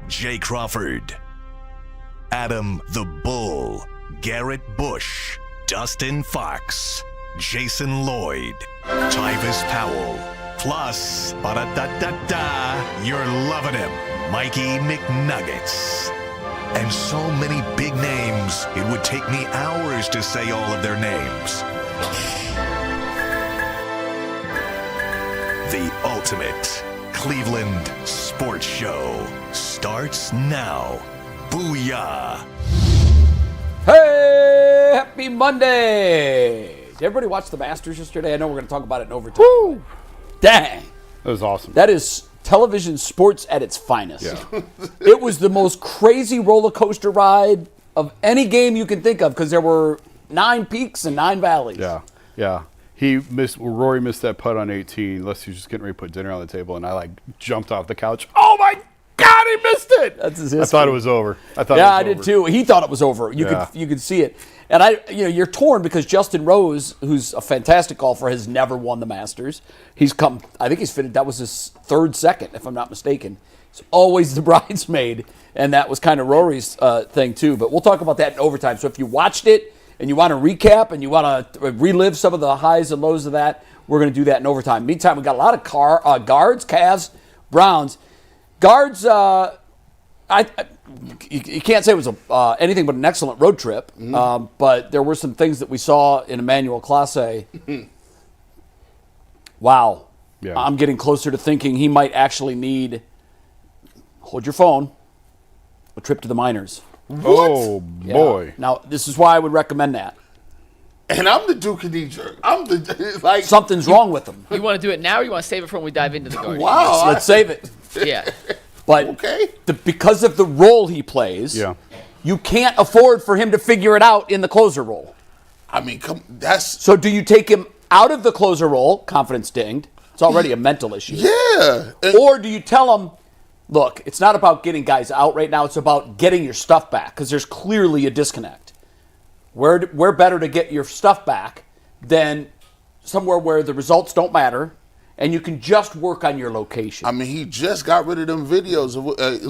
Jay Crawford, Adam the Bull, Garrett Bush, Dustin Fox, Jason Lloyd, Tyvis Powell, plus, ba-da-da-da-da, you're loving him, Mikey McNuggets. And so many big names, it would take me hours to say all of their names. The ultimate Cleveland sports show starts now. Booyah! Hey, happy Monday! Did everybody watch the Masters yesterday? I know we're going to talk about it in overtime. Woo! Dang. That was awesome. That is television sports at its finest. Yeah. It was the most crazy roller coaster ride of any game you can think of because there were 9 peaks and 9 valleys. Yeah. Rory missed that putt on 18. Leslie was just getting ready to put dinner on the table, and I jumped off the couch. Oh my God, he missed it! That's his I thought it was over. I did too. He thought it was over. You could see it. And you're torn because Justin Rose, who's a fantastic golfer, has never won the Masters. I think he's finished. That was his third second, if I'm not mistaken. He's always the bridesmaid, and that was kind of Rory's thing too. But we'll talk about that in overtime. So if you watched it and you want to recap and you want to relive some of the highs and lows of that, we're going to do that in overtime. Meantime, we got a lot of guards, Cavs, Browns. Guards, you can't say it was anything but an excellent road trip, but there were some things that we saw in Emmanuel Clase. Wow. Yeah. I'm getting closer to thinking he might actually need, hold your phone, a trip to the minors. What? Oh, boy. Yeah. Now, this is why I would recommend that. And I'm the Duke of Jerk. Something's wrong with him. You want to do it now or you want to save it for when we dive into the Guardians? Wow. Let's save it. Yeah. But okay. Because of the role he plays, you can't afford for him to figure it out in the closer role. I mean, So do you take him out of the closer role, confidence dinged? It's already a mental issue. Yeah. Or do you tell him, look, it's not about getting guys out right now. It's about getting your stuff back because there's clearly a disconnect. We're better to get your stuff back than somewhere where the results don't matter and you can just work on your location. I mean, he just got rid of them videos.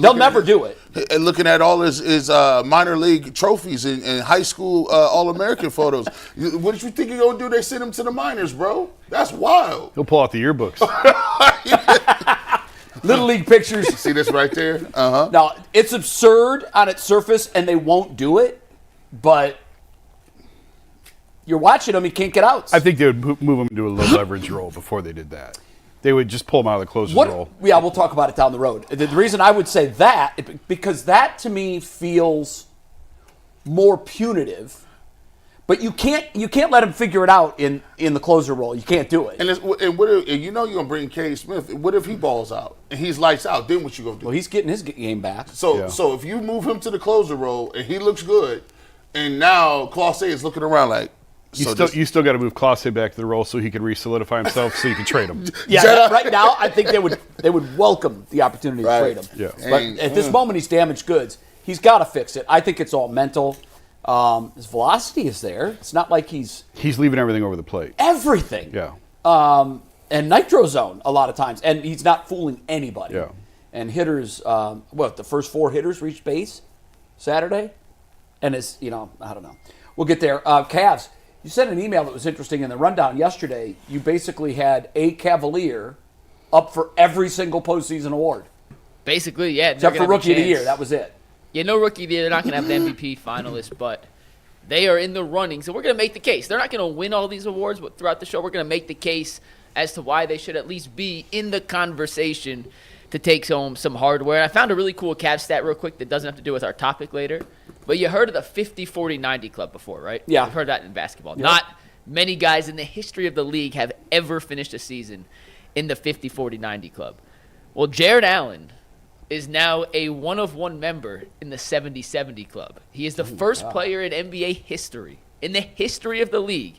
They'll never do it. And looking at all his minor league trophies and high school All-American photos. What did you think he's going to do? They send him to the minors, bro. That's wild. He'll pull out the yearbooks. Little league pictures. See this right there? Uh-huh. Now, it's absurd on its surface, and they won't do it, but you're watching him, he can't get out. I think they would move him into a low leverage role before they did that. They would just pull him out of the closer's role. Yeah, we'll talk about it down the road. The reason I would say that, because that to me feels more punitive, but you can't let him figure it out in the closer role. You can't do it. And what if, you're going to bring K. Smith. What if he balls out and he's lights out? Then what you going to do? Well, he's getting his game back. So if you move him to the closer role and he looks good, and now Clase is looking around like, you still got to move Clase back to the role so he can re-solidify himself so you can trade him. Yeah, right now I think they would welcome the opportunity to trade him. Yeah. But at this moment he's damaged goods. He's got to fix it. I think it's all mental. His velocity is there. It's not like he's leaving everything over the plate. Everything. Yeah. And nitro zone a lot of times, and he's not fooling anybody. Yeah. And hitters, the first 4 hitters reached base Saturday, and I don't know. We'll get there. Cavs. You sent an email that was interesting in the rundown yesterday. You basically had a Cavalier up for every single postseason award. Basically, yeah. Except for Rookie of the Year. That was it. Yeah, no Rookie of the Year. They're not going to have the MVP finalist, but they are in the running. So we're going to make the case. They're not going to win all these awards, but throughout the show, we're going to make the case as to why they should at least be in the conversation to take home some hardware. I found a really cool Cavs stat real quick that doesn't have to do with our topic later. But you heard of the 50-40-90 club before, right? Yeah. You've heard that in basketball. Yep. Not many guys in the history of the league have ever finished a season in the 50-40-90 club. Well, Jared Allen is now a one-of-one member in the 70-70 club. He is the first player in NBA history, in the history of the league,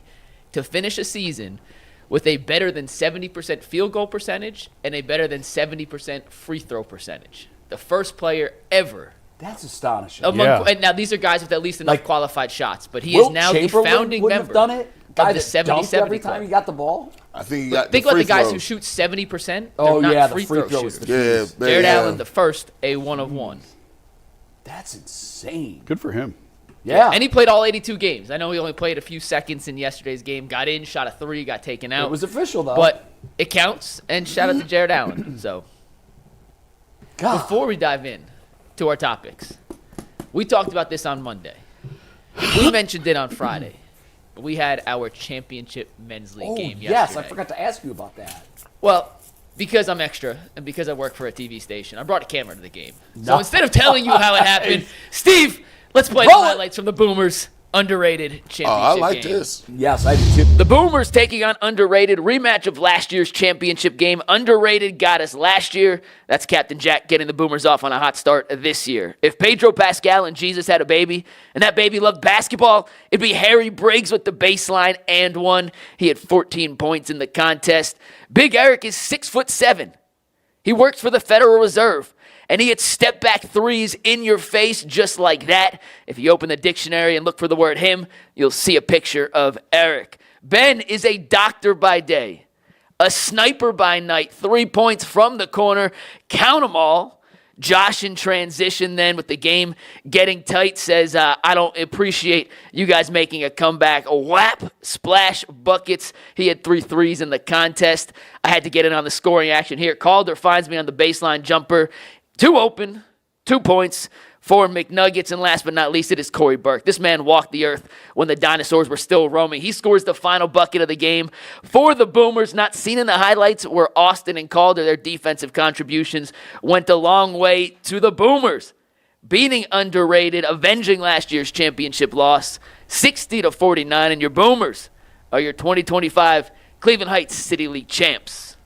to finish a season with a better than 70% field goal percentage and a better than 70% free throw percentage. The first player ever. That's astonishing. And now these are guys with at least enough qualified shots, but he Wilt is now Chamberlain the founding wouldn't member. Have done it. guy the that 70 dunked every club. time he got the ball? I think he got Think the about free the guys throws. who shoot 70%. Oh, They're yeah, not the free free throw throws. shooters. Yeah, Jared yeah. Allen, the first, a 1 of 1. That's insane. Good for him. Yeah. And he played all 82 games. I know he only played a few seconds in yesterday's game. Got in, shot a 3, got taken out. It was official, though. But it counts, and shout out to Jared Allen. So God. before we dive in to our topics, we talked about this on Monday. We mentioned it on Friday. We had our championship men's league game yesterday. yes, I forgot to ask you about that. Well, because I'm extra and because I work for a TV station, I brought a camera to the game. So No. instead of telling you how it happened, Steve, let's play the Roll it. highlights from the Boomers' underrated championship I like game. this. Yes, I do too. The Boomers taking on Underrated, rematch of last year's championship game. Underrated got us last year. That's Captain Jack getting the Boomers off on a hot start this year. If Pedro Pascal and Jesus had a baby, and that baby loved basketball, it'd be Harry Briggs with the baseline and one. He had 14 points in the contest. Big Eric is 6'7". He works for the Federal Reserve. And he hits step-back threes in your face just like that. If you open the dictionary and look for the word him, you'll see a picture of Eric. Ben is a doctor by day, a sniper by night, 3 points from the corner. Count them all. Josh in transition then with the game getting tight says, I don't appreciate you guys making a comeback. A whap, splash, buckets. He had 3 threes in the contest. I had to get in on the scoring action here. Calder finds me on the baseline jumper. 2 open, 2 points, 4 McNuggets, and last but not least, it is Corey Burke. This man walked the earth when the dinosaurs were still roaming. He scores the final bucket of the game for the Boomers. Not seen in the highlights were Austin and Calder. Their defensive contributions went a long way to the Boomers, beating Underrated, avenging last year's championship loss, 60-49, and your Boomers are your 2025 Cleveland Heights City League champs.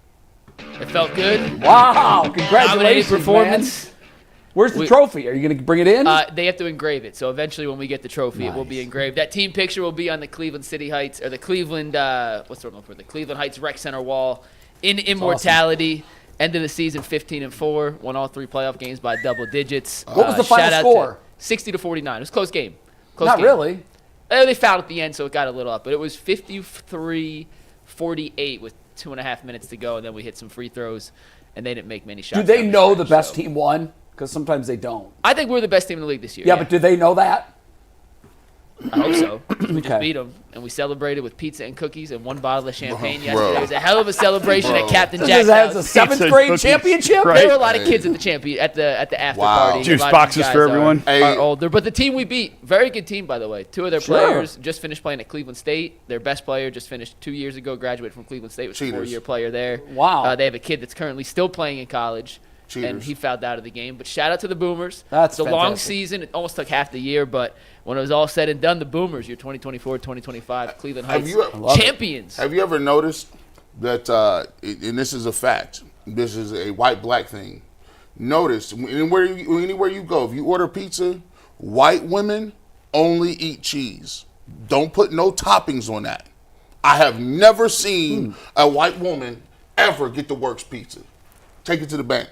It felt good. Wow, Dominated congratulations, performance. man. Where's the trophy? Are you going to bring it in? They have to engrave it. So eventually when we get the trophy, it will be engraved. That team picture will be on the Cleveland City Heights, or the Cleveland, what's the word for it? The Cleveland Heights Rec Center wall in immortality. Awesome. End of the season 15-4, won all 3 playoff games by double digits. What was the final score? 60-49. It was a close game. Not really. They fouled at the end, so it got a little up. But it was 53-48 with 2.5 minutes to go, and then we hit some free throws, and they didn't make many shots. Do they know the best team won? Because sometimes they don't. I think we're the best team in the league this year. Yeah, but do they know that? I hope so. We just Okay. beat them, and we celebrated with pizza and cookies and 1 bottle of champagne Bro. yesterday. It was a hell of a celebration at Captain This Jack's has a house. 7th Pizza grade cookies. championship? Right. There were a lot of kids at the after Wow. party. Juice A lot of boxes these guys for everyone? Are Hey. older, but the team we beat, very good team by the way. 2 of their Sure. players just finished playing at Cleveland State. Their best player just finished 2 years ago, graduated from Cleveland State, was a Cheaters. 4-year player there. Wow. They have a kid that's currently still playing in college. And Cheaters. he fouled out of the game. But shout out to the Boomers. That's it's a long fantastic. season. It almost took half the year, but when it was all said and done, the Boomers, your 2024-2025 Cleveland Have Heights you- I love it. champions. Have you ever noticed that, and this is a fact, this is a white-black thing. Notice, anywhere you go, if you order pizza, white women only eat cheese. Don't put no toppings on that. I have never seen a white woman ever get the works pizza. Take it to the bank.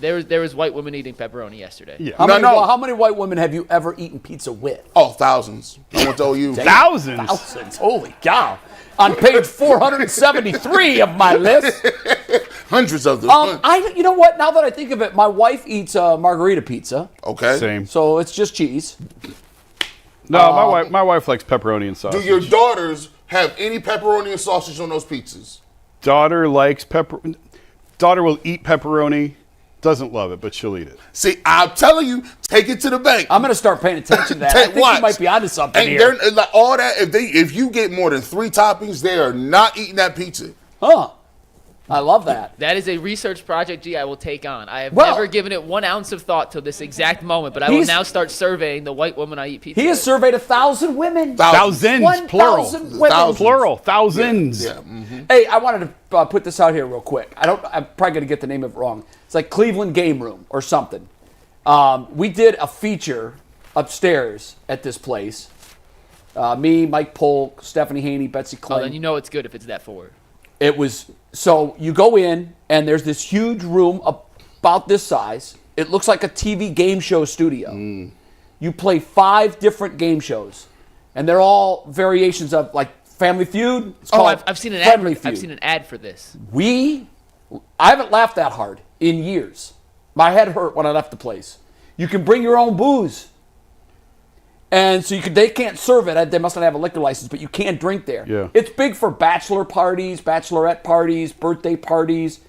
There was white women eating pepperoni yesterday. Yeah. How many white women have you ever eaten pizza with? Oh, thousands. I went to OU. Thousands. Thousands. Holy cow. On page 473 of my list. Hundreds of them. You know what? Now that I think of it, my wife eats margarita pizza, Okay. Same. so it's just cheese. No, my wife likes pepperoni and sausage. Do your daughters have any pepperoni and sausage on those pizzas? Daughter likes pepper. Daughter will eat pepperoni. Doesn't love it, but she'll eat it. See, I'm telling you, take it to the bank. I'm going to start paying attention to that. I think you Watch. might be onto something And here. they're like all that. If you get more than 3 toppings, they are not eating that pizza. Huh. I love that. That is a research project, I will take on. I have Well- never given it 1 ounce of thought till this exact moment, but I will He's- now start surveying the white women I eat pizza He has with. surveyed 1,000 women. Thousands, 1,000 plural. women. Thousands. Plural, thousands. Yeah. Hey, I wanted to put this out here real quick. I'm probably going to get the name of it wrong. It's like Cleveland Game Room or something. We did a feature upstairs at this place. Me, Mike Polk, Stephanie Haney, Betsy Oh, Klein. then you know it's good if it's that forward. It was, so you go in and there's this huge room about this size. It looks like a TV game show studio. You play 5 different game shows. And they're all variations of like Family Feud. It's called I've seen an Friendly ad. Feud. I've seen an ad for this. I haven't laughed that hard in years. My head hurt when I left the place. You can bring your own booze. And so they can't serve it. They must not have a liquor license, but you can drink there. Yeah. It's big for bachelor parties, bachelorette parties, birthday parties.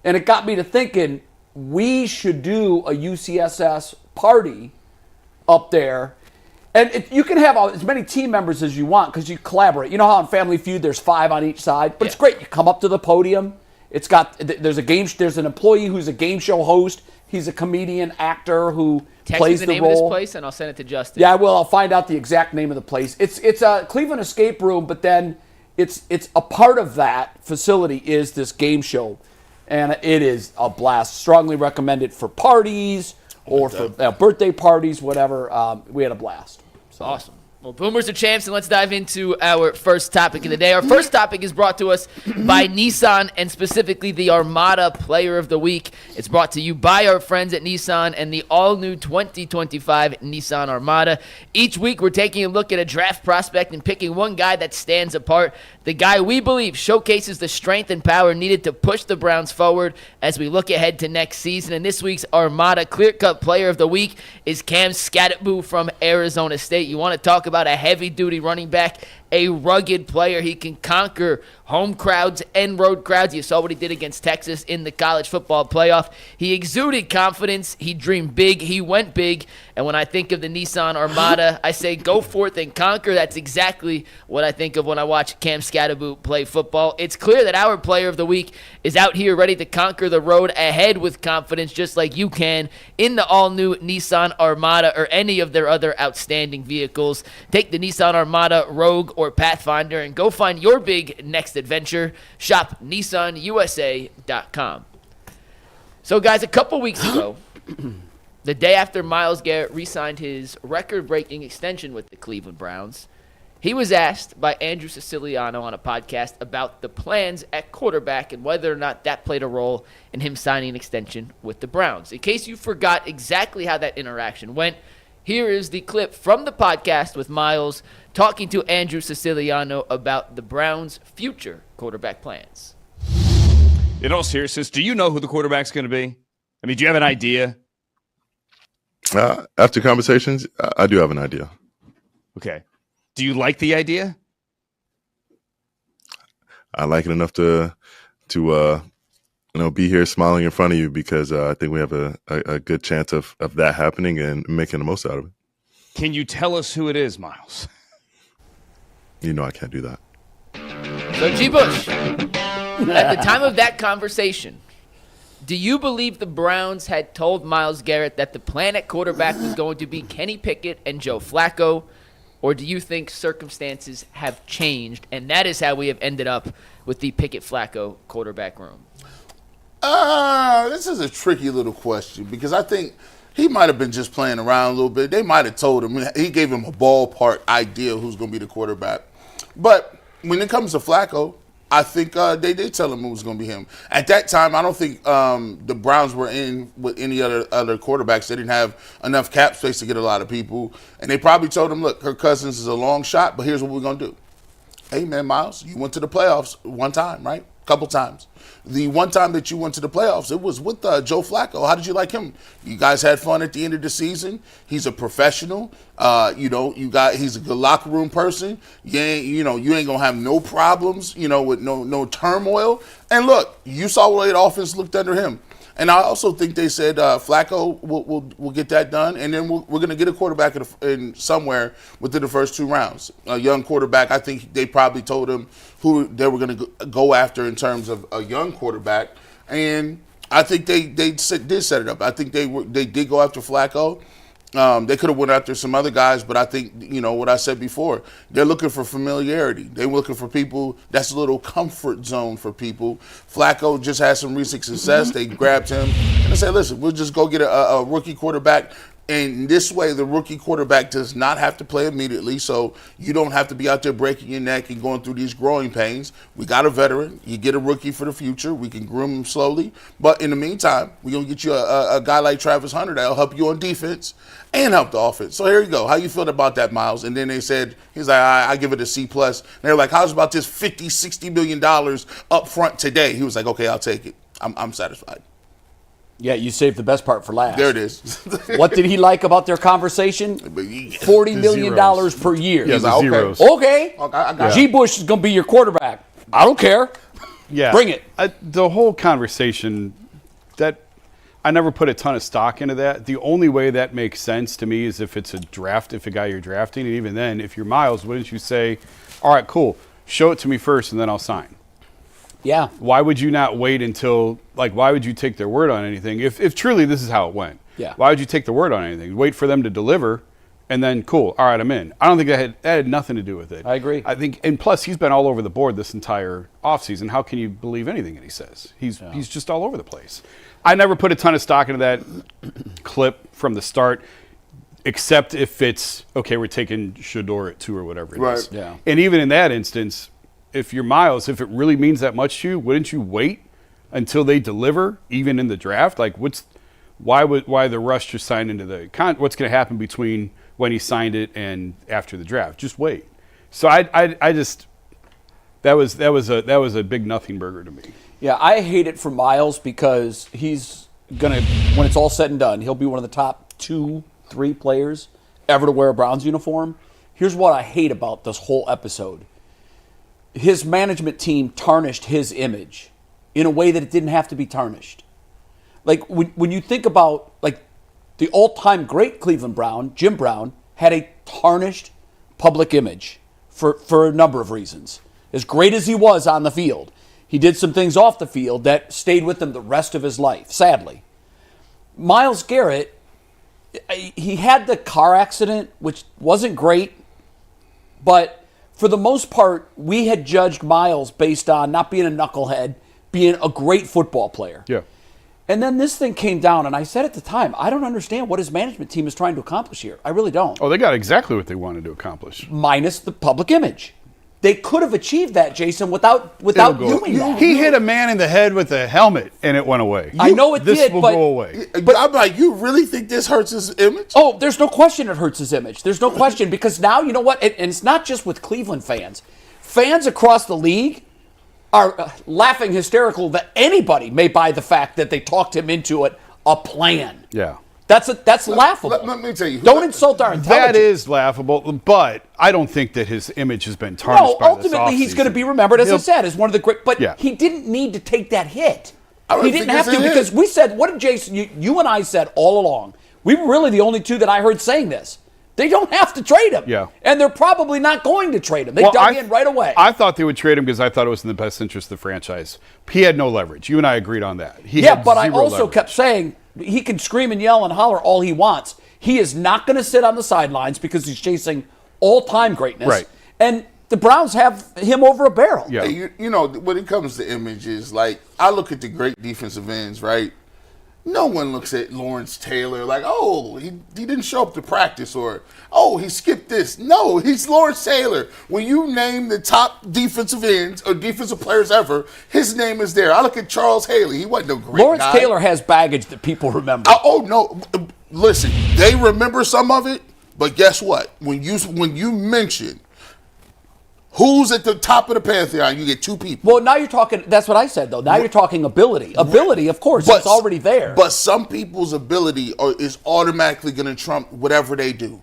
And it got me to thinking, we should do a UCSS party up there. And you can have as many team members as you want because you collaborate. You know how in Family Feud there's 5 on each side? But it's great. You come up to the podium. There's an employee who's a game show host. He's a comedian, actor who plays the role. Text me the name of this place, and I'll send it to Justin. Yeah, I will. I'll find out the exact name of the place. It's a Cleveland escape room, but then it's a part of that facility is this game show, and it is a blast. Strongly recommend it for parties or for birthday parties, whatever. We had a blast. So. Awesome. Well, Boomers are champs, and let's dive into our first topic of the day. Our first topic is brought to us by Nissan, and specifically the Armada Player of the Week. It's brought to you by our friends at Nissan and the all-new 2025 Nissan Armada. Each week, we're taking a look at a draft prospect and picking one guy that stands apart, the guy we believe showcases the strength and power needed to push the Browns forward as we look ahead to next season. And this week's Armada clear-cut Player of the Week is Cam Skattebo from Arizona State. You want to talk about a heavy-duty running back, a rugged player. He can conquer home crowds and road crowds. You saw what he did against Texas in the college football playoff. He exuded confidence. He dreamed big. He went big. And when I think of the Nissan Armada, I say go forth and conquer. That's exactly what I think of when I watch Cam Skattebo play football. It's clear that our Player of the Week is out here ready to conquer the road ahead with confidence, just like you can in the all-new Nissan Armada or any of their other outstanding vehicles. Take the Nissan Armada, Rogue, or Pathfinder and go find your big next adventure. Shop NissanUSA.com. So, guys, a couple weeks ago, the day after Myles Garrett re-signed his record-breaking extension with the Cleveland Browns, he was asked by Andrew Siciliano on a podcast about the plans at quarterback and whether or not that played a role in him signing an extension with the Browns. In case you forgot exactly how that interaction went, here is the clip from the podcast with Myles talking to Andrew Siciliano about the Browns' future quarterback plans. In all seriousness, do you know who the quarterback's going to be? I mean, do you have an idea? After conversations, I do have an idea. Okay. Do you like the idea? I like it enough to be here smiling in front of you because I think we have a good chance of that happening and making the most out of it. Can you tell us who it is, Myles? You know I can't do that. So, G. Bush, at the time of that conversation, do you believe the Browns had told Myles Garrett that the plan at quarterback was going to be Kenny Pickett and Joe Flacco, or do you think circumstances have changed, and that is how we have ended up with the Pickett-Flacco quarterback room? This is a tricky little question because I think he might have been just playing around a little bit. They might have told him. He gave him a ballpark idea of who's going to be the quarterback. But when it comes to Flacco, I think they did tell him it was going to be him. At that time, I don't think the Browns were in with any other quarterbacks. They didn't have enough cap space to get a lot of people. And they probably told him, look, Kirk Cousins is a long shot, but here's what we're going to do. Hey, man, Myles, you went to the playoffs one time, right? Couple times. The one time that you went to the playoffs, it was with Joe Flacco. How did you like him? You guys had fun at the end of the season. He's a professional. He's a good locker room person. You ain't gonna have no problems. With no turmoil. And look, you saw what the offense looked under him. And I also think they said Flacco will get that done, and then we're going to get a quarterback in somewhere within the first 2 rounds. A young quarterback. I think they probably told him who they were going to go after in terms of a young quarterback, and I think they did set it up. I think they did go after Flacco. They could have went after some other guys, but I think, what I said before, they're looking for familiarity. They're looking for people, that's a little comfort zone for people. Flacco just had some recent success. They grabbed him and they said, listen, we'll just go get a rookie quarterback, And this way, the rookie quarterback does not have to play immediately, so you don't have to be out there breaking your neck and going through these growing pains. We got a veteran. You get a rookie for the future. We can groom him slowly. But in the meantime, we're going to get you a guy like Travis Hunter that will help you on defense and help the offense. So here you go. How you feel about that, Myles? And then they said, he's like, I give it a C+. And they're like, how's about this $50, $60 million up front today? He was like, okay, I'll take it. I'm satisfied. Yeah, you saved the best part for last. There it is. What did he like about their conversation? $40 million per year. Yeah, the zeros. Okay. I got G. Bush is going to be your quarterback. I don't care. Yeah. Bring it. The whole conversation, that I never put a ton of stock into that. The only way that makes sense to me is if it's a draft, if a guy you're drafting. And even then, if you're Myles, wouldn't you say, all right, cool, show it to me first and then I'll sign? Yeah. Why would you not wait until, why would you take their word on anything? If truly this is how it went, yeah. Why would you take the word on anything? Wait for them to deliver, and then, cool, all right, I'm in. I don't think that had nothing to do with it. I agree. I think, and plus, he's been all over the board this entire offseason. How can you believe anything that he says? He's just all over the place. I never put a ton of stock into that clip from the start, except if it's, okay, we're taking Shador at 2 or whatever it is. Yeah. And even in that instance, if you're Myles, if it really means that much to you, wouldn't you wait until they deliver, even in the draft? Why the rush to sign into the what's going to happen between when he signed it and after the draft? Just wait. So I just that was a big nothing burger to me. Yeah, I hate it for Myles because he's gonna, when it's all said and done, he'll be one of the top 2-3 players ever to wear a Browns uniform. Here's what I hate about this whole episode. His management team tarnished his image in a way that it didn't have to be tarnished. Like, when you think about, the all-time great Cleveland Brown, Jim Brown, had a tarnished public image for a number of reasons. As great as he was on the field, he did some things off the field that stayed with him the rest of his life, sadly. Myles Garrett, he had the car accident, which wasn't great, but for the most part, we had judged Myles based on not being a knucklehead, being a great football player. Yeah. And then this thing came down, and I said at the time, I don't understand what his management team is trying to accomplish here. I really don't. Oh, they got exactly what they wanted to accomplish. Minus the public image. They could have achieved that, Jason, without doing that. He hit a man in the head with a helmet, and it went away. I know it this did, will but go away. But I'm like, you really think this hurts his image? Oh, there's no question it hurts his image. There's no question, because now, you know what? And it's not just with Cleveland fans. Fans across the league are laughing hysterical that anybody may buy the fact that they talked him into a plan. Yeah. That's laughable. Let me tell you. Don't insult our intelligence. That is laughable, but I don't think that his image has been tarnished by this ultimately he's offseason. going to be remembered, as I said, as one of the great. But Yeah. he didn't need to take that hit. I don't He didn't think have it's to, a hit. because we said, what did Jason, you and I said all along, we were really the only two that I heard saying this. They don't have to trade him. Yeah. And they're probably not going to trade him. They dug in right away. I thought they would trade him because I thought it was in the best interest of the franchise. He had no leverage. You and I agreed on that. He Yeah, had but I zero also leverage. kept saying he can scream and yell and holler all he wants. He is not going to sit on the sidelines because he's chasing all-time greatness. Right. And the Browns have him over a barrel. Yeah. Hey, you know, when it comes to images, I look at the great defensive ends, right? No one looks at Lawrence Taylor like, oh, he didn't show up to practice, or, oh, he skipped this. No, he's Lawrence Taylor. When you name the top defensive ends or defensive players ever, his name is there. I look at Charles Haley. He wasn't a great Lawrence guy. Taylor has baggage that people remember. Oh, no. Listen, they remember some of it, but guess what? When you mention who's at the top of the pantheon, you get two people. Well, now you're talking, that's what I said, though. Now you're talking ability. Ability, of course, it's already there. But some people's ability is automatically going to trump whatever they do.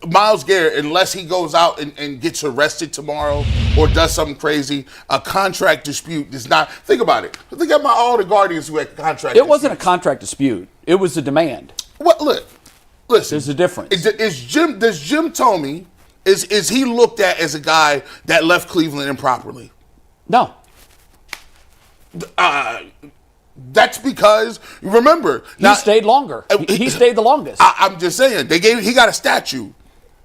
Myles Garrett, unless he goes out and gets arrested tomorrow or does something crazy, a contract dispute does not. Think about it. Think about all the Guardians who had contract It wasn't a contract dispute. It was a demand. What? Look, listen. There's a difference. Does Jim Thome, is he looked at as a guy that left Cleveland improperly? No. That's because, remember. He stayed longer. He stayed the longest. I'm just saying, he got a statue.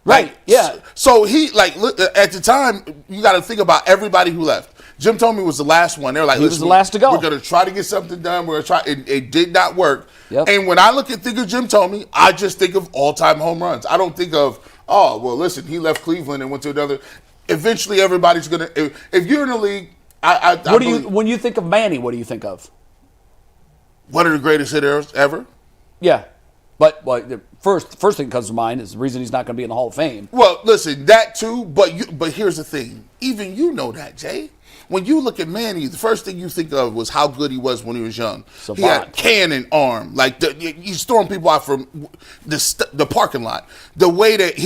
Right, yeah. So look, at the time, you got to think about everybody who left. Jim Thome was the last one. They were like, he was the last to go. We're going to try to get something done. We're going to try. It did not work. Yep. And when I think of Jim Thome, I just think of all-time home runs. I don't think of, oh, well, listen, he left Cleveland and went to another. Eventually, everybody's going to. If you're in the league, when you think of Manny, what do you think of? One of the greatest hitters ever. Yeah. But the first thing that comes to mind is the reason he's not going to be in the Hall of Fame. Well, listen, that too, but here's the thing. Even you know that, Jay. When you look at Manny, the first thing you think of was how good he was when he was young. Savant. He had cannon arm, like he's throwing people out from the parking lot. The way that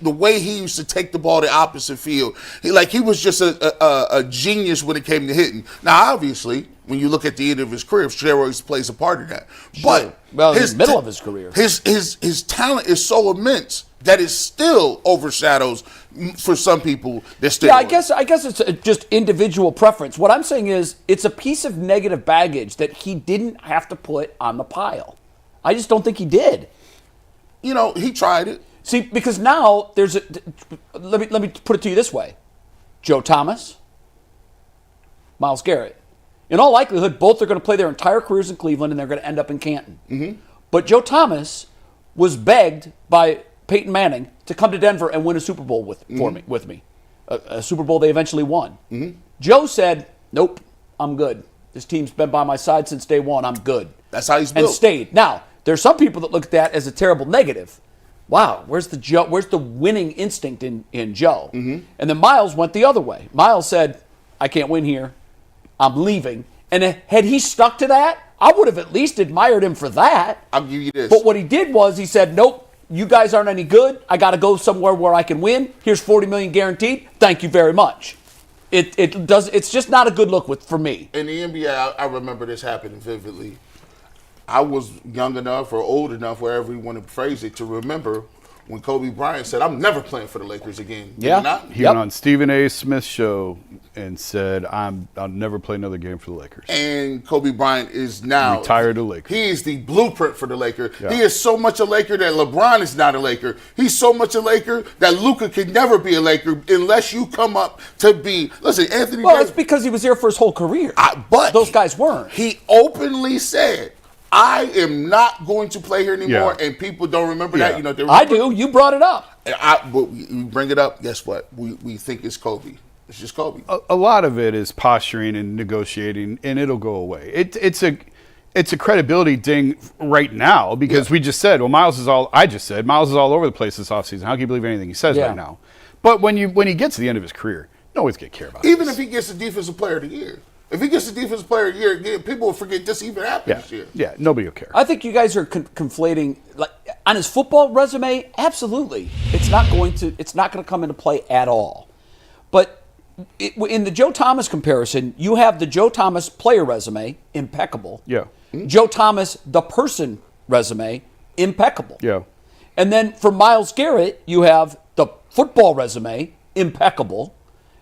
the way he used to take the ball to the opposite field, he was just a genius when it came to hitting. Now, obviously, when you look at the end of his career, steroids plays a part of that. Sure. But in the middle of his career, his talent is so immense that it still overshadows for some people. Yeah, I guess it's just individual preference. What I'm saying is it's a piece of negative baggage that he didn't have to put on the pile. I just don't think he did. He tried it. See, because now there's let me put it to you this way: Joe Thomas, Myles Garrett. In all likelihood, both are going to play their entire careers in Cleveland, and they're going to end up in Canton. Mm-hmm. But Joe Thomas was begged by Peyton Manning to come to Denver and win a Super Bowl with me. A Super Bowl they eventually won. Mm-hmm. Joe said, nope, I'm good. This team's been by my side since day one. I'm good. That's how he's built. And stayed. Now, there's some people that look at that as a terrible negative. Wow, where's the winning instinct in Joe? Mm-hmm. And then Myles went the other way. Myles said, I can't win here. I'm leaving. And had he stuck to that, I would have at least admired him for that. I'll give you this. But what he did was he said, nope, you guys aren't any good. I got to go somewhere where I can win. Here's $40 million guaranteed. Thank you very much. It's just not a good look for me. In the NBA, I remember this happening vividly. I was young enough or old enough, wherever you want to phrase it, to remember when Kobe Bryant said, I'm never playing for the Lakers again. Yeah. He went on Stephen A. Smith's show and said, I'll never play another game for the Lakers. And Kobe Bryant is now retired to Lakers. He is the blueprint for the Laker. Yeah. He is so much a Laker that LeBron is not a Laker. He's so much a Laker that Luka can never be a Laker unless you come up to be. Listen, Anthony. Well, it's because he was there for his whole career. But those guys weren't. He openly said, I am not going to play here anymore, and people don't remember that. I do. You brought it up. But we bring it up. Guess what? We think it's Kobe. It's just Kobe. A lot of it is posturing and negotiating, and it'll go away. It's a credibility ding right now because we just said, Myles is all over the place this offseason. How can you believe anything he says right now? But when he gets to the end of his career, no one's going to care about it. Even if he gets the Defensive Player of the Year. If he gets the Defensive Player of the Year again, people will forget this even happened this year. Yeah, nobody will care. I think you guys are conflating. Like on his football resume, absolutely, it's not going to come into play at all. But in the Joe Thomas comparison, you have the Joe Thomas player resume, impeccable. Yeah. Joe Thomas, the person resume, impeccable. Yeah. And then for Myles Garrett, you have the football resume, impeccable.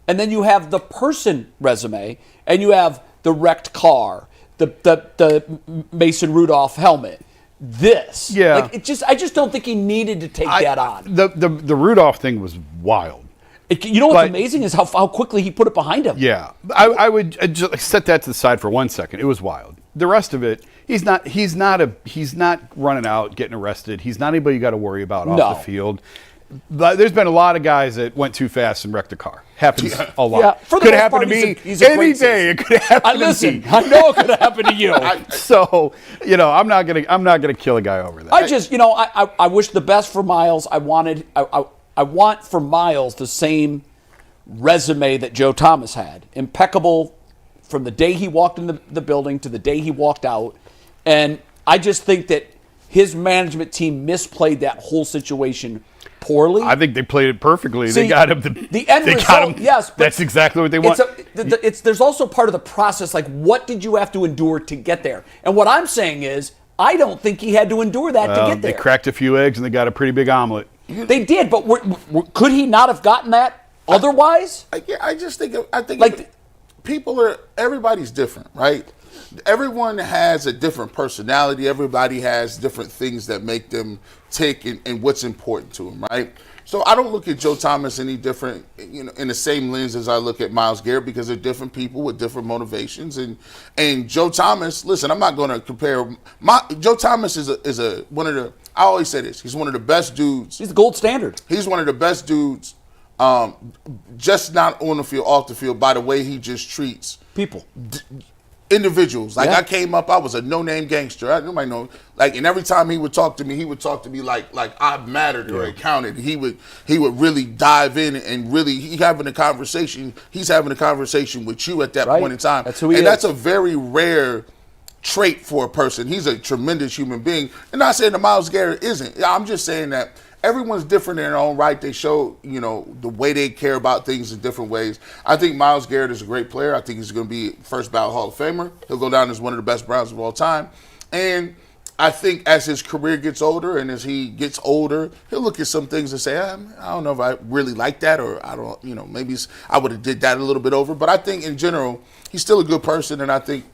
And then you have the person resume, and you have the wrecked car, the Mason Rudolph helmet. I just don't think he needed to take that on. The Rudolph thing was wild. You know what's amazing is how quickly he put it behind him. Yeah, I would just set that to the side for 1 second. It was wild. The rest of it, he's not running out, getting arrested. He's not anybody you got to worry about off the field. But there's been a lot of guys that went too fast and wrecked a car. Happens a lot. Yeah, for the could most happen part, to me he's a any day. It could happen to me. I know it could happen to you. So I'm not gonna kill a guy over that. I wish the best for Myles. I want for Myles the same resume that Joe Thomas had. Impeccable from the day he walked in the building to the day he walked out. And I just think that his management team misplayed that whole situation poorly. I think they played it perfectly. They got him. The end result, yes. But that's exactly what they want. There's also part of the process, like what did you have to endure to get there? And what I'm saying is, I don't think he had to endure that to get there. They cracked a few eggs and they got a pretty big omelet. They did, but could he not have gotten that otherwise? I think people are, everybody's different, right? everyone has a different personality. Everybody has different things that make them tick and what's important to them, right? So I don't look at Joe Thomas any different, in the same lens as I look at Myles Garrett, because they're different people with different motivations. And Joe Thomas, listen, I'm not going to compare. Joe Thomas is one of the. I always say this. He's one of the best dudes. He's the gold standard. He's one of the best dudes. Just not on the field, off the field, by the way he just treats people. Individuals. Like, I came up, I was a no-name gangster. Nobody know. Like, and every time he would talk to me like I mattered or it counted. He would really dive in and really he's having a conversation with you at that point in time. That's who he is. That's a very rare trait for a person. He's a tremendous human being. And not saying that Myles Garrett isn't. I'm just saying that everyone's different in their own right. They show, the way they care about things in different ways. I think Myles Garrett is a great player. I think he's going to be first ballot Hall of Famer. He'll go down as one of the best Browns of all time. And I think as his career gets older and as he gets older, he'll look at some things and say, I don't know if I really like that, or I don't, maybe I would have did that a little bit over. But I think in general, he's still a good person, and I think,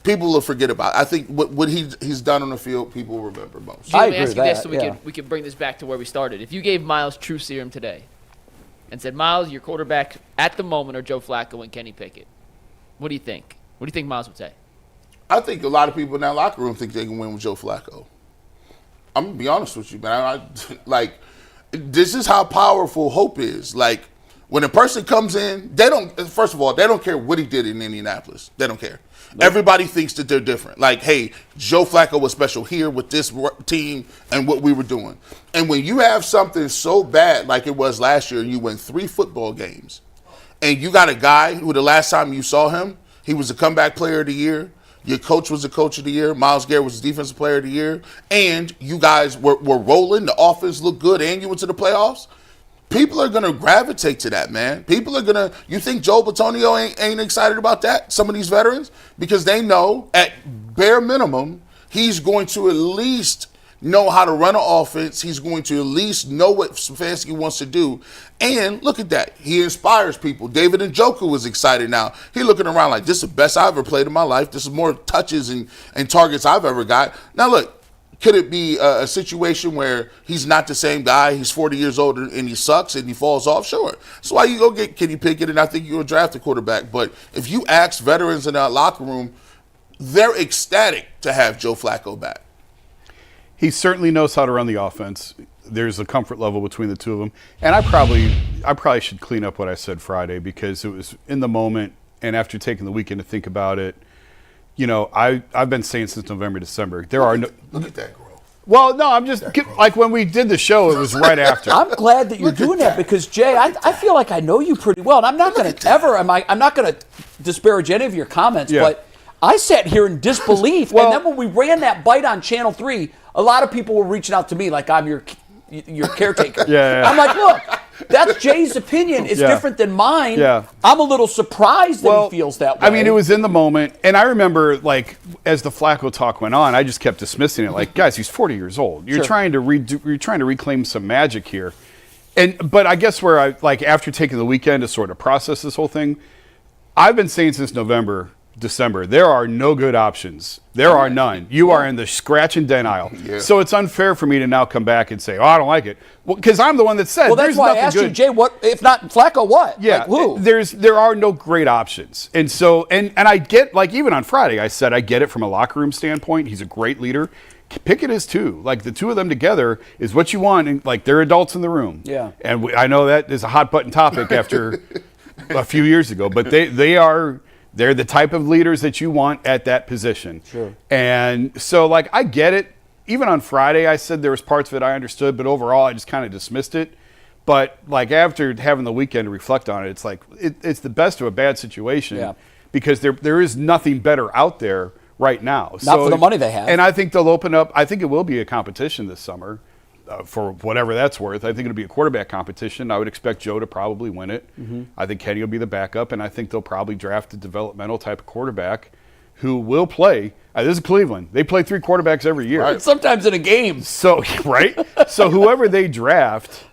people will forget about it. I think what he's done on the field, people will remember most. Let me ask you this, so we can bring this back to where we started. If you gave Myles true serum today and said, Myles, your quarterback at the moment are Joe Flacco and Kenny Pickett, what do you think? What do you think Myles would say? I think a lot of people in that locker room think they can win with Joe Flacco. I'm going to be honest with you, man. This is how powerful hope is. Like, when a person comes in, first of all, they don't care what he did in Indianapolis. They don't care. Nope. Everybody thinks that they're different. Like, hey, Joe Flacco was special here with this team and what we were doing. And when you have something so bad like it was last year, and you win 3 football games, and you got a guy who the last time you saw him, he was a comeback player of the year, your coach was the coach of the year, Myles Garrett was the defensive player of the year, and you guys were rolling, the offense looked good, and you went to the playoffs, people are going to gravitate to that, man. People are going to – you think Joe Bitonio ain't excited about that, some of these veterans? Because they know at bare minimum he's going to at least know how to run an offense. He's going to at least know what Stefanski wants to do. And look at that. He inspires people. David Njoku was excited now. He's looking around like, this is the best I've ever played in my life. This is more touches and targets I've ever got. Now, look. Could it be a situation where he's not the same guy, he's 40 years older, and he sucks and he falls off? Sure. That's why you go get Kenny Pickett, and I think you'll draft a quarterback. But if you ask veterans in that locker room, they're ecstatic to have Joe Flacco back. He certainly knows how to run the offense. There's a comfort level between the two of them. And I probably should clean up what I said Friday, because it was in the moment, and after taking the weekend to think about it, I've been saying since November, December, Look at that growth. Well, no, I'm just like when we did the show, it was right after. I'm glad that you're doing that because, Jay, I feel like I know you pretty well, and I'm not going to I'm not going to disparage any of your comments, but I sat here in disbelief, and then when we ran that bite on Channel 3, a lot of people were reaching out to me like I'm your caretaker. I'm like, look. That's Jay's opinion. It's different than mine. Yeah. I'm a little surprised that he feels that way. I mean, it was in the moment. And I remember, like, as the Flacco talk went on, I just kept dismissing it. Like, guys, he's 40 years old. You're trying to reclaim some magic here. But I guess where after taking the weekend to sort of process this whole thing, I've been saying since November, December, there are no good options. There are none. You are in the scratch and dent aisle. So it's unfair for me to now come back and say, I don't like it. Well, because I'm the one that said that's there's why nothing I asked good. you, Jay, what if not Flacco, what? Yeah. Like, who? There are no great options. And so and I get, like, even on Friday I said I get it from a locker room standpoint. He's a great leader. Pickett is too. Like, the two of them together is what you want, and like, they're adults in the room. Yeah. And I know that is a hot button topic after a few years ago, but they're the type of leaders that you want at that position. Sure. And so, like, I get it. Even on Friday, I said there was parts of it I understood, but overall, I just kind of dismissed it. But, like, after having the weekend to reflect on it, it's like it's the best of a bad situation because there is nothing better out there right now. Not for the money they have. And I think they'll open up. I think it will be a competition this summer. For whatever that's worth. I think it'll be a quarterback competition. I would expect Joe to probably win it. Mm-hmm. I think Kenny will be the backup, and I think they'll probably draft a developmental type of quarterback who will play. This is Cleveland. They play 3 quarterbacks every year. Right. Sometimes in a game. So, right? So whoever they draft,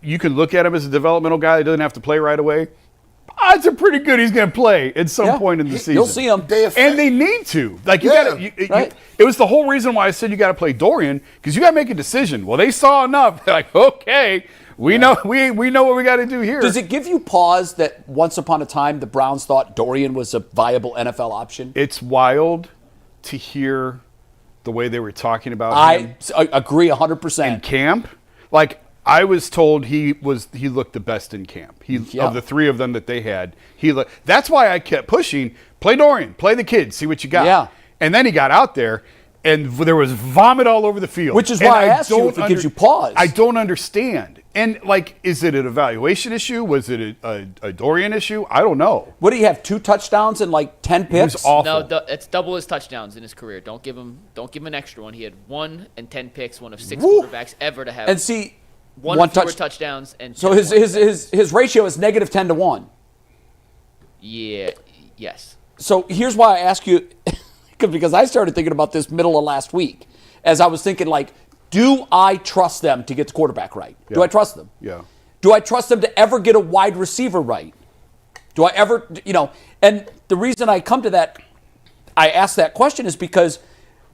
you can look at him as a developmental guy that doesn't have to play right away, odds are pretty good he's going to play at some point in the season. You'll see him. And they need to. Like, you got to. It was the whole reason why I said you got to play Dorian, because you got to make a decision. Well, they saw enough. They're like, okay, we know what we got to do here. Does it give you pause that once upon a time the Browns thought Dorian was a viable NFL option? It's wild to hear the way they were talking about him. I agree 100%. In camp, like I was told he looked the best in camp. Of the three of them that they had, that's why I kept pushing. Play Dorian, play the kids, see what you got. Yeah. And then he got out there, and there was vomit all over the field. Which is why I asked you if it gives you pause. I don't understand. And like, is it an evaluation issue? Was it a Dorian issue? I don't know. What do you have? 2 touchdowns and like 10 picks? He was awful. No, it's double his touchdowns in his career. Don't give him an extra one. He had 1 and 10 picks, one of 6 quarterbacks ever to have. And see, one fewer touchdowns and so his ratio is negative 10 to 1. Yeah. Yes. So here's why I ask you, because I started thinking about this middle of last week, as I was thinking, like, do I trust them to get the quarterback right? Yeah. Do I trust them? Yeah. Do I trust them to ever get a wide receiver right? Do I ever, and the reason I come to that, I ask that question is because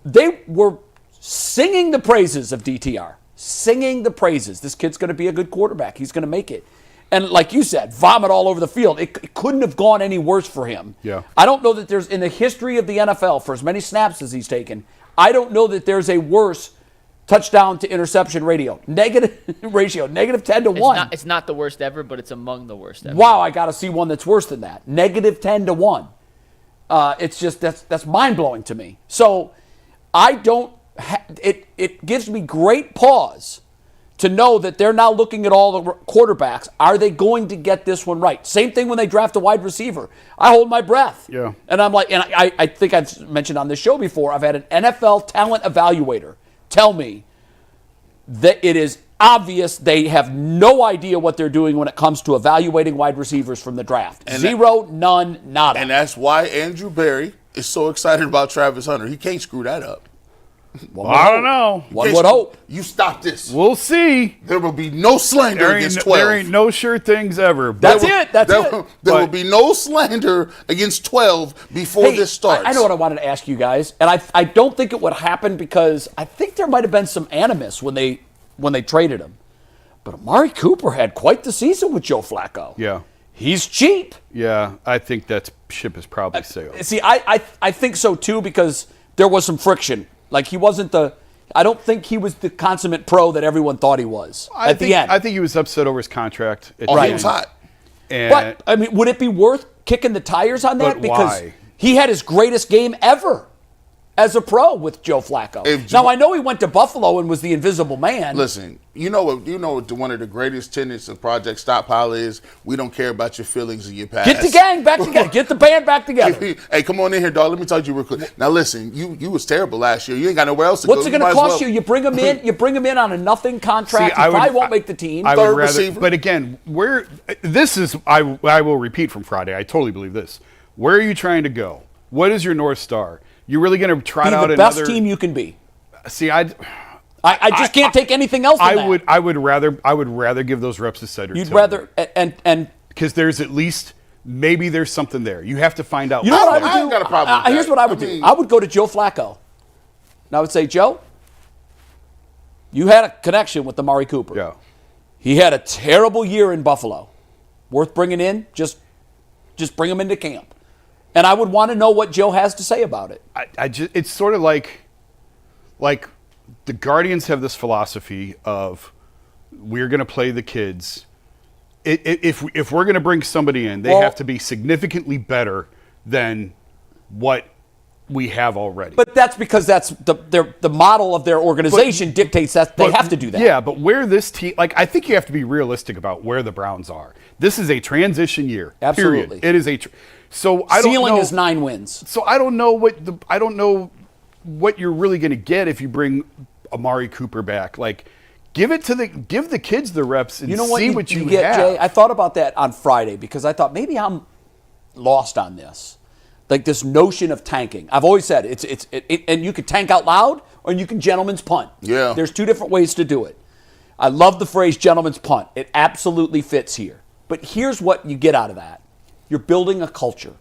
they were singing the praises of DTR, singing the praises. This kid's going to be a good quarterback. He's going to make it. And like you said, vomit all over the field. It couldn't have gone any worse for him. Yeah. I don't know that there's, in the history of the NFL, for as many snaps as he's taken, I don't know that there's a worse touchdown to interception ratio. Negative 10 to 1. It's not the worst ever, but it's among the worst ever. Wow, I got to see one that's worse than that. Negative 10 to 1. It's just, that's mind-blowing to me. So I don't, it gives me great pause to know that they're now looking at all the quarterbacks. Are they going to get this one right? Same thing when they draft a wide receiver. I hold my breath. Yeah. And I'm like, and I think I've mentioned on this show before, I've had an NFL talent evaluator tell me that it is obvious they have no idea what they're doing when it comes to evaluating wide receivers from the draft. And zero, none, nada. And that's why Andrew Berry is so excited about Travis Hunter. He can't screw that up. I don't know. One would hope. You stop this. We'll see. There will be no slander against 12. There ain't no sure things ever. That's it. There will be no slander against 12 before this starts. I know what I wanted to ask you guys, and I don't think it would happen because I think there might have been some animus when they traded him. But Amari Cooper had quite the season with Joe Flacco. Yeah. He's cheap. Yeah, I think that ship is probably sailed. See, I think so too because there was some friction. Like he wasn't I don't think he was the consummate pro that everyone thought he was at the end. I think he was upset over his contract. He was hot. But, I mean, would it be worth kicking the tires on that? But because why? he had his greatest game ever as a pro with Joe Flacco. Now, I know he went to Buffalo and was the invisible man. Listen, you know what one of the greatest tenets of Project Stockpile is? We don't care about your feelings and your past. Get the gang back together. Get the band back together. Hey, come on in here, dog. Let me talk to you real quick. Now, listen, you was terrible last year. You ain't got nowhere else to go. What's it going to cost you? You bring him in. You bring him in on a nothing contract. He probably won't make the team. Third receiver. But again, I will repeat from Friday. I totally believe this. Where are you trying to go? What is your North Star? You're really going to trot out the best team you can be. See, I just can't take anything else. I would rather give those reps to Cedric. You'd rather and because there's at least maybe there's something there. You have to find out. You know what I would do? I ain't got a problem with that. Here's what I would do. I would go to Joe Flacco. And I would say, Joe, you had a connection with Amari Cooper. Yeah. He had a terrible year in Buffalo. Worth bringing in? Just bring him into camp. And I would want to know what Joe has to say about it. It's sort of like the Guardians have this philosophy of we're going to play the kids. If we're going to bring somebody in, they have to be significantly better than what we have already. But that's because that's the model of their organization dictates that they have to do that. Yeah, but where this team, I think you have to be realistic about where the Browns are. This is a transition year. Absolutely, period. It is so I don't know. Ceiling is 9 wins. So I don't know what you're really going to get if you bring Amari Cooper back. Give the kids the reps and see what you get, have. Jay, I thought about that on Friday because I thought maybe I'm lost on this. This notion of tanking. I've always said and you could tank out loud or you can gentleman's punt. Yeah. There's 2 different ways to do it. I love the phrase gentleman's punt. It absolutely fits here. But here's what you get out of that. You're building a culture.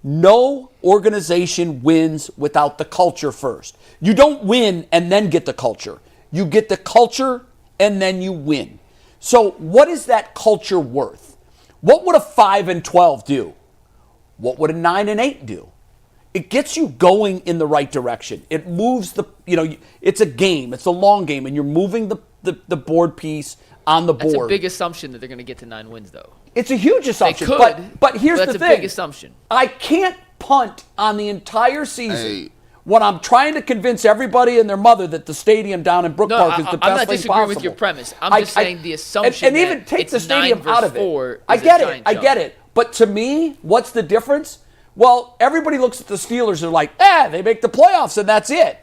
No organization wins without the culture first. You don't win and then get the culture. You get the culture and then you win. So what is that culture worth? What would a 5-12 do? What would a 9-8 do? It gets you going in the right direction. It moves it's a game. It's a long game, and you're moving the board piece on the board. That's a big assumption that they're going to get to 9 wins, though. It's a huge assumption. They could, but here's the thing. That's a big assumption. I can't punt on the entire season when I'm trying to convince everybody and their mother that the stadium down in Brook Park is the best thing possible. I'm not disagreeing with your premise. I'm just saying the assumption and even take the stadium out of it. I get it. But to me, what's the difference? Well, everybody looks at the Steelers and they're like, they make the playoffs and that's it.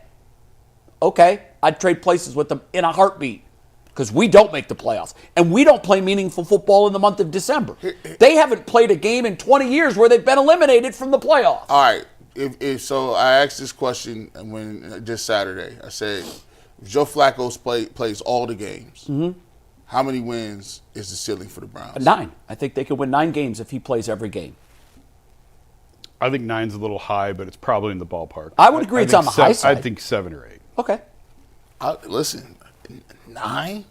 Okay, I'd trade places with them in a heartbeat because we don't make the playoffs. And we don't play meaningful football in the month of December. They haven't played a game in 20 years where they've been eliminated from the playoffs. All right. So I asked this question just Saturday. I said, if Joe Flacco plays all the games, how many wins is the ceiling for the Browns? 9. I think they could win 9 games if he plays every game. I think 9's a little high, but it's probably in the ballpark. I would agree it's on the high side. I think 7 or 8. Okay. Listen, 9?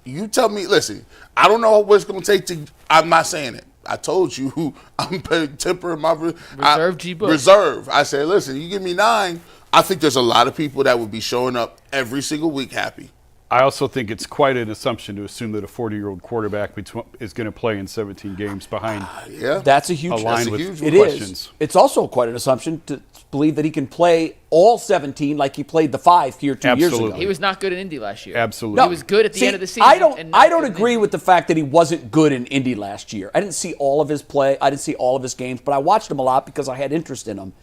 You tell me. Listen, I don't know what it's going to take to. I'm not saying it. I told you I'm tempering my reserve. Reserve. I said, listen, you give me 9. I think there's a lot of people that would be showing up every single week happy. I also think it's quite an assumption to assume that a 40-year-old quarterback is going to play in 17 games behind. That's a huge line with it questions. Is. It's also quite an assumption to believe that he can play all 17 like he played the 5 here 2 years ago. He was not good in Indy last year. Absolutely. He was good at the end of the season. I don't agree with the fact that he wasn't good in Indy last year. I didn't see all of his play. I didn't see all of his games, but I watched him a lot because I had interest in him.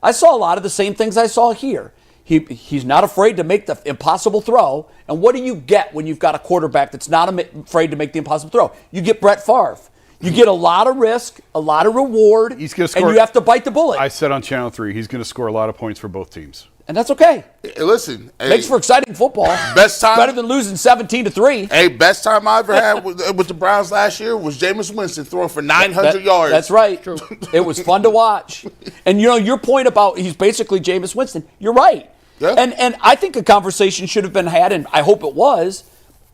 I saw a lot of the same things I saw here. He's not afraid to make the impossible throw. And what do you get when you've got a quarterback that's not afraid to make the impossible throw? You get Brett Favre. You get a lot of risk, a lot of reward, he's gonna score, and you have to bite the bullet. I said on Channel 3, he's going to score a lot of points for both teams. And that's okay. Hey, listen. Makes for exciting football. Best time. Better than losing 17-3. Hey, best time I ever had with the Browns last year was Jameis Winston throwing for 900 yards. That's right. True. It was fun to watch. And, your point about he's basically Jameis Winston, you're right. Yeah. And I think a conversation should have been had, and I hope it was,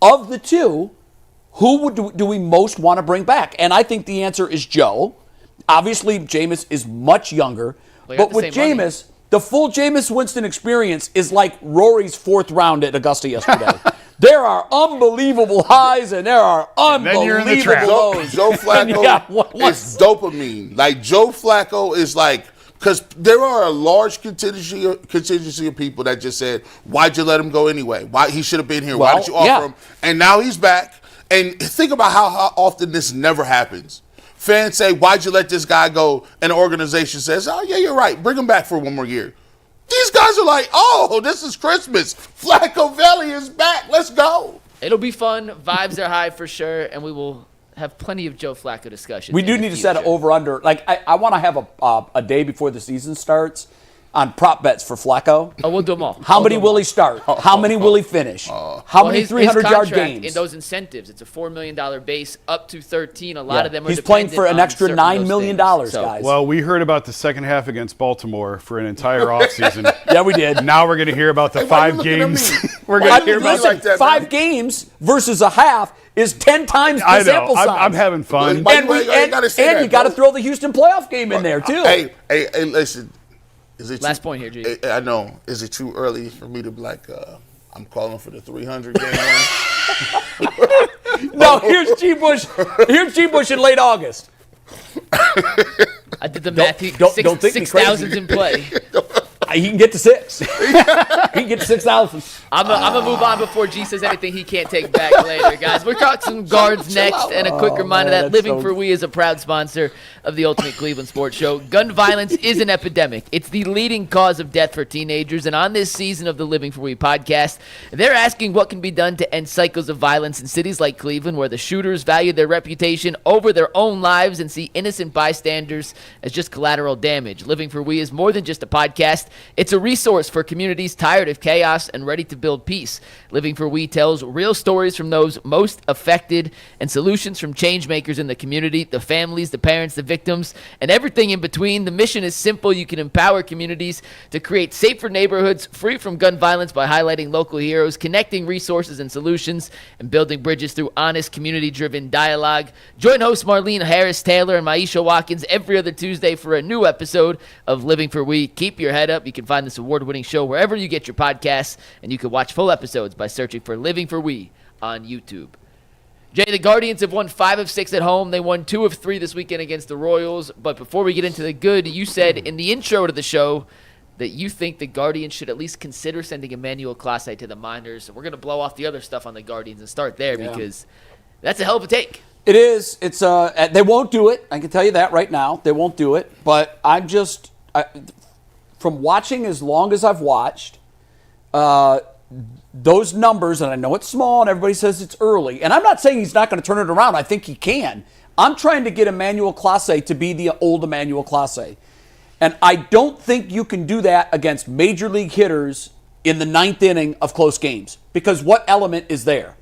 of the two, who do we most want to bring back? And I think the answer is Joe. Obviously, Jameis is much younger. But with Jameis, the full Jameis Winston experience is like Rory's 4th round at Augusta yesterday. There are unbelievable highs and there are unbelievable lows. Joe Flacco is dopamine. Like, Joe Flacco is like, because there are a large contingency of people that just said, why'd you let him go anyway? Why he should have been here? Why did you offer him? And now he's back. And think about how often this never happens. Fans say, why'd you let this guy go? And the organization says, oh, yeah, you're right. Bring him back for one more year. These guys are like, oh, this is Christmas. Flacco Valley is back. Let's go. It'll be fun. Vibes are high for sure. And we will have plenty of Joe Flacco discussions. We do need to set an over-under. Like, I want to have a day before the season starts on prop bets for Flacco. Oh, we'll do them all. How many will he start? How many will he finish? How many 300-yard games? In those incentives, it's a $4 million base up to 13. A lot of them are He's playing for an extra $9 million, guys. Well, we heard about the second half against Baltimore for an entire offseason. Yeah, we did. Now we're going to hear about the 5 games. We're going to hear about like that, 5 games versus a half is 10 times the sample size. I'm having fun. And you got to throw the Houston playoff game in there, too. Hey, listen. Last point here, G. I know. Is it too early for me to be like, I'm calling for the 300 game one? No, here's G. Bush. Here's G. Bush in late August. I did the math. 6,000's in play. He can get to 6. He can get to 6,000. I'm gonna move on before G says anything he can't take back later, guys. We're talking some guards next, and a quick reminder that Living for We is a proud sponsor of the Ultimate Cleveland Sports Show. Gun violence is an epidemic. It's the leading cause of death for teenagers, and on this season of the Living for We podcast, they're asking what can be done to end cycles of violence in cities like Cleveland, where the shooters value their reputation over their own lives and see innocent bystanders as just collateral damage. Living for We is more than just a podcast. It's a resource for communities tired of chaos and ready to build peace. Living for We tells real stories from those most affected and solutions from change makers in the community, the families, the parents, the victims, and everything in between. The mission is simple. You can empower communities to create safer neighborhoods free from gun violence by highlighting local heroes, connecting resources and solutions, and building bridges through honest, community-driven dialogue. Join host Marlene Harris-Taylor and Maisha Watkins every other Tuesday for a new episode of Living for We. Keep your head up. You can find this award-winning show wherever you get your podcasts, and you can watch full episodes by searching for Living for We on YouTube. Jay, the Guardians have won 5 of 6 at home. They won 2 of 3 this weekend against the Royals. But before we get into the good, you said in the intro to the show that you think the Guardians should at least consider sending Emmanuel Clase to the minors. We're going to blow off the other stuff on the Guardians and start there because that's a hell of a take. It is. It's they won't do it. I can tell you that right now. They won't do it. But from watching as long as I've watched, those numbers, and I know it's small and everybody says it's early, and I'm not saying he's not going to turn it around. I think he can. I'm trying to get Emmanuel Clase to be the old Emmanuel Clase. And I don't think you can do that against major league hitters in the 9th inning of close games. Because what element is there?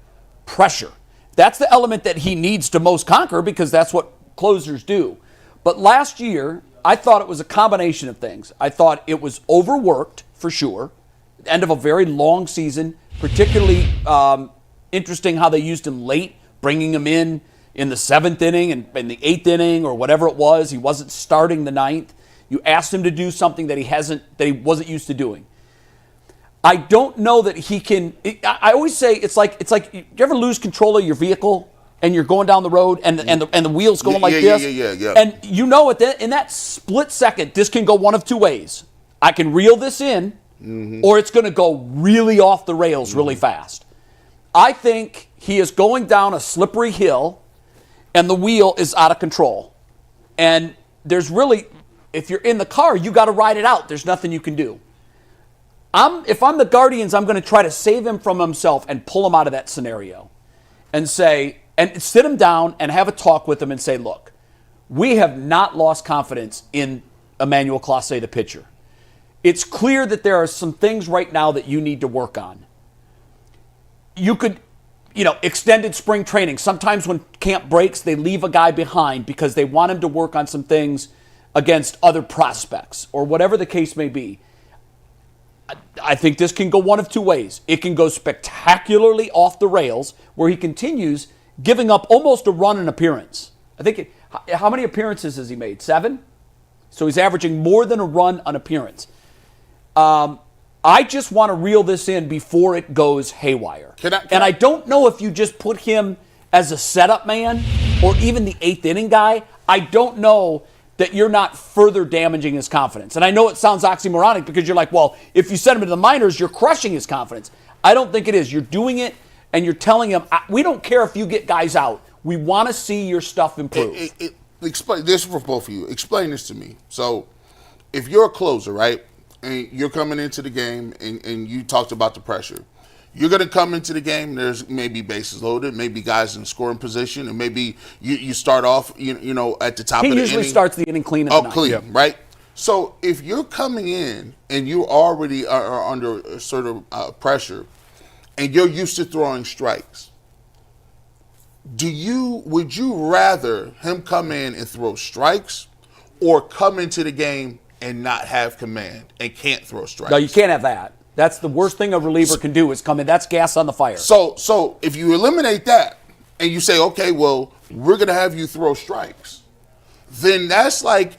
Pressure. That's the element that he needs to most conquer because that's what closers do. But last year, I thought it was a combination of things. I thought it was overworked, for sure. End of a very long season, particularly interesting how they used him late, bringing him in the 7th inning and in the 8th inning or whatever it was. He wasn't starting the 9th. You asked him to do something that he wasn't used to doing. I don't know that he can. I always say it's like you ever lose control of your vehicle and you're going down the road and the wheels going like this. Yeah. And you know in that split second, this can go one of 2 ways. I can reel this in, or it's going to go really off the rails really fast. I think he is going down a slippery hill, and the wheel is out of control. And there's really. If you're in the car, you got to ride it out. There's nothing you can do. If I'm the Guardians, I'm going to try to save him from himself and pull him out of that scenario and sit him down and have a talk with him and say, look, we have not lost confidence in Emmanuel Clase, the pitcher. It's clear that there are some things right now that you need to work on. You could, extended spring training. Sometimes when camp breaks, they leave a guy behind because they want him to work on some things against other prospects or whatever the case may be. I think this can go one of 2 ways. It can go spectacularly off the rails where he continues giving up almost a run an appearance. I think, how many appearances has he made? 7? So he's averaging more than a run an appearance. I just want to reel this in before it goes haywire. And I don't know if you just put him as a setup man or even the 8th inning guy. I don't know that you're not further damaging his confidence. And I know it sounds oxymoronic because you're like, well, if you send him to the minors, you're crushing his confidence. I don't think it is. You're doing it and you're telling him, we don't care if you get guys out. We want to see your stuff improve. Explain this for both of you. Explain this to me. So if you're a closer, right, and you're coming into the game and you talked about the pressure, you're going to come into the game, there's maybe bases loaded, maybe guys in scoring position, and maybe you start off, at the top of the inning. He usually starts the inning clean. Clean, right? So if you're coming in and you already are under a sort of pressure and you're used to throwing strikes, would you rather him come in and throw strikes or come into the game and not have command and can't throw strikes? No, you can't have that. That's the worst thing a reliever can do is come in. That's gas on the fire. So if you eliminate that and you say, okay, well, we're going to have you throw strikes, then that's like,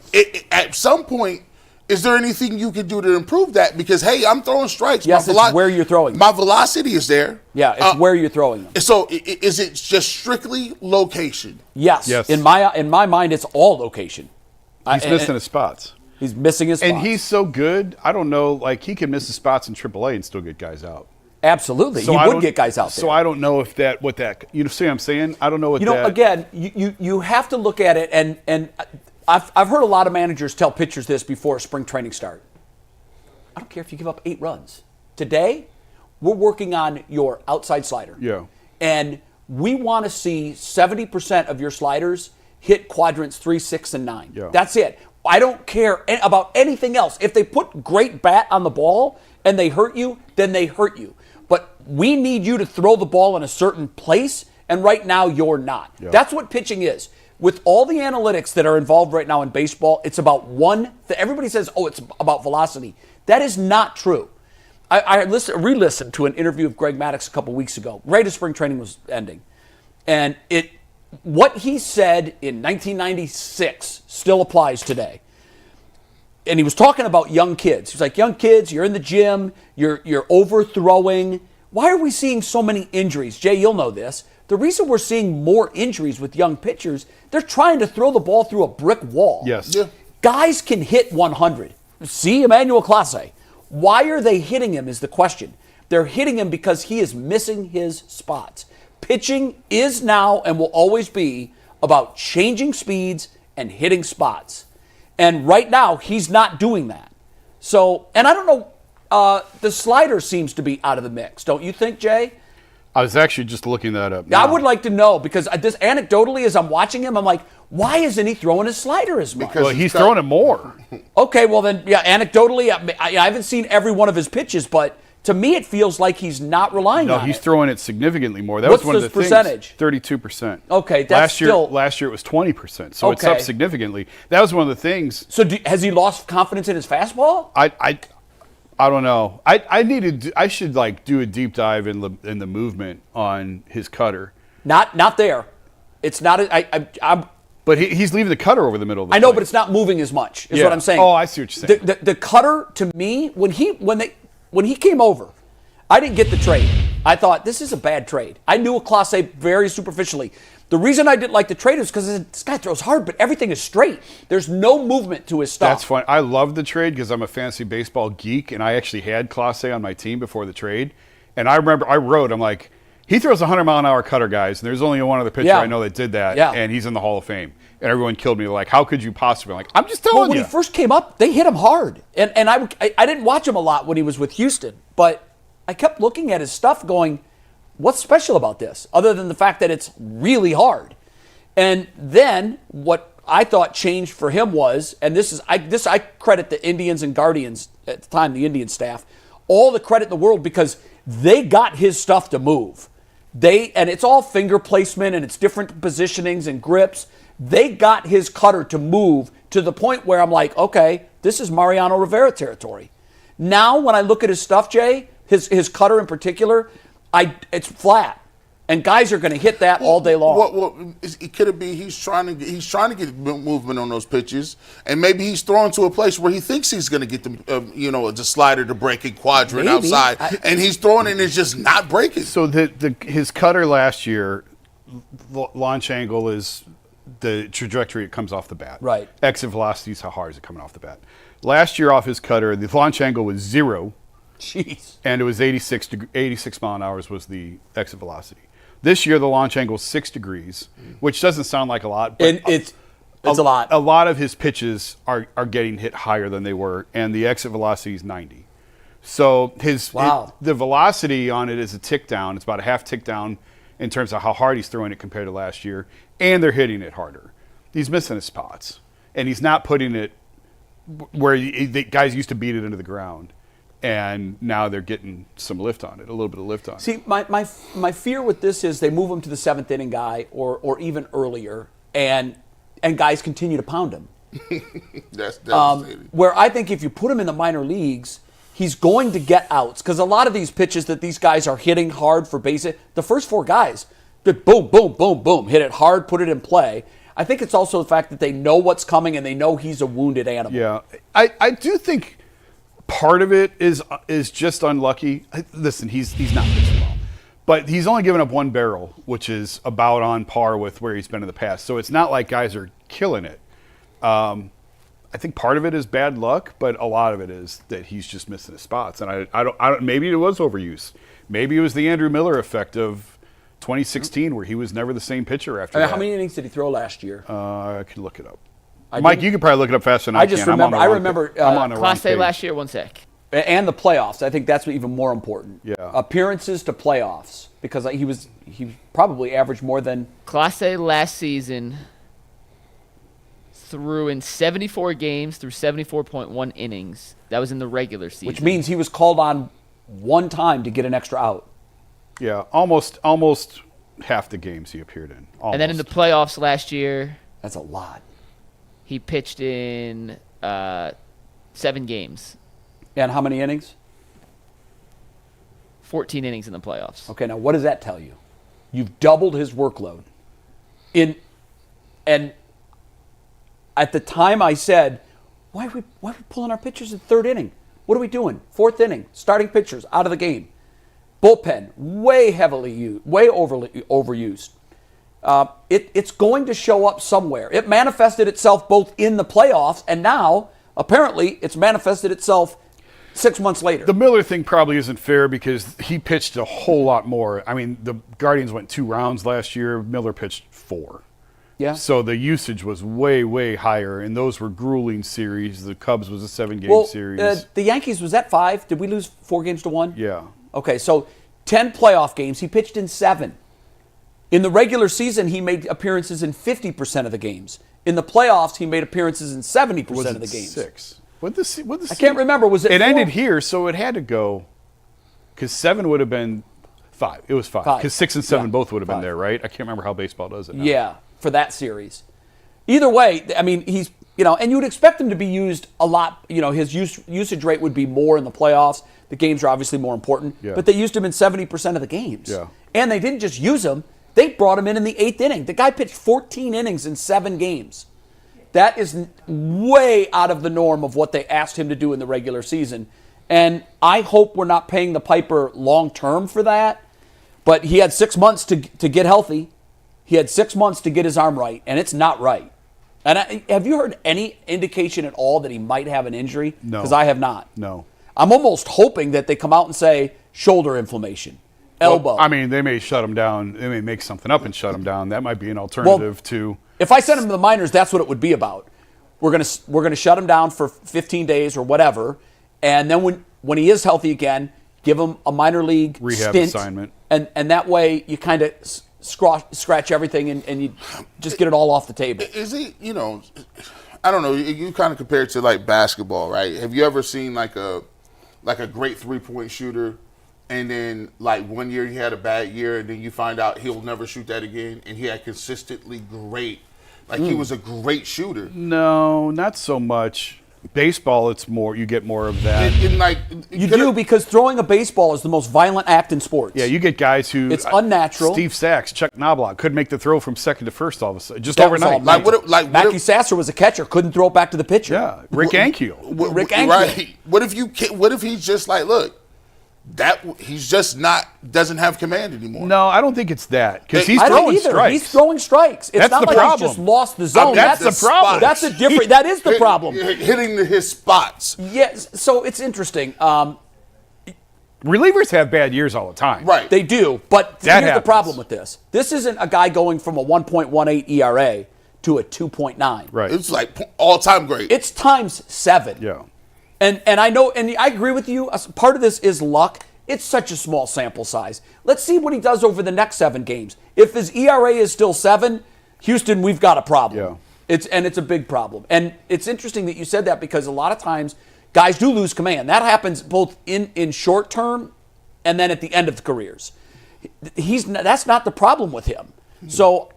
at some point, is there anything you can do to improve that? Because, hey, I'm throwing strikes. Yes, it's where you're throwing them. My velocity is there. Yeah, it's where you're throwing them. So is it just strictly location? Yes. In my mind, it's all location. He's missing his spots. He's missing his spots. And he's so good, I don't know, like he can miss his spots in AAA and still get guys out. Absolutely. So he would get guys out there. So I don't know if you see what I'm saying? I don't know what that. Again, you have to look at it, and I've heard a lot of managers tell pitchers this before spring training start. I don't care if you give up 8 runs. Today, we're working on your outside slider. Yeah. And we want to see 70% of your sliders hit quadrants 3, 6, and 9. Yeah. That's it. I don't care about anything else. If they put great bat on the ball and they hurt you, then they hurt you. But we need you to throw the ball in a certain place, and right now you're not. Yep. That's what pitching is. With all the analytics that are involved right now in baseball, it's about everybody says, it's about velocity. That is not true. I re-listened to an interview of Greg Maddux a couple weeks ago, right as spring training was ending. And what he said in 1996 still applies today. And he was talking about young kids. He's like, young kids, you're in the gym, you're overthrowing. Why are we seeing so many injuries? Jay, you'll know this. The reason we're seeing more injuries with young pitchers, they're trying to throw the ball through a brick wall. Yes. Yeah. Guys can hit 100. See Emmanuel Clase. Why are they hitting him is the question. They're hitting him because he is missing his spots. Pitching is now and will always be about changing speeds and hitting spots. And right now, he's not doing that. So, and I don't know, the slider seems to be out of the mix. Don't you think, Jay? I was actually just looking that up now. I would like to know, because this anecdotally, as I'm watching him, I'm like, why isn't he throwing his slider as much? Well, he's throwing it more. Okay, well then, anecdotally, I haven't seen every one of his pitches, but to me it feels like he's not relying on it. No, he's throwing it significantly more. That What's was one of the percentage? things. 32%. Okay, that's last year it was 20%, so it's up significantly. That was one of the things. So has he lost confidence in his fastball? I don't know. I should do a deep dive in the movement on his cutter. Not there. It's not. But he's leaving the cutter over the middle of the I know, plate. but it's not moving as much. Is what I'm saying. Oh, I see what you're saying. The cutter, to me, when he came over, I didn't get the trade. I thought this is a bad trade. I knew a Clase very superficially. The reason I didn't like the trade is because this guy throws hard, but everything is straight. There's no movement to his stuff. That's fine. I love the trade because I'm a fantasy baseball geek, and I actually had Clase on my team before the trade. And I remember I'm like, he throws 100-mile-an-hour cutter, guys, and there's only one other pitcher I know that did that, and he's in the Hall of Fame. And everyone killed me. Like, how could you possibly? I'm like, I'm just telling you. When he first came up, they hit him hard. And I didn't watch him a lot when he was with Houston, but I kept looking at his stuff going, what's special about this, other than the fact that it's really hard? And then what I thought changed for him was, and I credit the Indians and Guardians at the time, the Indian staff, all the credit in the world, because they got his stuff to move. And it's all finger placement and it's different positionings and grips. They got his cutter to move to the point where I'm like, okay, this is Mariano Rivera territory. Now when I look at his stuff, Jay, his cutter in particular, it's flat. And guys are going to hit that all day long. Well, it could be he's trying to get movement on those pitches, and maybe he's throwing to a place where he thinks he's going to get the slider to break a quadrant outside, and he's throwing it and it's just not breaking. So his cutter last year, launch angle is the trajectory it comes off the bat. Right. Exit velocity is how hard is it coming off the bat. Last year off his cutter, the launch angle was 0. Jeez. And it was 86 mile an hour was the exit velocity. This year, the launch angle is 6 degrees, which doesn't sound like a lot. But it's a lot. A lot of his pitches are getting hit higher than they were, and the exit velocity is 90. So the velocity on it is a tick down. It's about a half tick down in terms of how hard he's throwing it compared to last year, and they're hitting it harder. He's missing his spots, and he's not putting it where the guys used to beat it into the ground. And now they're getting some lift on it, a little bit of lift on it. See, my fear with this is they move him to the 7th inning guy or even earlier, and guys continue to pound him. That's devastating. Where I think if you put him in the minor leagues, he's going to get outs. Because a lot of these pitches that these guys are hitting hard for base hit, the first 4 guys, boom, boom, boom, boom, hit it hard, put it in play. I think it's also the fact that they know what's coming and they know he's a wounded animal. Yeah, I do think part of it is just unlucky. Listen, he's not pitching well, but he's only given up 1 barrel, which is about on par with where he's been in the past. So it's not like guys are killing it. I think part of it is bad luck, but a lot of it is that he's just missing his spots. And I don't. Maybe it was overuse. Maybe it was the Andrew Miller effect of 2016, where he was never the same pitcher after that. How many innings did he throw last year? I can look it up. Mike, you could probably look it up faster than I can. I'm on Class A last year, 1 sec. And the playoffs. I think that's even more important. Yeah. Appearances to playoffs, because he probably averaged more than Class A last season, threw in 74 games through 74.1 innings. That was in the regular season. Which means he was called on one time to get an extra out. Yeah, almost half the games he appeared in. Almost. And then in the playoffs last year, That's a lot. he pitched in 7 games. And how many innings? 14 innings in the playoffs. Okay, now what does that tell you? You've doubled his workload. And at the time I said, why are we pulling our pitchers in the third inning? What are we doing? Fourth inning, starting pitchers out of the game. Bullpen, way overly overused. It's going to show up somewhere. It manifested itself both in the playoffs, and now, apparently, it's manifested itself 6 months later. The Miller thing probably isn't fair because he pitched a whole lot more. I mean, the Guardians went 2 rounds last year. Miller pitched 4. Yeah. So the usage was way, way higher, and those were grueling series. The Cubs was a 7-game series. The Yankees was at 5. Did we lose 4 games to 1? Yeah. Okay, so 10 playoff games. He pitched in 7. In the regular season, he made appearances in 50% of the games. In the playoffs, he made appearances in 70% of the games. 6? I can't remember. Was it It 4? ended here, so it had to go, because 7 would have been 5. It was 5. 5. Because 6 and 7 both would have been 5. there, right? I can't remember how baseball does it now. Yeah, for that series. Either way, I mean, he's, and you would expect him to be used a lot. His usage rate would be more in the playoffs. The games are obviously more important. Yeah. But they used him in 70% of the games. Yeah. And they didn't just use him. They brought him in the 8th inning. The guy pitched 14 innings in 7 games. That is way out of the norm of what they asked him to do in the regular season. And I hope we're not paying the piper long term for that. But he had 6 months to get healthy. He had 6 months to get his arm right, and it's not right. And have you heard any indication at all that he might have an injury? No. Because I have not. No. I'm almost hoping that they come out and say shoulder inflammation, elbow. Well, I mean, they may shut him down. They may make something up and shut him down. That might be an alternative to. If I send him to the minors, that's what it would be about. We're gonna shut him down for 15 days or whatever, and then when he is healthy again, give him a minor league rehab stint, assignment, and that way you kind of scratch everything and you just get it all off the table. Is he? I don't know. You kind of compare it to like basketball, right? Have you ever seen like a great 3-point shooter, and then like one year he had a bad year, and then you find out he'll never shoot that again, and he had consistently great. Like he was a great shooter. No, not so much. Baseball, it's more. You get more of that. You do, because throwing a baseball is the most violent act in sports. Yeah, you get guys who it's unnatural. Steve Sachs, Chuck Knobloch couldn't make the throw from second to first all of a sudden, just overnight. Mackie Sasser was a catcher, couldn't throw it back to the pitcher. Yeah, Rick Ankiel. Rick Ankiel. Right. What if he's just like, look, that he's just doesn't have command anymore. No, I don't think it's that, because he's I don't throwing either. strikes. He's throwing strikes. It's That's not the like problem. He's just lost the zone. That's the problem. That's a different. That is the problem. Hitting his spots. Yes. So it's interesting. Relievers have bad years all the time. Right. They do, but That here's happens. the problem with this. This isn't a guy going from a 1.18 ERA to a 2.9. Right. It's like all-time great. It's times 7. Yeah. And I know, and I agree with you. Part of this is luck. It's such a small sample size. Let's see what he does over the next 7 games. If his ERA is still 7, Houston, we've got a problem. Yeah. It's a big problem. And it's interesting that you said that, because a lot of times guys do lose command. That happens both in short term and then at the end of the careers. That's not the problem with him. So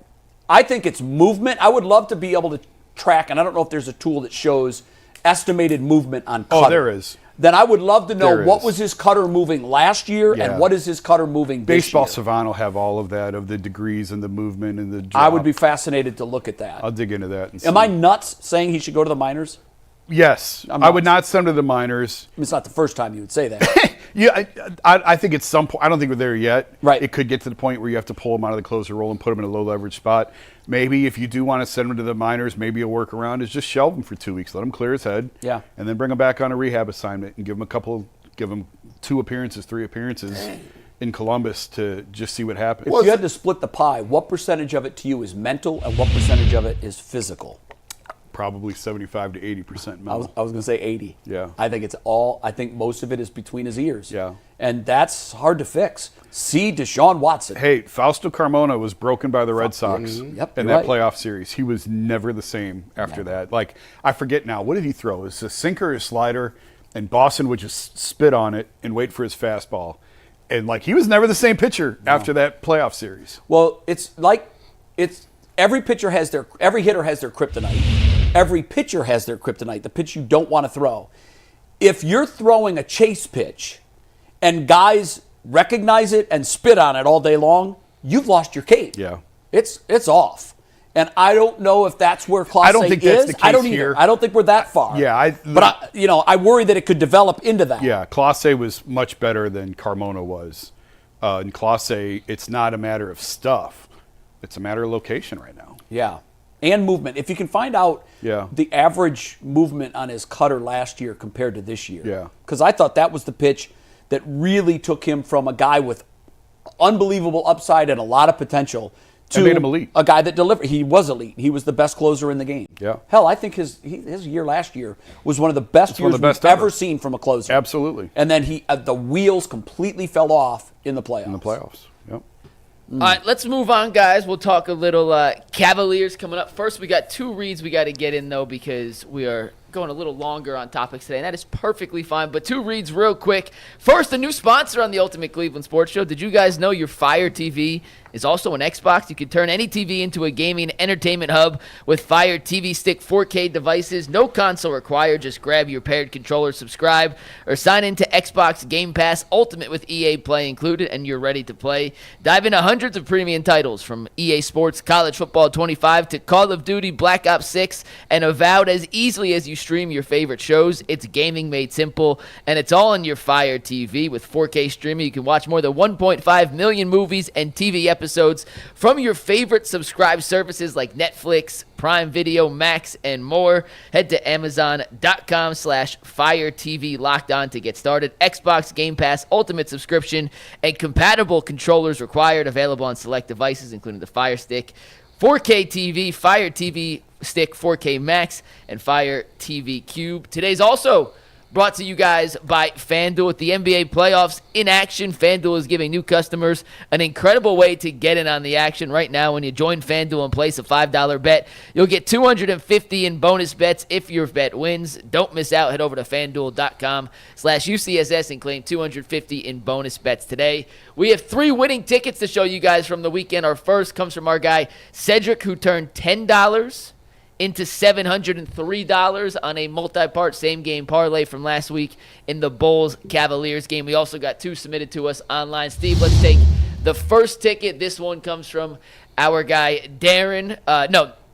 I think it's movement. I would love to be able to track, and I don't know if there's a tool that shows estimated movement on cutter. Oh, there is. Then I would love to know There what is. was his cutter moving last year Yeah. and what is his cutter moving this Baseball year. Savant will have all of that, of the degrees and the movement and the drop. I would be fascinated to look at that. I'll dig into that. And Am I nuts saying he should go to the minors? Yes. I'm I would not. not send him to the minors. I mean, it's not the first time you would say that. Yeah, I think at some point, I don't think we're there yet. Right. It could get to the point where you have to pull him out of the closer role and put him in a low leverage spot. Maybe if you do want to send him to the minors, maybe a workaround is just shelve him for 2 weeks, let him clear his head. Yeah. And then bring him back on a rehab assignment and give him 2 appearances, 3 appearances in Columbus to just see what happens. If you had to split the pie, what percentage of it to you is mental and what percentage of it is physical? probably 75 to 80% mellow. I was going to say 80. Yeah. I think most of it is between his ears. Yeah. And that's hard to fix. See Deshaun Watson. Hey, Fausto Carmona was broken by the Red Sox in that playoff series. He was never the same after that. Like, I forget now. What did he throw? It was a sinker or a slider, and Boston would just spit on it and wait for his fastball. And, like, he was never the same pitcher after that playoff series. Well, every hitter has their kryptonite. Every pitcher has their kryptonite, the pitch you don't want to throw. If you're throwing a chase pitch and guys recognize it and spit on it all day long, you've lost your cape. Yeah. It's off. And I don't know if that's where Clase is. I don't think that's the case I don't either. here. I don't think we're that far. Yeah, I worry that it could develop into that. Yeah, Clase was much better than Carmona was. In Clase, it's not a matter of stuff. It's a matter of location right now. Yeah. And movement. If you can find out the average movement on his cutter last year compared to this year. Yeah. Because I thought that was the pitch that really took him from a guy with unbelievable upside and a lot of potential to made him elite. A guy that delivered. He was elite. He was the best closer in the game. Yeah. Hell, I think his year last year was one of the best years we've ever seen from a closer. Absolutely. And then the wheels completely fell off in the playoffs. Yep. All right, let's move on, guys. We'll talk a little Cavaliers coming up. First, we got 2 reads we got to get in, though, because we are going a little longer on topics today, and that is perfectly fine. But 2 reads real quick. First, a new sponsor on the Ultimate Cleveland Sports Show. Did you guys know your Fire TV is also an Xbox? You can turn any TV into a gaming entertainment hub with Fire TV Stick 4K devices. No console required. Just grab your paired controller, subscribe, or sign into Xbox Game Pass Ultimate with EA Play included, and you're ready to play. Dive into hundreds of premium titles from EA Sports College Football 25 to Call of Duty Black Ops 6 and Avowed as easily as you stream your favorite shows. It's gaming made simple, and it's all on your Fire TV. With 4K streaming, you can watch more than 1.5 million movies and TV episodes from your favorite subscribed services like Netflix, Prime Video, Max, and more. Head to Amazon.com/Fire TV Locked On to get started. Xbox Game Pass Ultimate subscription and compatible controllers required. Available on select devices, including the Fire Stick, 4K TV, Fire TV Stick 4K Max, and Fire TV Cube. Today's also brought to you guys by FanDuel. With the NBA playoffs in action, FanDuel is giving new customers an incredible way to get in on the action. Right now, when you join FanDuel and place a $5 bet, you'll get $250 in bonus bets if your bet wins. Don't miss out. Head over to FanDuel.com/UCSS and claim $250 in bonus bets today. We have 3 winning tickets to show you guys from the weekend. Our first comes from our guy, Cedric, who turned $10 into $703 on a multi-part same-game parlay from last week in the Bulls-Cavaliers game. We also got 2 submitted to us online. Steve, let's take the first ticket. This one comes from our guy, Darren.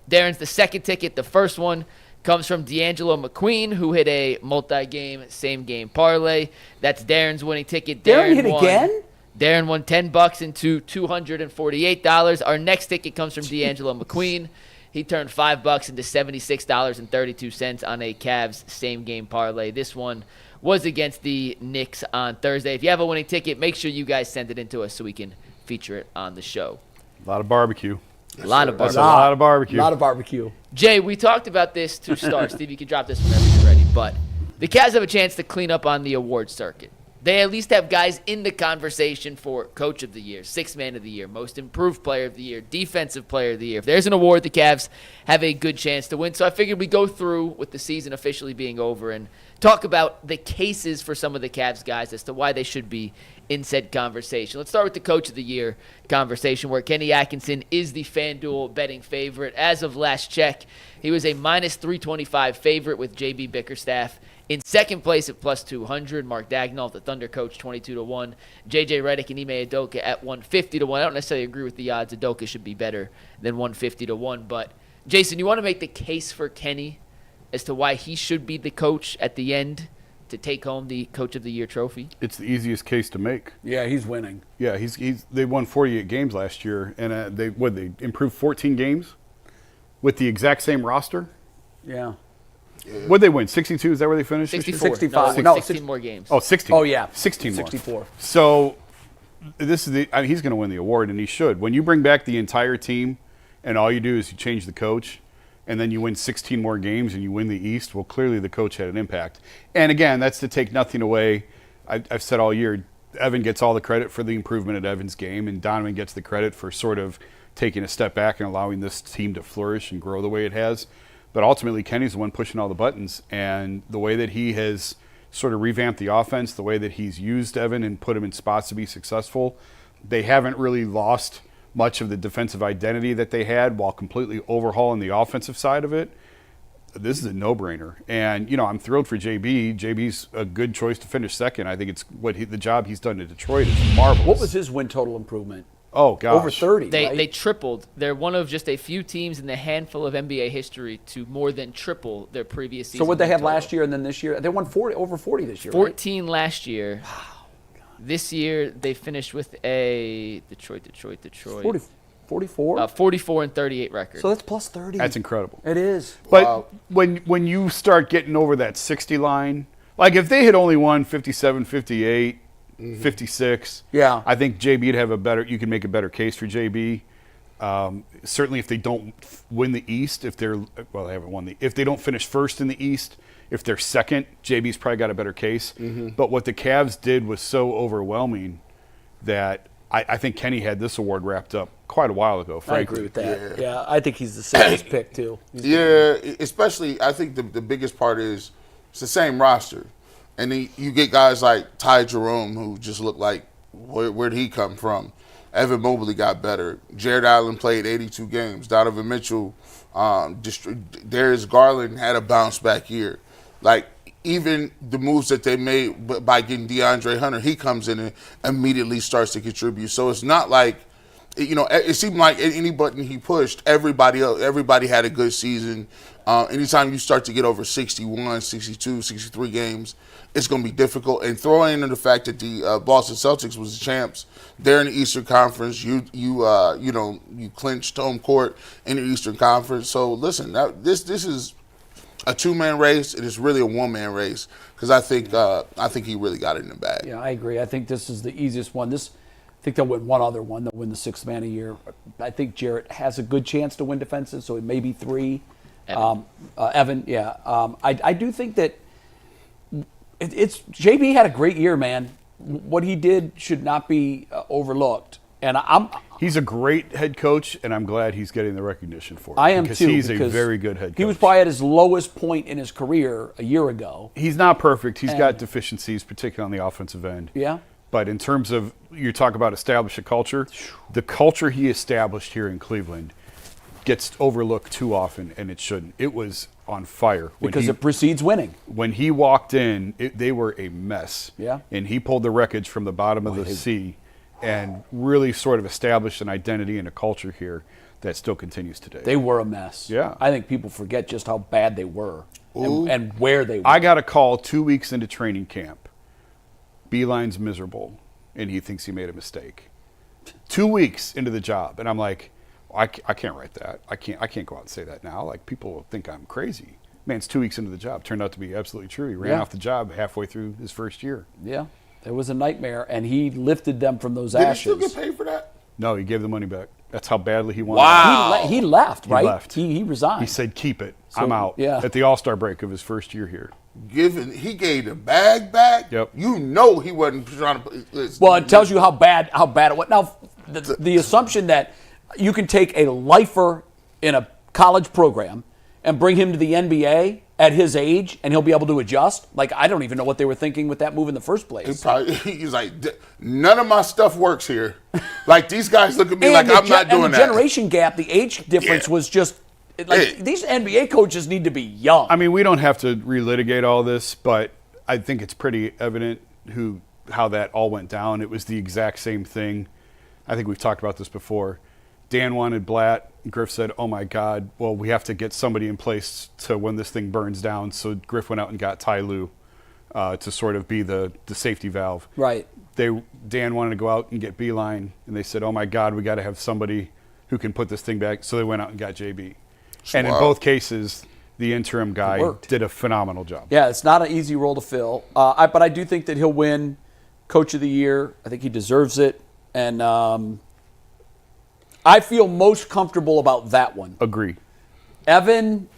Darren's the second ticket. The first one comes from D'Angelo McQueen, who hit a multi-game, same-game parlay. That's Darren's winning ticket. Darren hit again? Darren won $10 into $248. Our next ticket comes from D'Angelo McQueen. He turned $5 into $76.32 on a Cavs same-game parlay. This one was against the Knicks on Thursday. If you have a winning ticket, make sure you guys send it in to us so we can feature it on the show. A lot of barbecue. A lot of barbecue. A lot of barbecue. A lot of barbecue. Jay, we talked about this to start. Steve, you can drop this whenever you're ready. But the Cavs have a chance to clean up on the award circuit. They at least have guys in the conversation for Coach of the Year, Sixth Man of the Year, Most Improved Player of the Year, Defensive Player of the Year. If there's an award, the Cavs have a good chance to win. So I figured we'd go through with the season officially being over and talk about the cases for some of the Cavs guys as to why they should be in said conversation. Let's start with the Coach of the Year conversation, where Kenny Atkinson is the FanDuel betting favorite. As of last check, he was a minus 325 favorite with J.B. Bickerstaff in second place at plus 200. Mark Dagnall, the Thunder coach, 22-1. J.J. Redick and Ime Udoka at 150-1. I don't necessarily agree with the odds. Udoka should be better than 150-1. But, Jason, you want to make the case for Kenny as to why he should be the coach at the end to take home the Coach of the Year trophy? It's the easiest case to make. Yeah, he's winning. Yeah, they won 48 games last year, and they improved 14 games with the exact same roster. Yeah. What'd they win? 62? Is that where they finished? 64. 65. No, 16 more games. Oh, 16. Oh, yeah. 16 more. 64. So this is he's going to win the award, and he should. When you bring back the entire team and all you do is you change the coach, and then you win 16 more games and you win the East, well, clearly the coach had an impact. And again, that's to take nothing away. I've said all year, Evan gets all the credit for the improvement at Evan's game, and Donovan gets the credit for sort of taking a step back and allowing this team to flourish and grow the way it has. But ultimately, Kenny's the one pushing all the buttons, and the way that he has sort of revamped the offense, the way that he's used Evan and put him in spots to be successful, they haven't really lost much of the defensive identity that they had while completely overhauling the offensive side of it. This is a no-brainer. And, I'm thrilled for JB. JB's a good choice to finish second. I think it's the job he's done in Detroit is marvelous. What was his win total improvement? Oh, gosh. Over 30, right? They tripled. They're one of just a few teams in the handful of NBA history to more than triple their previous season. So what they had total. last year and then this year? They won over 40 this year, 14 right? last year. Wow. This year they finished with a Detroit. 44? 44 and 38 record. So that's plus 30. That's incredible. It is. But when you start getting over that 60 line, like if they had only won 57, 58, 56, yeah, I think JB'd have you can make a better case for JB. Certainly if they don't win the East, they haven't won if they don't finish first in the East, if they're second, JB's probably got a better case. But what the Cavs did was so overwhelming that I think Kenny had this award wrapped up quite a while ago, frankly. I agree with that. Yeah, I think he's the safest pick, too. Especially I think the biggest part is it's the same roster. And then you get guys like Ty Jerome who just look like, where did he come from? Evan Mobley got better. Jared Allen played 82 games. Donovan Mitchell, Darius Garland had a bounce-back year. Like, even the moves that they made by getting DeAndre Hunter, he comes in and immediately starts to contribute. So it's not like, it seemed like any button he pushed, everybody had a good season. Anytime you start to get over 61, 62, 63 games, it's going to be difficult. And throwing in the fact that the Boston Celtics was the champs, they're in the Eastern Conference. You clinched home court in the Eastern Conference. So listen, this is a two-man race, and it's really a one-man race because I think he really got it in the bag. Yeah, I agree. I think this is the easiest one. I think they'll win one other one. They'll win the Sixth Man a Year. I think Jarrett has a good chance to win defensive, so it may be 3. Evan, yeah. I do think that it's JB had a great year, man. What he did should not be overlooked. And he's a great head coach, and I'm glad he's getting the recognition for it. I am because too. He's a very good head coach. He was probably at his lowest point in his career a year ago. He's not perfect. He's got deficiencies, particularly on the offensive end. Yeah. But in terms of, you talk about establish a culture, the culture he established here in Cleveland gets overlooked too often, and it shouldn't. It was on fire. Because it precedes winning. When he walked in, they were a mess. Yeah. And he pulled the wreckage from the bottom of the sea and really sort of established an identity and a culture here that still continues today. They were a mess. Yeah. I think people forget just how bad they were and where they were. I got a call 2 weeks into training camp. Beeline's miserable, and he thinks he made a mistake. 2 weeks into the job, and I'm like, I can't write that. I can't go out and say that now. Like, people will think I'm crazy. Man, it's 2 weeks into the job. Turned out to be absolutely true. He ran off the job halfway through his first year. Yeah. It was a nightmare, and he lifted them from those Did ashes. he still get paid for that? No, he gave the money back. That's how badly he wanted Wow. He left, right? He left. He resigned. He said, keep it. I'm out. Yeah. At the All-Star break of his first year here. He gave the bag back. Yep. You know he wasn't trying to. Well, it tells you how bad it was. Now, the assumption that you can take a lifer in a college program and bring him to the NBA at his age and he'll be able to adjust. Like, I don't even know what they were thinking with that move in the first place. He's like, none of my stuff works here. Like, these guys look at me like I'm not doing and the that. generation gap, the age difference was just like these NBA coaches need to be young. I mean, we don't have to relitigate all this, but I think it's pretty evident how that all went down. It was the exact same thing. I think we've talked about this before. Dan wanted Blatt. Griff said, oh, my God, well, we have to get somebody in place to when this thing burns down. So Griff went out and got Ty Lue to sort of be the safety valve. Right. Dan wanted to go out and get Beeline, and they said, oh, my God, we got to have somebody who can put this thing back. So they went out and got JB. And in both cases, the interim guy did a phenomenal job. Yeah, it's not an easy role to fill. But I do think that he'll win Coach of the Year. I think he deserves it. And I feel most comfortable about that one. Agree. Evan,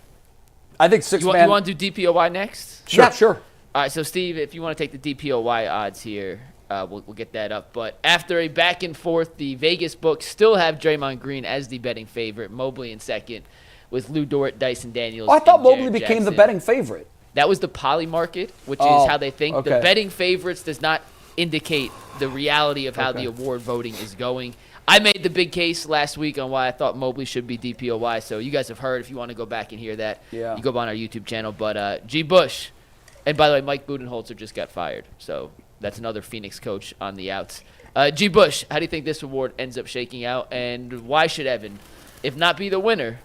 I think six-man. You want to do DPOY next? Sure. Yeah, sure. All right, so Steve, if you want to take the DPOY odds here, we'll get that up. But after a back and forth, the Vegas books still have Draymond Green as the betting favorite, Mobley in second, with Lou Dort, Dyson Daniels. Oh, I thought and Mobley Jaren became Jackson. the betting favorite. That was the poly market, which is how they think. Okay. The betting favorites does not indicate the reality of how the award voting is going. I made the big case last week on why I thought Mobley should be DPOY, so you guys have heard. If you want to go back and hear that, you go on our YouTube channel. But G. Bush, and by the way, Mike Budenholzer just got fired, so that's another Phoenix coach on the outs. G. Bush, how do you think this award ends up shaking out, and why should Evan, if not be the winner,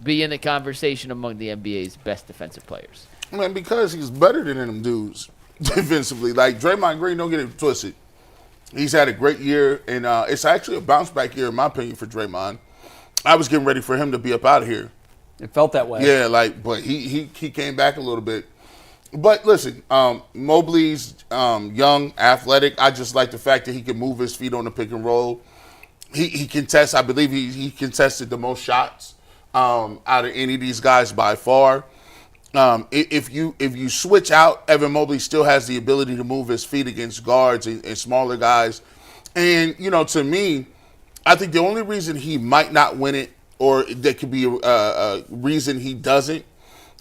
be in the conversation among the NBA's best defensive players? Man, because he's better than them dudes defensively. Like, Draymond Green, don't get it twisted. He's had a great year, and it's actually a bounce-back year, in my opinion, for Draymond. I was getting ready for him to be up out of here. It felt that way. Yeah, but he came back a little bit. But listen, Mobley's young, athletic. I just like the fact that he can move his feet on the pick and roll. He contests. I believe he contested the most shots out of any of these guys by far. If you switch out, Evan Mobley still has the ability to move his feet against guards and smaller guys. And, to me, I think the only reason he might not win it, or there could be a reason he doesn't,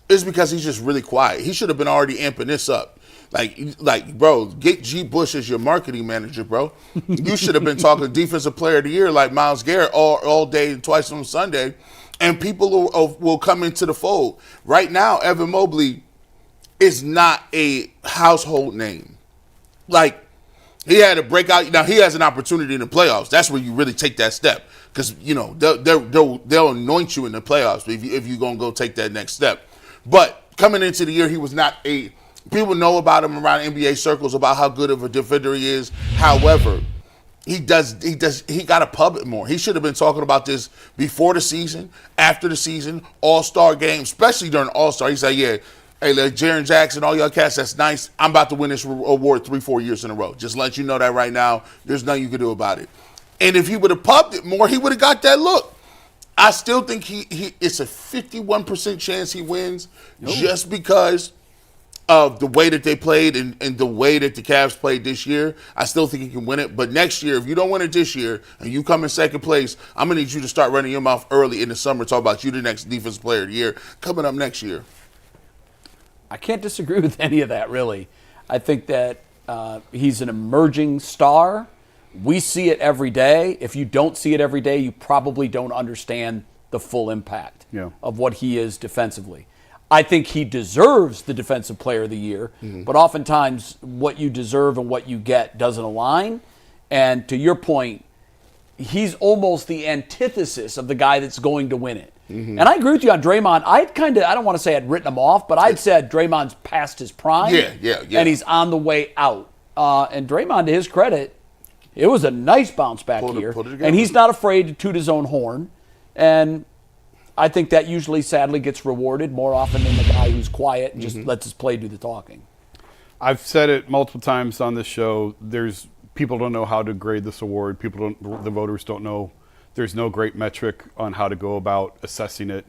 is because he's just really quiet. He should have been already amping this up. Like, bro, get G. Bush as your marketing manager, bro. You should have been talking Defensive Player of the Year like Myles Garrett all day and twice on Sunday. And people will come into the fold. Right now, Evan Mobley is not a household name. Like, he had a breakout. Now, he has an opportunity in the playoffs. That's where you really take that step. Because, they'll anoint you in the playoffs if you're going to go take that next step. But coming into the year, he was not a – people know about him around NBA circles about how good of a defender he is. However, he got to pub it more. He should have been talking about this before the season, after the season, all-star game, especially during all-star. He said, yeah, hey, like Jaren Jackson, all y'all cats, that's nice. I'm about to win this award 3-4 years in a row. Just let you know that right now. There's nothing you can do about it. And if he would have pubbed it more, he would have got that look. I still think it's a 51% chance he wins just because of the way that they played and the way that the Cavs played this year. I still think he can win it. But next year, if you don't win it this year and you come in second place, I'm going to need you to start running your mouth early in the summer, talk about you the next Defensive Player of the Year coming up next year. I can't disagree with any of that, really. I think that he's an emerging star. We see it every day. If you don't see it every day, you probably don't understand the full impact of what he is defensively. I think he deserves the Defensive Player of the Year, but oftentimes what you deserve and what you get doesn't align. And to your point, he's almost the antithesis of the guy that's going to win it. And I agree with you on Draymond. I don't want to say I'd written him off, but I'd said Draymond's past his prime. Yeah. And he's on the way out. And Draymond, to his credit, it was a nice bounce back year. And he's not afraid to toot his own horn. And I think that usually, sadly, gets rewarded more often than the guy who's quiet and just lets his play do the talking. I've said it multiple times on this show. People don't know how to grade this award. The voters don't know. There's no great metric on how to go about assessing it,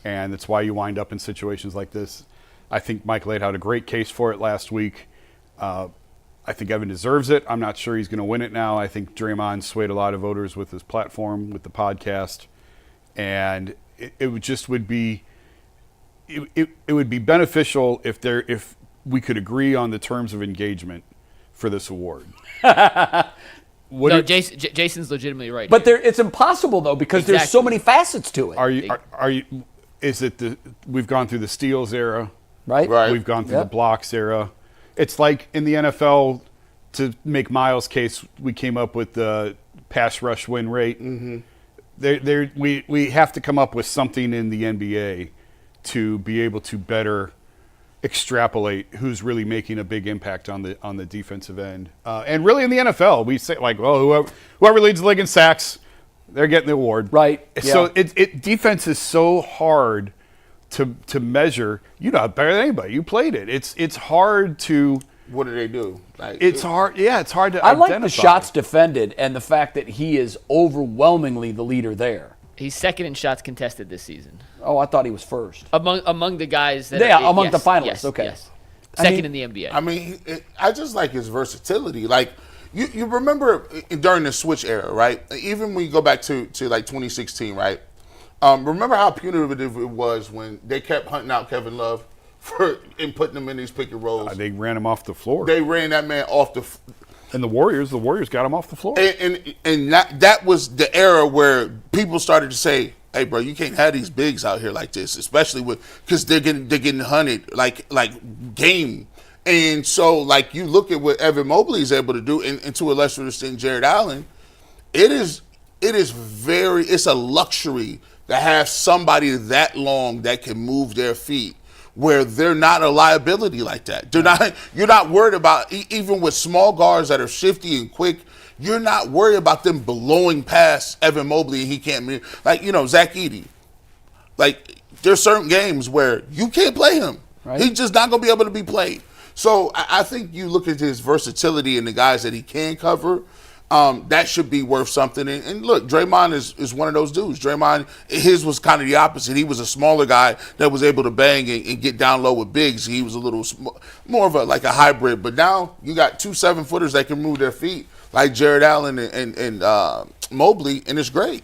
and that's why you wind up in situations like this. I think Mike laid out a great case for it last week. I think Evan deserves it. I'm not sure he's going to win it now. I think Draymond swayed a lot of voters with his platform, with the podcast, and it would be beneficial if we could agree on the terms of engagement for this award. Jason's legitimately right. But it's impossible though because there's so many facets to it. Are you? Is it we've gone through the steals era, right? We've gone through the blocks era. It's like in the NFL, to make Myles' case, we came up with the pass rush win rate. We have to come up with something in the NBA to be able to better extrapolate who's really making a big impact on the defensive end. And really in the NFL, we say whoever leads the league in sacks, they're getting the award. Right. So defense is so hard to measure. You know better than anybody. You played it. It's hard to. What do they do? It's hard. Yeah, it's hard to. I identify. like the shots defended and the fact that he is overwhelmingly the leader there. He's second in shots contested this season. Oh, I thought he was first. Among the guys that among yes, the finalists. Yes, okay. Yes. Second in the NBA. I mean, I just like his versatility. Like, you remember during the switch era, right? Even when you go back to like 2016, right? Remember how punitive it was when they kept hunting out Kevin Love and putting him in these pick and rolls. They ran him off the floor. They ran that man off the And the Warriors got him off the floor. And that was the era where people started to say, "Hey, bro, you can't have these bigs out here like this, especially because they're getting hunted like game." And so, like, you look at what Evan Mobley is able to do, and to a lesser extent, Jared Allen. It's a luxury to have somebody that long that can move their feet, where they're not a liability like that. You're not worried about, even with small guards that are shifty and quick, you're not worried about them blowing past Evan Mobley and he can't move. Like, Zach Edey. Like, there's certain games where you can't play him. Right. He's just not going to be able to be played. So I think you look at his versatility and the guys that he can cover, that should be worth something. And look, Draymond is one of those dudes. Draymond, his was kind of the opposite. He was a smaller guy that was able to bang and get down low with bigs. He was a little more of a hybrid. But now you got 2 7-footers that can move their feet, like Jared Allen and Mobley, and it's great.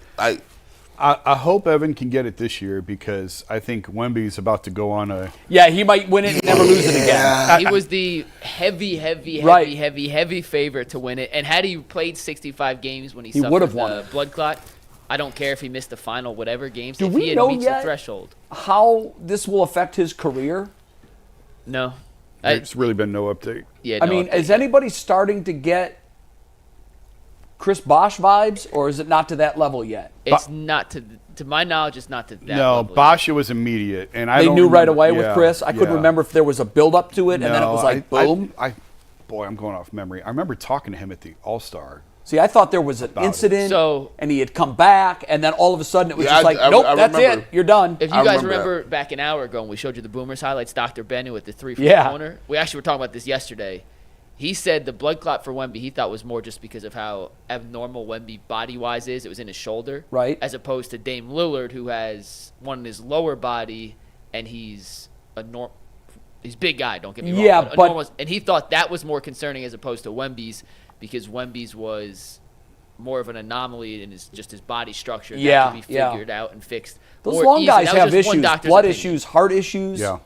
I hope Evan can get it this year, because I think Wemby's about to go on a... Yeah, he might win it and never lose it again. He was the heavy favorite to win it. And had he played 65 games when he suffered the blood clot, I don't care if he missed the final whatever games. If he had reached the threshold. How this will affect his career? No. There's really been no update. Yeah, is anybody starting to get Chris Bosh vibes, or is it not to that level yet? It's not to my knowledge. It's not to that level. No, Bosh was immediate, and they knew right away with Chris. I couldn't remember if there was a build up to it, and then it was like boom. I'm going off memory. I remember talking to him at the All-Star. See, I thought there was an incident, and he had come back, and then all of a sudden it was just like, nope, that's it, you're done. If you guys remember back an hour ago when we showed you the Boomers highlights, Dr. Bennu with the 3 from the corner. We actually were talking about this yesterday. He said the blood clot for Wemby he thought was more just because of how abnormal Wemby body-wise is. It was in his shoulder. Right. As opposed to Dame Lillard, who has one in his lower body, and he's he's a big guy, don't get me wrong. Yeah, and he thought that was more concerning as opposed to Wemby's, because Wemby's was more of an anomaly in his body structure. That could be figured out and fixed. Those long guys have issues, blood issues, heart issues. Yeah.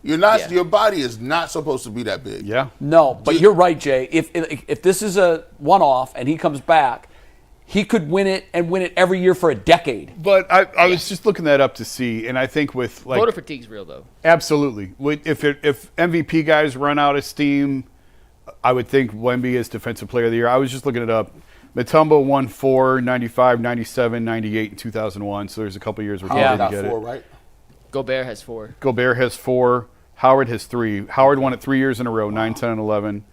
Your body is not supposed to be that big. Yeah. No, but you're right, Jay. If this is a one-off and he comes back, he could win it and win it every year for a decade. But I was just looking that up to see, and I think with voter fatigue's real though. Absolutely. If MVP guys run out of steam, I would think Wemby is Defensive Player of the Year. I was just looking it up. Mutombo won 4, 95, 97, 98, and 2001. So there's a couple years where he didn't get it. 4, right? Gobert has 4. Gobert has 4. Howard has 3. Howard won it 3 years in a row, 9, 10, and 11.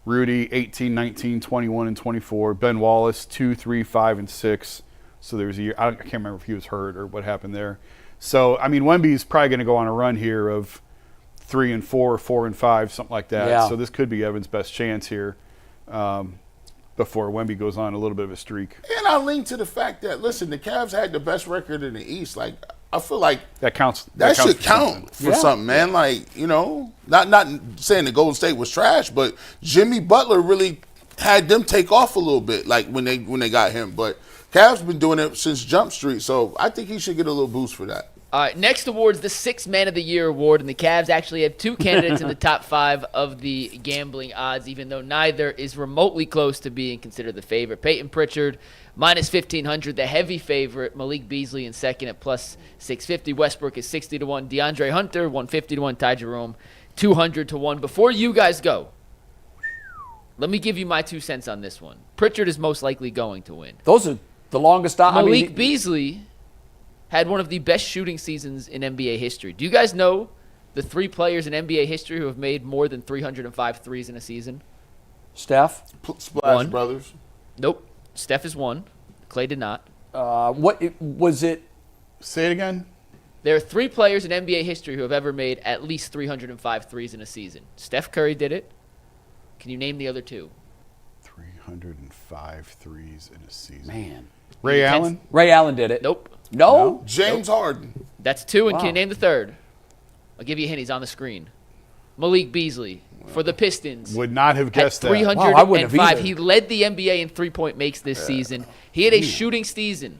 Rudy, 18, 19, 21, and 24. Ben Wallace, 2, 3, 5, and 6. So there was a year. I can't remember if he was hurt or what happened there. So, I mean, Wemby's probably going to go on a run here of 3 and 4, 4 and 5, something like that. Yeah. So this could be Evan's best chance here before Wemby goes on a little bit of a streak. And I lean to the fact that, listen, the Cavs had the best record in the East. Like, I feel like that counts. That should count for something, man. Like, not saying the Golden State was trash, but Jimmy Butler really had them take off a little bit, like when they got him. But Cavs been doing it since Jump Street, so I think he should get a little boost for that. All right, next award's the Sixth Man of the Year award, and the Cavs actually have 2 candidates in the top 5 of the gambling odds, even though neither is remotely close to being considered the favorite. Peyton Pritchard, minus 1,500, the heavy favorite. Malik Beasley in second at plus 650. Westbrook is 60-1. DeAndre Hunter, 150-1. Ty Jerome, 200-1. Before you guys go, let me give you my 2 cents on this one. Pritchard is most likely going to win. Those are the longest. Malik Beasley had one of the best shooting seasons in NBA history. Do you guys know the 3 players in NBA history who have made more than 305 threes in a season? Steph? Splash Brothers? Nope. Steph is 1. Clay did not. Was it? Say it again. There are 3 players in NBA history who have ever made at least 305 threes in a season. Steph Curry did it. Can you name the other 2? 105 threes in a season. Man. Ray Allen? Ray Allen did it. Nope. No? James Harden. That's 2, and Wow. can you name the third? I'll give you a hint. He's on the screen. Malik Beasley for the Pistons. Would not have guessed at that. 305. Wow, I wouldn't have either. He led the NBA in three-point makes this season. He had a shooting season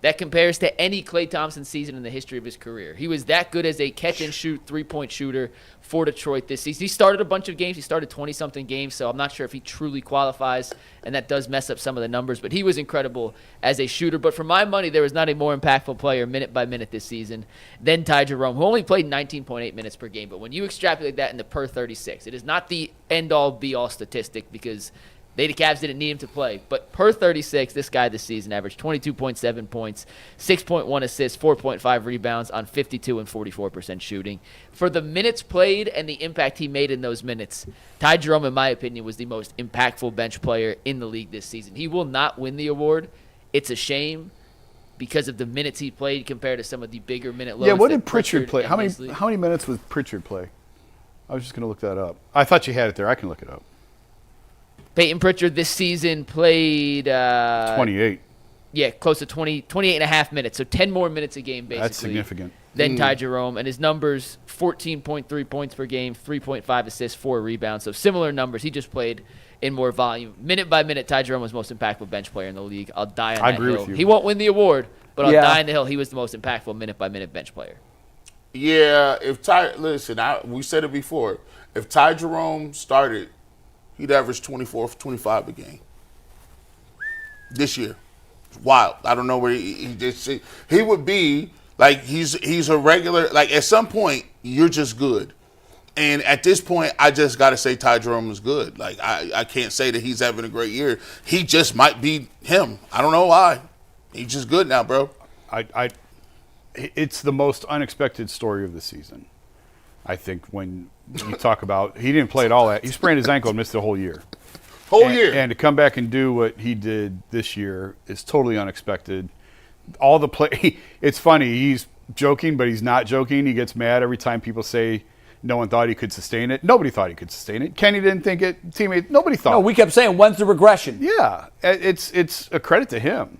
that compares to any Klay Thompson season in the history of his career. He was that good as a catch-and-shoot three-point shooter for Detroit this season. He started a bunch of games. He started 20-something games, so I'm not sure if he truly qualifies, and that does mess up some of the numbers. But he was incredible as a shooter. But for my money, there was not a more impactful player minute by minute this season than Ty Jerome, who only played 19.8 minutes per game. But when you extrapolate that into per 36, it is not the end-all, be-all statistic because – the Cavs didn't need him to play. But per 36, this guy this season averaged 22.7 points, 6.1 assists, 4.5 rebounds on 52 and 44% shooting. For the minutes played and the impact he made in those minutes, Ty Jerome, in my opinion, was the most impactful bench player in the league this season. He will not win the award. It's a shame because of the minutes he played compared to some of the bigger minute loads. Yeah, what that did Pritchard play? How many minutes was Pritchard play? I was just going to look that up. I thought you had it there. I can look it up. Peyton Pritchard this season played 28. Yeah, close to 28 and a half minutes. So 10 more minutes a game, basically. That's significant. Than Ty Jerome. And his numbers, 14.3 points per game, 3.5 assists, 4 rebounds. So similar numbers. He just played in more volume. Minute by minute, Ty Jerome was the most impactful bench player in the league. I'll die on that hill. I agree with you. He won't win the award, but I'll die on the hill. He was the most impactful minute by minute bench player. Yeah, we said it before. If Ty Jerome started, he'd average 24, 25 a game. This year. Wild. I don't know where he would be like he's a regular, like at some point you're just good. And at this point I just gotta say Ty Jerome is good. Like I can't say that he's having a great year. He just might be him. I don't know why. He's just good now, bro. It's the most unexpected story of the season. I think when you talk about he didn't play at all. He sprained his ankle and missed the whole year. And to come back and do what he did this year is totally unexpected. All the play, it's funny. He's joking, but he's not joking. He gets mad every time people say no one thought he could sustain it. Nobody thought he could sustain it. Kenny didn't think it. Teammates, nobody thought. No, we kept saying, when's the regression? Yeah, it's a credit to him.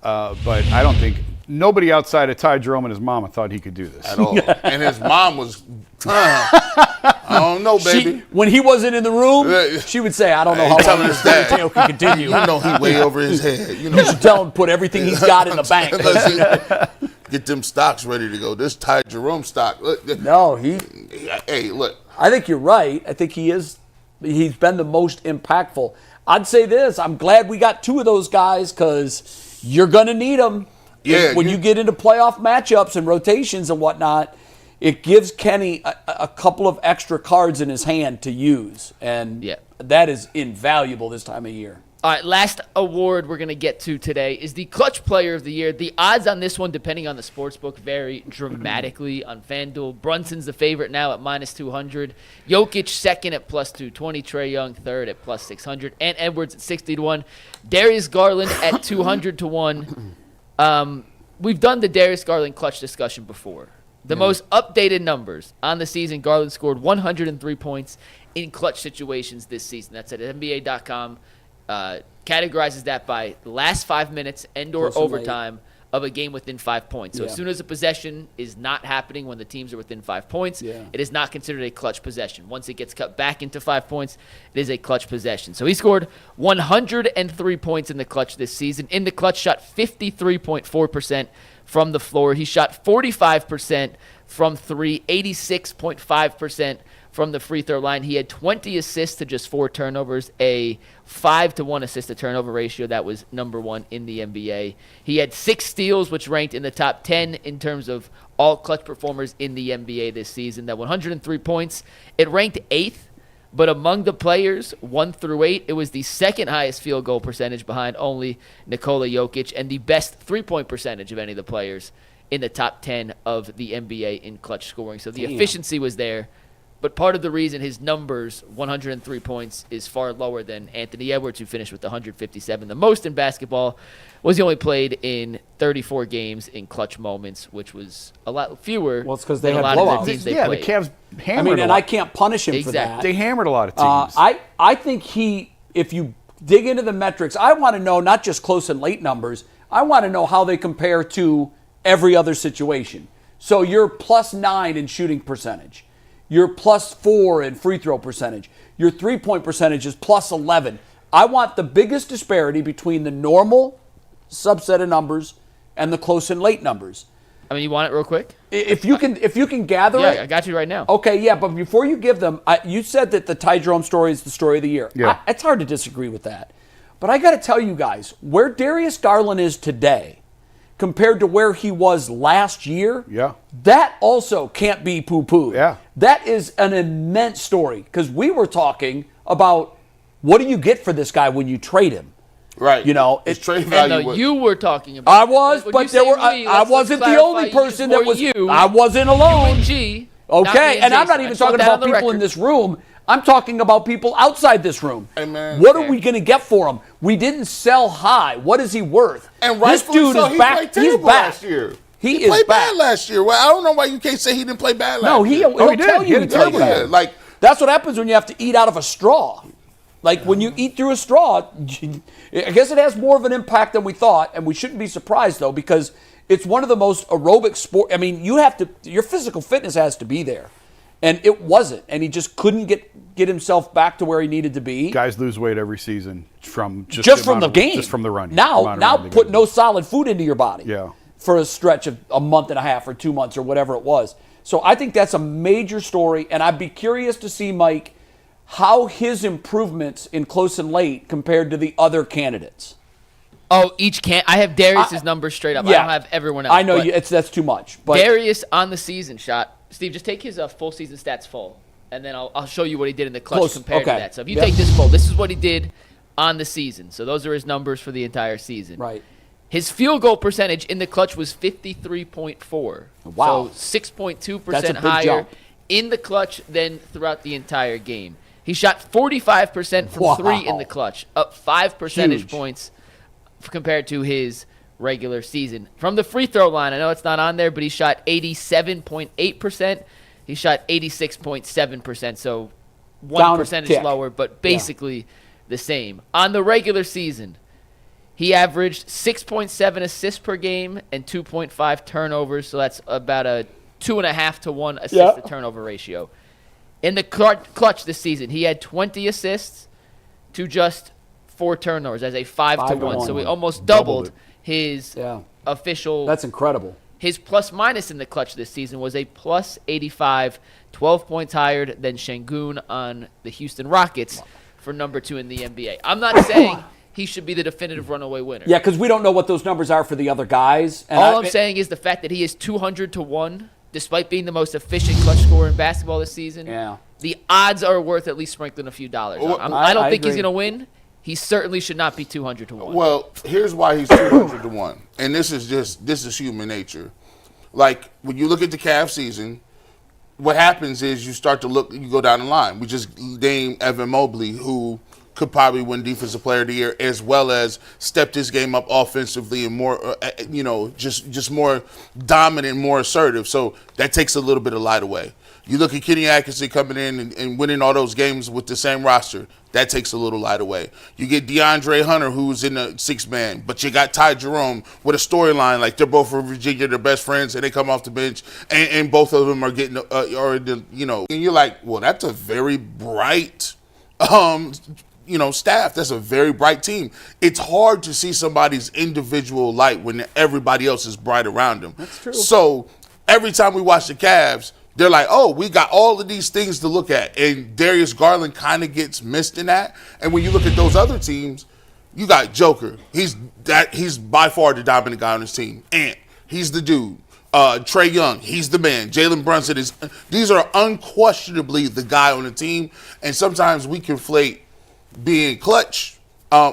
But I don't think nobody outside of Ty Jerome and his mama thought he could do this at all. And his mom was, I don't know, baby. When he wasn't in the room, she would say, I don't know how long this fairy tale can continue. You know he way over his head. You should tell him to put everything he's got in the bank. Get them stocks ready to go. This Ty Jerome stock. No, hey, look. I think you're right. I think he's been the most impactful. I'd say this. I'm glad we got two of those guys because you're going to need them. Yeah, when you get into playoff matchups and rotations and whatnot, it gives Kenny a couple of extra cards in his hand to use. And that is invaluable this time of year. All right, last award we're going to get to today is the Clutch Player of the Year. The odds on this one, depending on the sportsbook, vary dramatically on FanDuel. Brunson's the favorite now at -200. Jokic second at +220. Trae Young third at +600. And Edwards at 60-1. Darius Garland at 200-1. We've done the Darius Garland clutch discussion before. The most updated numbers on the season, Garland scored 103 points in clutch situations this season. That's at NBA.com. Categorizes that by the last 5 minutes and/or overtime of a game within 5 points. So as soon as a possession is not happening when the teams are within 5 points, it is not considered a clutch possession. Once it gets cut back into 5 points, it is a clutch possession. So he scored 103 points in the clutch this season. In the clutch, shot 53.4% from the floor. He shot 45% from three, 86.5% from the free throw line. He had 20 assists to just 4 turnovers, a 5-to-1 assist to turnover ratio. That was number 1 in the NBA. He had 6 steals, which ranked in the top 10 in terms of all clutch performers in the NBA this season. That 103 points, it ranked 8th, but among the players 1 through 8, it was the second highest field goal percentage behind only Nikola Jokic and the best 3-point percentage of any of the players in the top 10 of the NBA in clutch scoring. So the efficiency was there. But part of the reason his numbers, 103 points, is far lower than Anthony Edwards, who finished with 157. The most in basketball was he only played in 34 games in clutch moments, which was a lot fewer. Well, it's because they had had blowouts. The Cavs hammered and I can't punish him for that. They hammered a lot of teams. I think if you dig into the metrics. I want to know not just close and late numbers. I want to know how they compare to every other situation. So you're +9 in shooting percentage. You're +4 in free throw percentage. Your 3-point percentage is +11. I want the biggest disparity between the normal subset of numbers and the close and late numbers. I mean, you want it real quick? If you can gather it. Yeah, I got you right now. Okay, yeah, but before you give them, you said that the Ty Jerome story is the story of the year. Yeah. It's hard to disagree with that. But I got to tell you guys, where Darius Garland is today compared to where he was last year, that also can't be poo-pooed. Yeah. That is an immense story because we were talking about what do you get for this guy when you trade him? Right. You know, his trade And value. you were talking about. I was, When but you there say were. we, I let's wasn't the clarify only person that was. you. I wasn't alone. You and G. Okay, and I'm not Jason. I even just want talking that on about the people in record. this room. I'm talking about people outside this room. Hey, man. What are we going to get for him? We didn't sell high. What is he worth? And this rightfully dude so, is he back. played He's terrible back. last year. He played is back. bad last year. Well, I don't know why you can't say he didn't play bad last No, year. he'll he did. tell He you had he a played terrible bad. year. Like, That's what happens when you have to eat out of a straw. Like when you eat through a straw, I guess it has more of an impact than we thought, and we shouldn't be surprised though because it's one of the most aerobic sport. I mean, your physical fitness has to be there, and it wasn't, and he just couldn't get himself back to where he needed to be. Guys lose weight every season from just from the game, just from the running. Now put no solid food into your body. Yeah. For a stretch of a month and a half or 2 months or whatever it was. So I think that's a major story, and I'd be curious to see, Mike, how his improvements in close and late compared to the other candidates. Oh, I have Darius's numbers straight up. Yeah. I don't have everyone else. I know but that's too much. But Darius on the season shot. Steve, just take his full season stats full, and then I'll show you what he did in the clutch compared to that. So if you take this full, this is what he did on the season. So those are his numbers for the entire season. Right. His field goal percentage in the clutch was 53.4. Wow. So 6.2% That's a big higher jump. in the clutch than throughout the entire game. He shot 45% from three in the clutch, up 5 percentage points compared to his regular season. From the free throw line, I know it's not on there, but he shot 87.8%. He shot 86.7%, so 1 Down a percentage tick. lower, but basically the same. On the regular season, he averaged 6.7 assists per game and 2.5 turnovers, so that's about a 2.5 to 1 assist to turnover ratio. In the clutch this season, he had 20 assists to just 4 turnovers as a 5 to 1. So he almost doubled his official. That's incredible. His plus minus in the clutch this season was a plus 85, 12 points higher than Şengün on the Houston Rockets for number 2 in the NBA. I'm not saying he should be the definitive runaway winner. Yeah, because we don't know what those numbers are for the other guys. And All I'm saying is the fact that he is 200 to 1, despite being the most efficient clutch scorer in basketball this season. Yeah. The odds are worth at least sprinkling a few dollars. I don't think he's going to win. He certainly should not be 200 to 1. Well, here's why he's 200 to 1. And this is human nature. Like, when you look at the Cavs season, what happens is you go down the line. We just named Evan Mobley, who could probably win Defensive Player of the Year, as well as stepped his game up offensively and more, just more dominant, more assertive. So that takes a little bit of light away. You look at Kenny Atkinson coming in and winning all those games with the same roster. That takes a little light away. You get DeAndre Hunter, who's in the 6-man, but you got Ty Jerome with a storyline like they're both from Virginia, they're best friends, and they come off the bench, and both of them are getting, and you're like, well, that's a very bright, staff. That's a very bright team. It's hard to see somebody's individual light when everybody else is bright around them. That's true. So every time we watch the Cavs, they're like, oh, we got all of these things to look at. And Darius Garland kind of gets missed in that. And when you look at those other teams, you got Joker. He's by far the dominant guy on his team. Ant, he's the dude. Trae Young, he's the man. Jalen Brunson these are unquestionably the guy on the team. And sometimes we conflate being clutch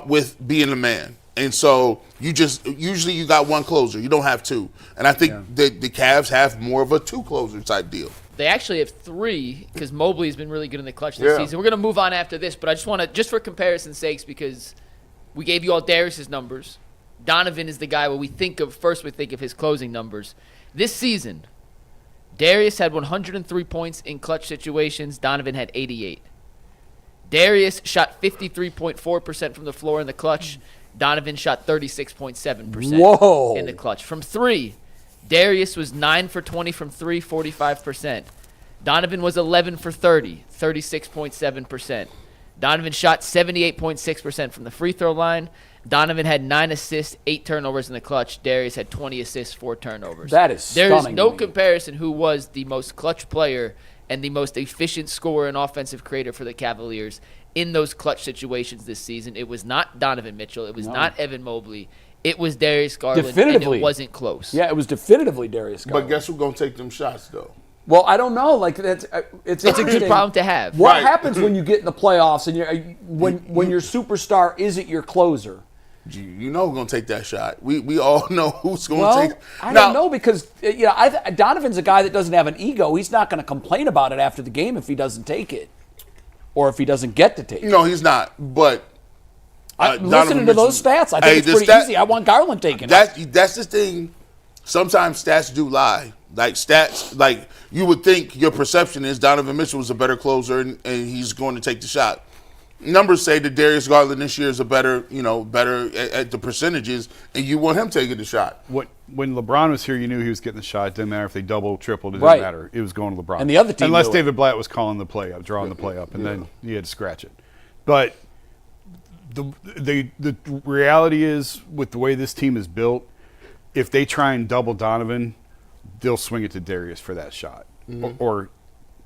with being a man. And so usually you got one closer. You don't have two. And I think the Cavs have more of a 2-closer type deal. They actually have 3 because Mobley's been really good in the clutch this season. We're going to move on after this, but I just want to, just for comparison's sakes, because we gave you all Darius's numbers. Donovan is the guy where we think of his closing numbers. This season, Darius had 103 points in clutch situations. Donovan had 88. Darius shot 53.4% from the floor in the clutch. Donovan shot 36.7% in the clutch. From 3, Darius was 9 for 20 from 3, 45%. Donovan was 11 for 30, 36.7%. Donovan shot 78.6% from the free throw line. Donovan had 9 assists, 8 turnovers in the clutch. Darius had 20 assists, 4 turnovers. That is stunning. There is no comparison who was the most clutch player and the most efficient scorer and offensive creator for the Cavaliers in those clutch situations this season. It was not Donovan Mitchell. It was not Evan Mobley. It was Darius Garland, definitively. and it wasn't close. Yeah, it was definitively Darius Garland. But guess who's going to take them shots, though? Well, I don't know. Like it's a good problem to have. What happens when you get in the playoffs and when your superstar isn't your closer? You know who's going to take that shot. We all know who's going to take. I don't know because Donovan's a guy that doesn't have an ego. He's not going to complain about it after the game if he doesn't take it, or if he doesn't get to take it. No, he's not. But listening to those stats, I think it's pretty easy. I want Garland taking it. That's the thing. Sometimes stats do lie. Like stats, like you would think your perception is Donovan Mitchell was a better closer and he's going to take the shot. Numbers say that Darius Garland this year is better at the percentages, and you want him taking the shot. When LeBron was here, you knew he was getting the shot. It didn't matter if they double, tripled. It didn't matter. It was going to LeBron. And the other team unless David Blatt was calling the play up, drawing the play up, and then you had to scratch it. But the reality is, with the way this team is built, if they try and double Donovan, they'll swing it to Darius for that shot, or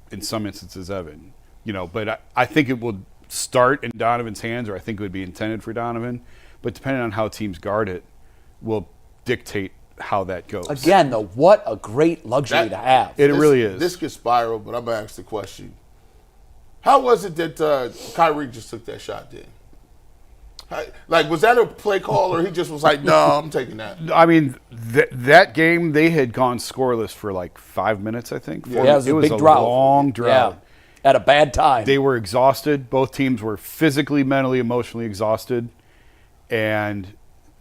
in some instances, Evan. But I think it will start in Donovan's hands, or I think it would be intended for Donovan. But depending on how teams guard it, will dictate how that goes. Again, though, what a great luxury to have. It really is. This could spiral, but I'm going to ask the question. How was it that Kyrie just took that shot then? Like, was that a play call, or he just was like, no, I'm taking that? I mean, that game, they had gone scoreless for like 5 minutes, I think. Yeah, it was a big drought. Long drought. Yeah, at a bad time. They were exhausted. Both teams were physically, mentally, emotionally exhausted. And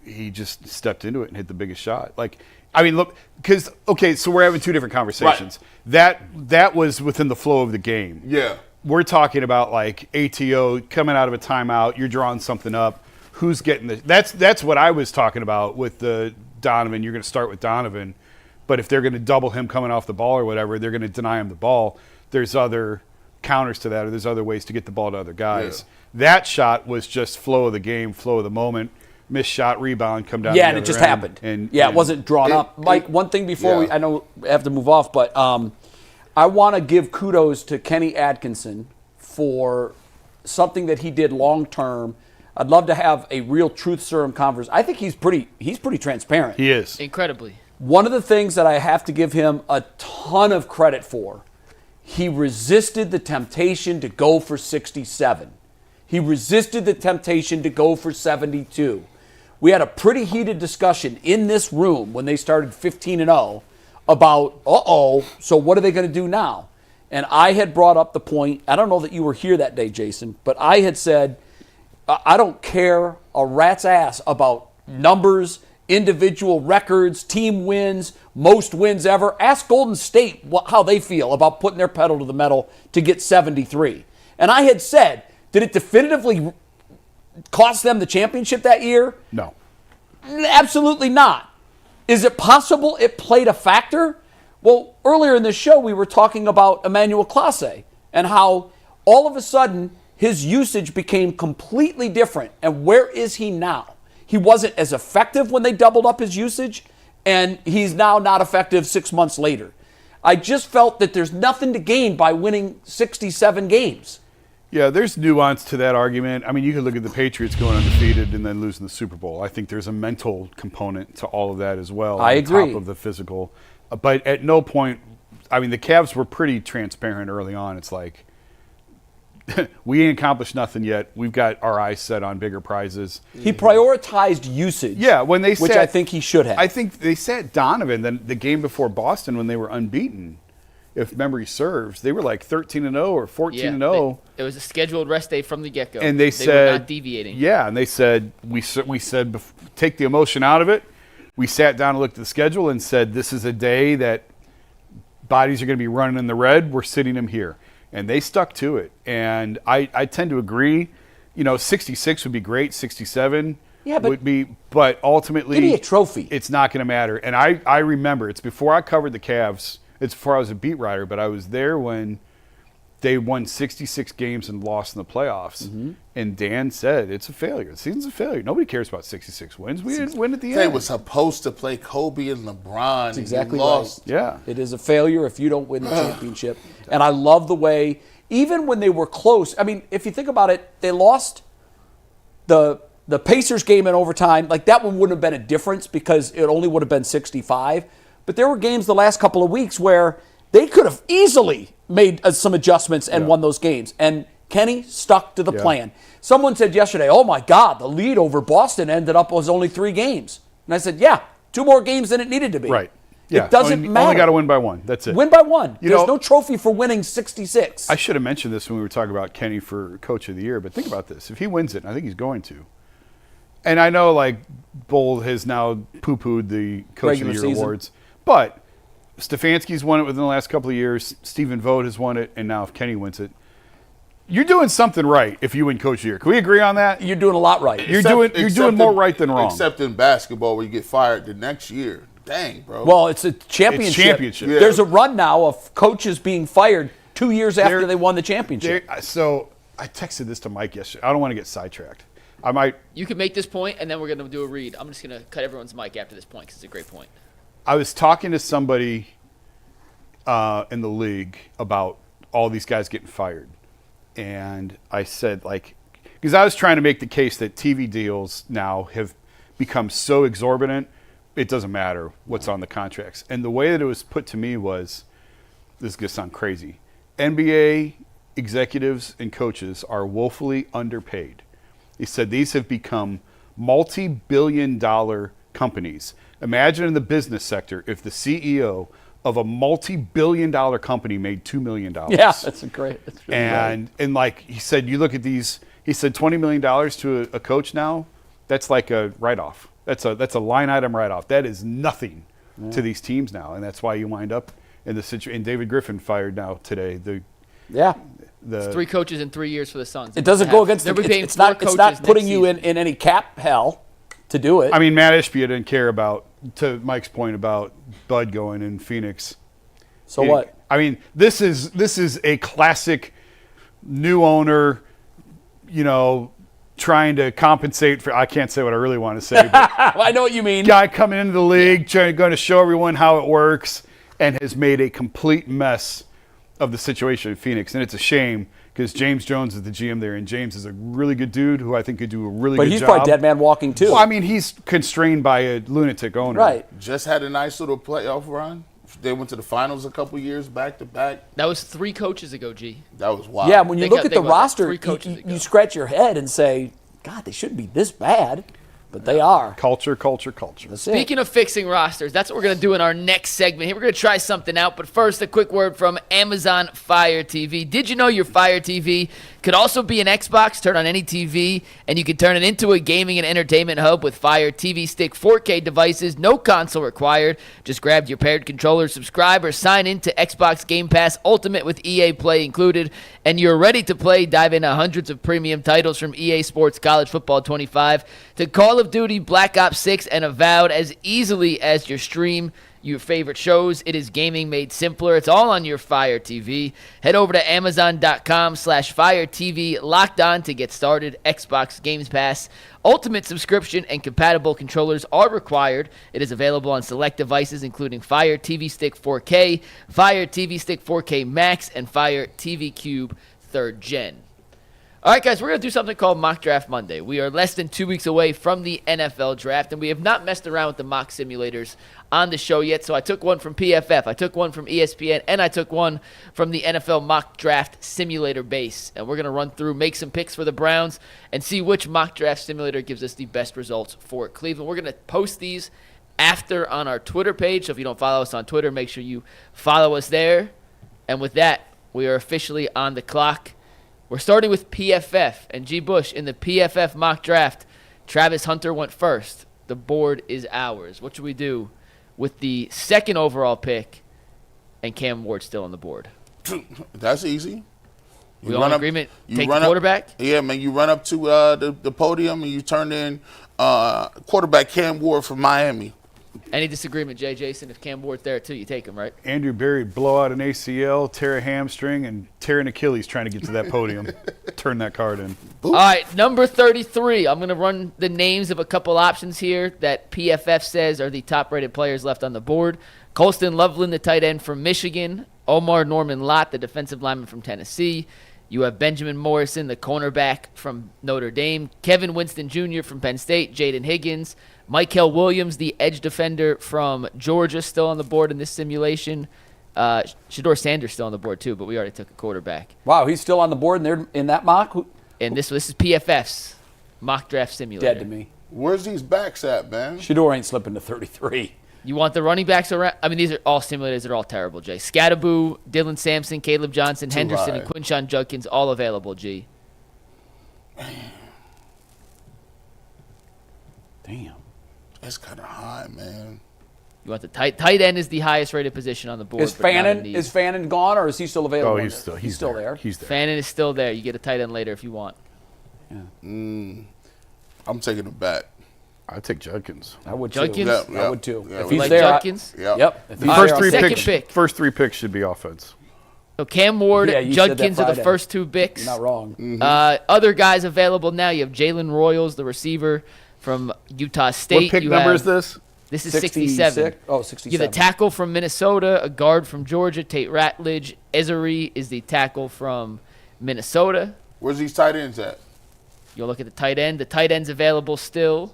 he just stepped into it and hit the biggest shot. Like, I mean, look, because, okay, so we're having two different conversations. Right. That was within the flow of the game. Yeah. We're talking about like ATO coming out of a timeout. You're drawing something up. Who's getting the? That's what I was talking about with the Donovan. You're going to start with Donovan, but if they're going to double him coming off the ball or whatever, they're going to deny him the ball. There's other counters to that, or there's other ways to get the ball to other guys. Yeah. That shot was just flow of the game, flow of the moment. Missed shot, rebound, come down. Yeah, and it just happened. And it wasn't drawn up. Mike, one thing before I know we have to move off, but I want to give kudos to Kenny Atkinson for something that he did long term. I'd love to have a real truth serum conversation. I think he's pretty transparent. He is. Incredibly. One of the things that I have to give him a ton of credit for, he resisted the temptation to go for 67. He resisted the temptation to go for 72. We had a pretty heated discussion in this room when they started 15-0 about, so what are they going to do now? And I had brought up the point, I don't know that you were here that day, Jason, but I had said, I don't care a rat's ass about numbers, individual records, team wins, most wins ever. Ask Golden State how they feel about putting their pedal to the metal to get 73. And I had said, did it definitively cost them the championship that year? No. Absolutely not. Is it possible it played a factor? Well, earlier in this show, we were talking about Emmanuel Clase and how all of a sudden his usage became completely different. And where is he now? He wasn't as effective when they doubled up his usage, and he's now not effective 6 months later. I just felt that there's nothing to gain by winning 67 games. Yeah, there's nuance to that argument. I mean, you could look at the Patriots going undefeated and then losing the Super Bowl. I think there's a mental component to all of that as well. I agree. On top of the physical. But at no point, I mean, the Cavs were pretty transparent early on. It's like, we ain't accomplished nothing yet. We've got our eyes set on bigger prizes. He prioritized usage. Yeah, when they which I think he should have. I think they sat Donovan then the game before Boston when they were unbeaten. If memory serves, they were like 13-0 or 14-0. It was a scheduled rest day from the get-go. And they said, were not deviating. Yeah, and they said we said take the emotion out of it. We sat down and looked at the schedule and said this is a day that bodies are going to be running in the red. We're sitting them here. and they stuck to it. And I tend to agree. 66 would be great. 67 would be, but ultimately, give me a trophy. It's not going to matter. And I remember, it's before I covered the Cavs. It's before I was a beat writer, but I was there when they won 66 games and lost in the playoffs. Mm-hmm. And Dan said, it's a failure. The season's a failure. Nobody cares about 66 wins. We didn't win at the end. They were supposed to play Kobe and LeBron. That's exactly and lost. right. Yeah. It is a failure if you don't win the championship. And I love the way, even when they were close, I mean, if you think about it, they lost the Pacers game in overtime. Like, that one wouldn't have been a difference because it only would have been 65. But there were games the last couple of weeks where they could have easily made some adjustments and won those games. And Kenny stuck to the plan. Someone said yesterday, oh, my God, the lead over Boston ended up was only 3 games. And I said, yeah, 2 more games than it needed to be. Right. Yeah. It doesn't matter. Only got to win by 1. That's it. Win by 1. There's no trophy for winning 66. I should have mentioned this when we were talking about Kenny for Coach of the Year, but think about this. If he wins it, and I think he's going to, and I know, like, Bull has now poo-pooed the Coach of the Year awards, but Stefanski's won it within the last couple of years. Stephen Vogt has won it, and now if Kenny wins it, you're doing something right if you win Coach of the Year. Can we agree on that? You're doing a lot right. You're doing more right than wrong. Except in basketball, where you get fired the next year. Dang, bro. Well, it's a championship. It's championship. Yeah. There's a run now of coaches being fired 2 years after they won the championship. So I texted this to Mike yesterday. I don't want to get sidetracked. You can make this point, and then we're going to do a read. I'm just going to cut everyone's mic after this point because it's a great point. I was talking to somebody in the league about all these guys getting fired. And I said, because I was trying to make the case that TV deals now have become so exorbitant, it doesn't matter what's on the contracts. And the way that it was put to me was, this is going to sound crazy, NBA executives and coaches are woefully underpaid. He said these have become multi-billion-dollar companies. Imagine in the business sector if the CEO of a multi-billion-dollar company made $2 million. Yeah, that's great. That's really and like he said, you look at these. He said $20 million to a coach now. That's like a write-off. That's a line item write-off. That is nothing to these teams now, and that's why you wind up in the situation. And David Griffin fired now today. It's 3 coaches in 3 years for the Suns. It doesn't go against it's not putting you in any cap hell to do it. I mean, Matt Ishbia didn't care about, to Mike's point about Bud going in Phoenix. So what? I mean, this is a classic new owner, trying to compensate for, I can't say what I really want to say, but I know what you mean. Guy coming into the league, going to show everyone how it works, and has made a complete mess of the situation in Phoenix. And it's a shame because James Jones is the GM there, and James is a really good dude who I think could do a really good job. But he's probably dead man walking too. Well, I mean, he's constrained by a lunatic owner. Right. Just had a nice little playoff run. They went to the finals a couple years back to back. That was 3 coaches ago, G. That was wild. Yeah, when you look at the roster, you you scratch your head and say, God, they shouldn't be this bad. But they are. Culture. Speaking of fixing rosters, that's what we're going to do in our next segment. Here we're going to try something out. But first, a quick word from Amazon Fire TV. Did you know your Fire TV could also be an Xbox? Turn on any TV, and you can turn it into a gaming and entertainment hub with Fire TV Stick 4K devices. No console required. Just grab your paired controller, subscribe, or sign in to Xbox Game Pass Ultimate with EA Play included, and you're ready to play. Dive into hundreds of premium titles from EA Sports College Football 25 to Call of Duty, Black Ops 6, and Avowed as easily as you stream your favorite shows. It is gaming made simpler. It's all on your Fire TV. Head over to Amazon.com/Fire TV Locked On to get started. Xbox Games Pass Ultimate subscription and compatible controllers are required. It is available on select devices including Fire TV Stick 4K, Fire TV Stick 4K Max, and Fire TV Cube 3rd Gen. All right, guys, we're going to do something called Mock Draft Monday. We are less than 2 weeks away from the NFL Draft, and we have not messed around with the mock simulators on the show yet. So I took one from PFF, I took one from ESPN, and I took one from the NFL Mock Draft Simulator base. And we're going to run through, make some picks for the Browns, and see which mock draft simulator gives us the best results for Cleveland. We're going to post these after on our Twitter page. So if you don't follow us on Twitter, make sure you follow us there. And with that, we are officially on the clock. We're starting with PFF, and G. Bush, in the PFF mock draft, Travis Hunter went first. The board is ours. What should we do with the 2nd overall pick and Cam Ward still on the board? That's easy. We all in agreement? Take the quarterback? Yeah, man. You run up to the podium and you turn in quarterback Cam Ward from Miami. Any disagreement, Jason? If Cam Ward's there too, you take him, right? Andrew Berry blow out an ACL, tear a hamstring, and tear an Achilles trying to get to that podium. Turn that card in. All right, number 33. I'm going to run the names of a couple options here that PFF says are the top-rated players left on the board. Colston Loveland, the tight end from Michigan. Omar Norman Lott, the defensive lineman from Tennessee. You have Benjamin Morrison, the cornerback from Notre Dame. Kevin Winston Jr. from Penn State. Jaden Higgins. Michael Williams, the edge defender from Georgia, still on the board in this simulation. Shedeur Sanders still on the board too, but we already took a quarterback. Wow, he's still on the board in that mock? And this is PFF's mock draft simulator. Dead to me. Where's these backs at, man? Shedeur ain't slipping to 33. You want the running backs around? I mean, these are all simulators that are all terrible, Jay. Scattaboo, Dylan Sampson, Caleb Johnson, Henderson, and Quinshon Judkins, all available, G. Damn. That's kind of high, man. You want the tight end is the highest rated position on the board. Is Fannin gone or is he still available? Oh, he's still there. He's there. Fannin is still there. You get a tight end later if you want. Yeah. I'm taking it back. I'd take Judkins. I would Judkins? too. I would too. Yeah, if You he's like there, Judkins? Yep. If he's First there, three I'll picks. pick. First three picks should be offense. So Cam Ward, Yeah, you said that Judkins are the Friday. first two picks. You're not wrong. Other guys available now. You have Jalen Royals, the receiver from Utah State. What pick You number have- is this? This is 66? 67. Oh, You 67. have a tackle from Minnesota, a guard from Georgia, Tate Ratledge. Ezeri is the tackle from Minnesota. Where's these tight ends at? You'll look at the tight end. The tight end's available still.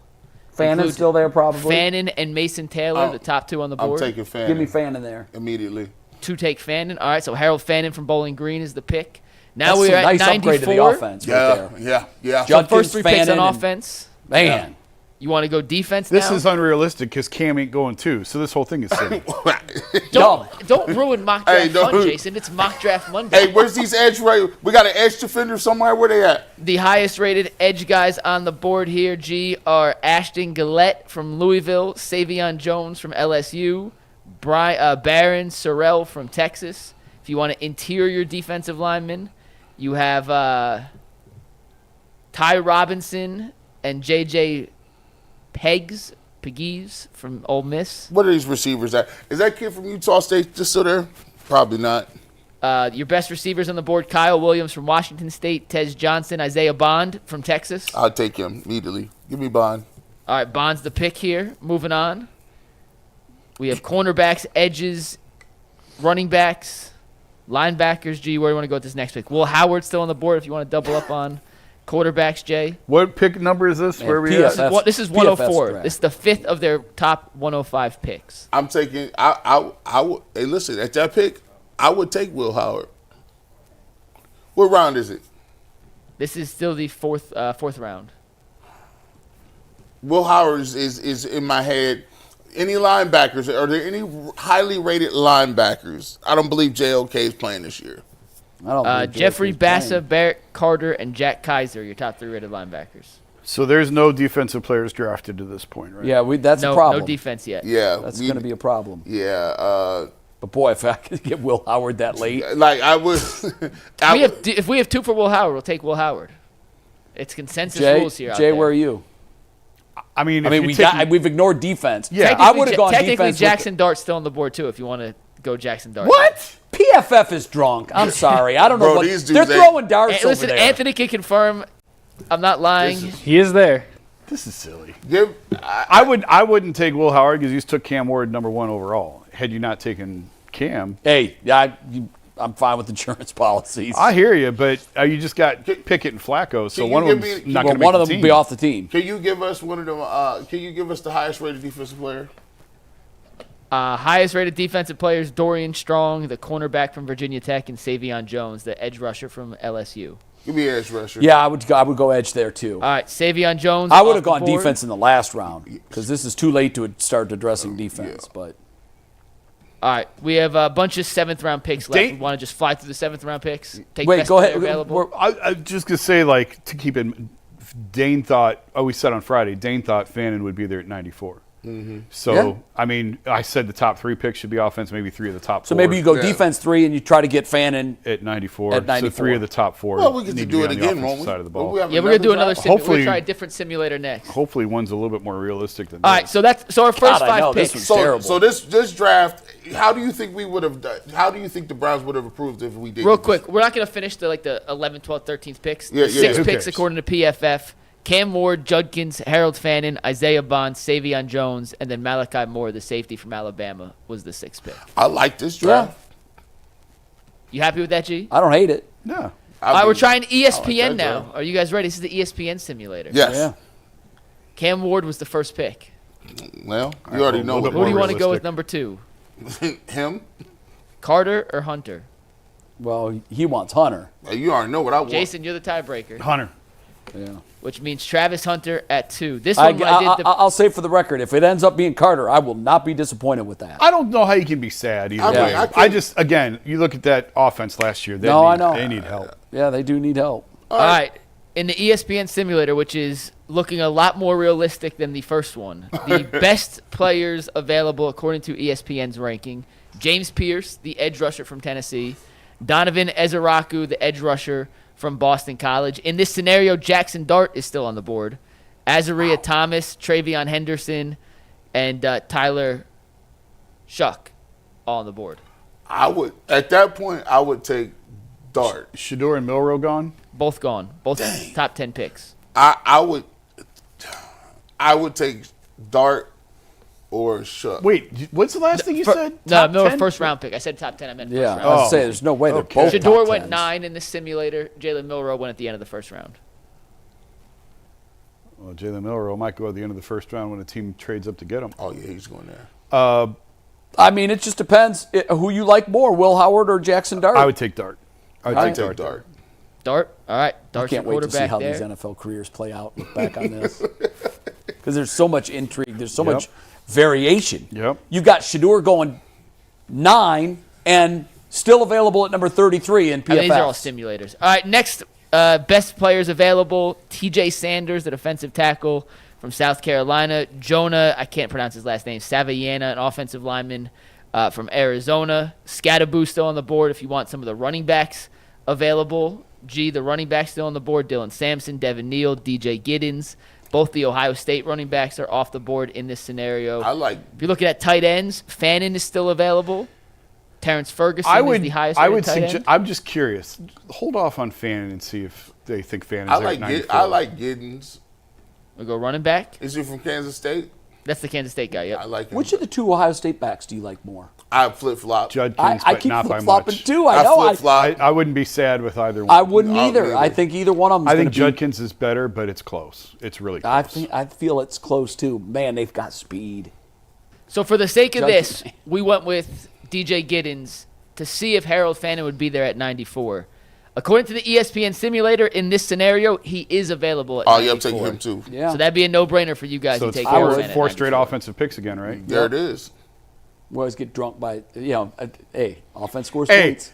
Fannon's Include still there probably. Fannin and Mason Taylor, the top two on the I'm board. taking Fannin. Give me Fannin there. Immediately. Two take Fannin. All right, so Harold Fannin from Bowling Green is the pick. Now That's we're some at nice 94. upgrade to the offense right there. Yeah. So first three picks Fannin on and- offense. Man. You want to go defense This now? is unrealistic because Cam ain't going too. So this whole thing is silly. Don't ruin mock draft Hey, don't- fun, Jason. It's mock draft Monday. Hey, where's these edge right? We got an edge defender somewhere. Where they at? The highest rated edge guys on the board here, G, are Ashton Gillette from Louisville, Savion Jones from LSU, Barron Sorrell from Texas. If you want an interior defensive lineman, you have Ty Robinson and J.J. Pegues from Ole Miss. What are these receivers at? Is that kid from Utah State just still there? Probably not. Your best receivers on the board, Kyle Williams from Washington State, Tez Johnson, Isaiah Bond from Texas. I'll take him immediately. Give me Bond. All right, Bond's the pick here. Moving on. We have cornerbacks, edges, running backs, linebackers. G, where do you want to go with this next pick? Will Howard still on the board if you want to double up on quarterbacks, Jay? What pick number is this? Where are we at? This is 104. This is the fifth of their top 105 picks. I'm taking. I would. Hey, listen. At that pick, I would take Will Howard. What round is it? This is still the fourth round. Will Howard is in my head. Any linebackers? Are there any highly rated linebackers? I don't believe JOK is playing this year. I don't believe Jeffrey JOK's Bassa, playing. Barrett Carter, and Jack Kaiser, your top three rated linebackers. So there's no defensive players drafted to this point, right? Yeah, that's a problem. No defense yet. Yeah, That's going to be a problem. Yeah. But boy, if I could get Will Howard that late. Like I would. If we have two for Will Howard, we'll take Will Howard. It's consensus rules here. Jay, where are you? I mean, we've ignored defense. Yeah. I would have gone technically defense. Jackson Dart's still on the board too. If you want to go Jackson Dart. What? PFF is drunk. I'm sorry. I don't know Bro, what these dudes they're throwing darts Hey, listen, over there. Anthony can confirm. I'm not lying. He is there. This is silly. I wouldn't take Will Howard because you just took Cam Ward number one overall. Had you not taken Cam, Hey, I'm fine with insurance policies. I hear you, but you just got Pickett and Flacco, so Can you one of give them's me- not well, going to make one of the them team. will be off the team. Can you give us one of them? Can you give us the highest rated defensive player? Highest rated defensive players: Dorian Strong, the cornerback from Virginia Tech, and Savion Jones, the edge rusher from LSU. Give me edge rusher. Yeah, I would go edge there too. All right, Savion Jones. I would off have the gone board. defense in the last round because this is too late to start addressing defense. But All right, we have a bunch of seventh round picks left. Dane- We want to just fly through the seventh round picks. Take wait, best go player ahead. Available. I'm just going to say, like, to keep it, Dane thought, we said on Friday, Dane thought Fannin would be there at 94. So, I mean, I said the top 3 picks should be offense, maybe 3 of the top 4. So maybe you go defense 3 and you try to get Fannin at 94. At 94. So 3 of the top 4. Well, we get to need do be it on the again, offensive won't we? side of the ball. Yeah, we're gonna do another. We're Hopefully- gonna try a different simulator next. Hopefully, one's a little bit more realistic than All this. right, so our first God, I 5 know, this picks. was terrible. So this draft, how do you think we would have done? How do you think the Browns would have approved if we did? Real quick, we're not going to finish the 11th, 12th, 13th picks. Yeah, 6 who picks cares? according to PFF. Cam Ward, Judkins, Harold Fannin, Isaiah Bond, Savion Jones, and then Malachi Moore, the safety from Alabama, was the 6th pick. I like this draft. You happy with that, G? I don't hate it. No. All right, we're trying ESPN that now. draft. Are you guys ready? This is the ESPN simulator. Yes. Yeah. Cam Ward was the first pick. Well, you already know a little what. bit Who do you more want to go with realistic. number 2? Him. Carter or Hunter? Well, he wants Hunter. You already know what I want. Jason, you're the tiebreaker, Hunter. Yeah. which means Travis Hunter at 2. This one, when I did the I'll say for the record, if it ends up being Carter, I will not be disappointed with that. I don't know how you can be sad either. I mean, way. I can't- I just, again, you look at that offense last year. They No, need, I know. They need help. Yeah, they do need help. All right. In the ESPN simulator, which is looking a lot more realistic than the first one, the best players available according to ESPN's ranking: James Pierce, the edge rusher from Tennessee; Donovan Ezeraku, the edge rusher from Boston College. In this scenario, Jackson Dart is still on the board. Azaria Thomas, Travion Henderson, and Tyler Shuck all on the board. I would at that point. I would take Dart. Shador and Milrow gone? Both gone. Both top 10 picks. I would take Dart or Shuck. Wait, what's the last thing you said? No, Top Miller 10? first round pick. I said top 10. I meant Yeah, first I round. was saying there's no way they're Okay. both Shador top went 10s. 9 in the simulator. Jalen Milrow went at the end of the first round. Well, Jalen Milrow might go at the end of the first round when a team trades up to get him. Oh yeah, he's going there. I mean, it just depends who you like more, Will Howard or Jackson Dart. I would take Dart. I would I take take Dart. Dart. Dart. All right. I Dart's your can't wait to see quarterback how there. these NFL careers play out. Look back on this. Because there's so much intrigue. There's so Yep. much variation. Yep. You've got Shador going 9 and still available at number 33 in PFF. I mean, these are all simulators. All right, next, best players available: T.J. Sanders, the defensive tackle from South Carolina; Jonah, I can't pronounce his last name, Saviana, an offensive lineman from Arizona; Scattaboo still on the board if you want some of the running backs available. The running backs still on the board: Dylan Sampson, Devin Neal, D.J. Giddens. Both the Ohio State running backs are off the board in this scenario. I like. If you're looking at tight ends, Fannin is still available. Terrence Ferguson is the highest rated tight end. I'm just curious. Hold off on Fannin and see if they think Fannon's I there like. at 94. I like Giddens. We'll go running back. Is he from Kansas State? That's the Kansas State guy, yep. I like him. Which of the two Ohio State backs do you like more? I flip flop. Judkins, I but keep not by flip-flopping much. too. I know. flip flop. I wouldn't be sad with either one. I wouldn't either. neither. I think either one of them. I think Judkins is better, but it's close. It's really close. I feel it's close too. Man, they've got speed. So for the sake of this, Judkins. we went with DJ Giddens to see if Harold Fannin would be there at 94. According to the ESPN simulator, in this scenario, he is available at 94. Oh yeah, I'm taking him too. Yeah. So that'd be a no-brainer for you guys So to it's take I Harold would. Fannin at four straight 94. offensive picks again, right? There it is. We always get drunk by hey, offense scores Hey, points.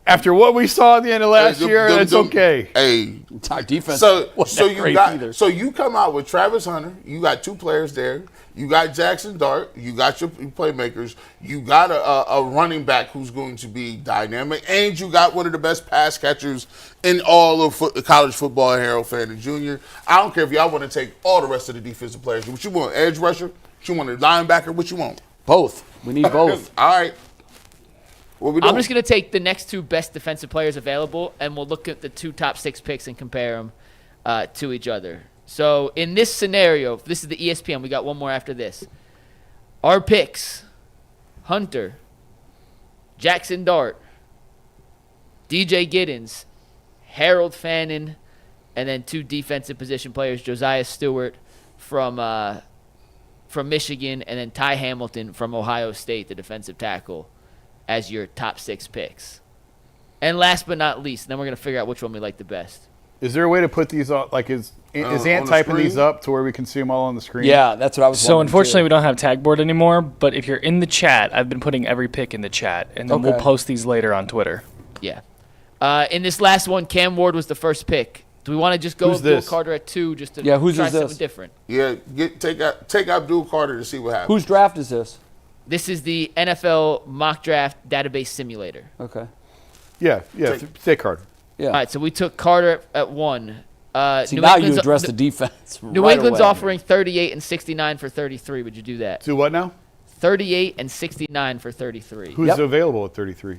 After what we saw at the end of last year, that's okay. Hey, Our defense. so wasn't that you great got either. so you come out with Travis Hunter. You got 2 players there. You got Jackson Dart. You got your playmakers. You got a running back who's going to be dynamic, and you got one of the best pass catchers in all of college football, Harold Fannin Jr. I don't care if y'all want to take all the rest of the defensive players. What you want, edge rusher? What you want, a linebacker? What you want? Both. We need both. All right. What we doing? I'm just going to take the next 2 best defensive players available, and we'll look at the 2 top 6 picks and compare them to each other. So in this scenario, this is the ESPN. We got one more after this. Our picks: Hunter, Jackson Dart, DJ Giddens, Harold Fannin, and then 2 defensive position players: Josiah Stewart from Michigan, and then Ty Hamilton from Ohio State, the defensive tackle, as your top 6 picks. And last but not least, then we're going to figure out which one we like the best. Is there a way to put these up? Like, is on Ant the typing these screen? up to where we can see them all on the screen? Yeah, that's what I was So wondering, unfortunately, too. we don't have tag board anymore. But if you're in the chat, I've been putting every pick in the chat, and then we'll Okay. post these later on Twitter. Yeah. In this last one, Cam Ward was the first pick. Do we want to just go Who's Abdul this? Carter at 2 just to whose try is this? something different? Yeah, take Abdul Carter to see what happens. Whose draft is this? This is the NFL mock draft database simulator. Okay. Yeah. Take Carter. Yeah. All right, so we took Carter at 1. See, now you address the defense. New England's offering 38 and 69 for 33. Would you do that? Do what now? 38 and 69 for 33. Who's available at 33?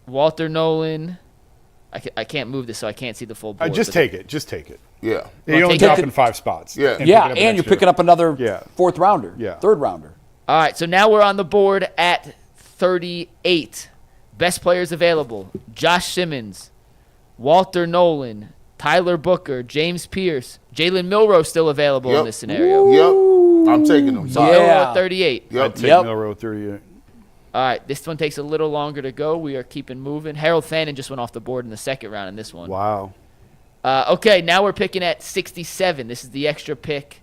Walter Nolan. I can't move this, so I can't see the full board. Just take it. Just take it. Yeah. You're only take it. dropping 5 spots. Yeah. And you're picking up another fourth rounder. Yeah. Third rounder. All right, so now we're on the board at 38. Best players available: Josh Simmons, Walter Nolan, Tyler Booker, James Pierce, Jalen Milroe still available in this scenario. Yep. I'm taking him. Sorry. Milroe at 38. Yep. I'd take Milroe at 38. All right, this one takes a little longer to go. We are keeping moving. Harold Fannin just went off the board in the second round in this one. Wow. Okay, now we're picking at 67. This is the extra pick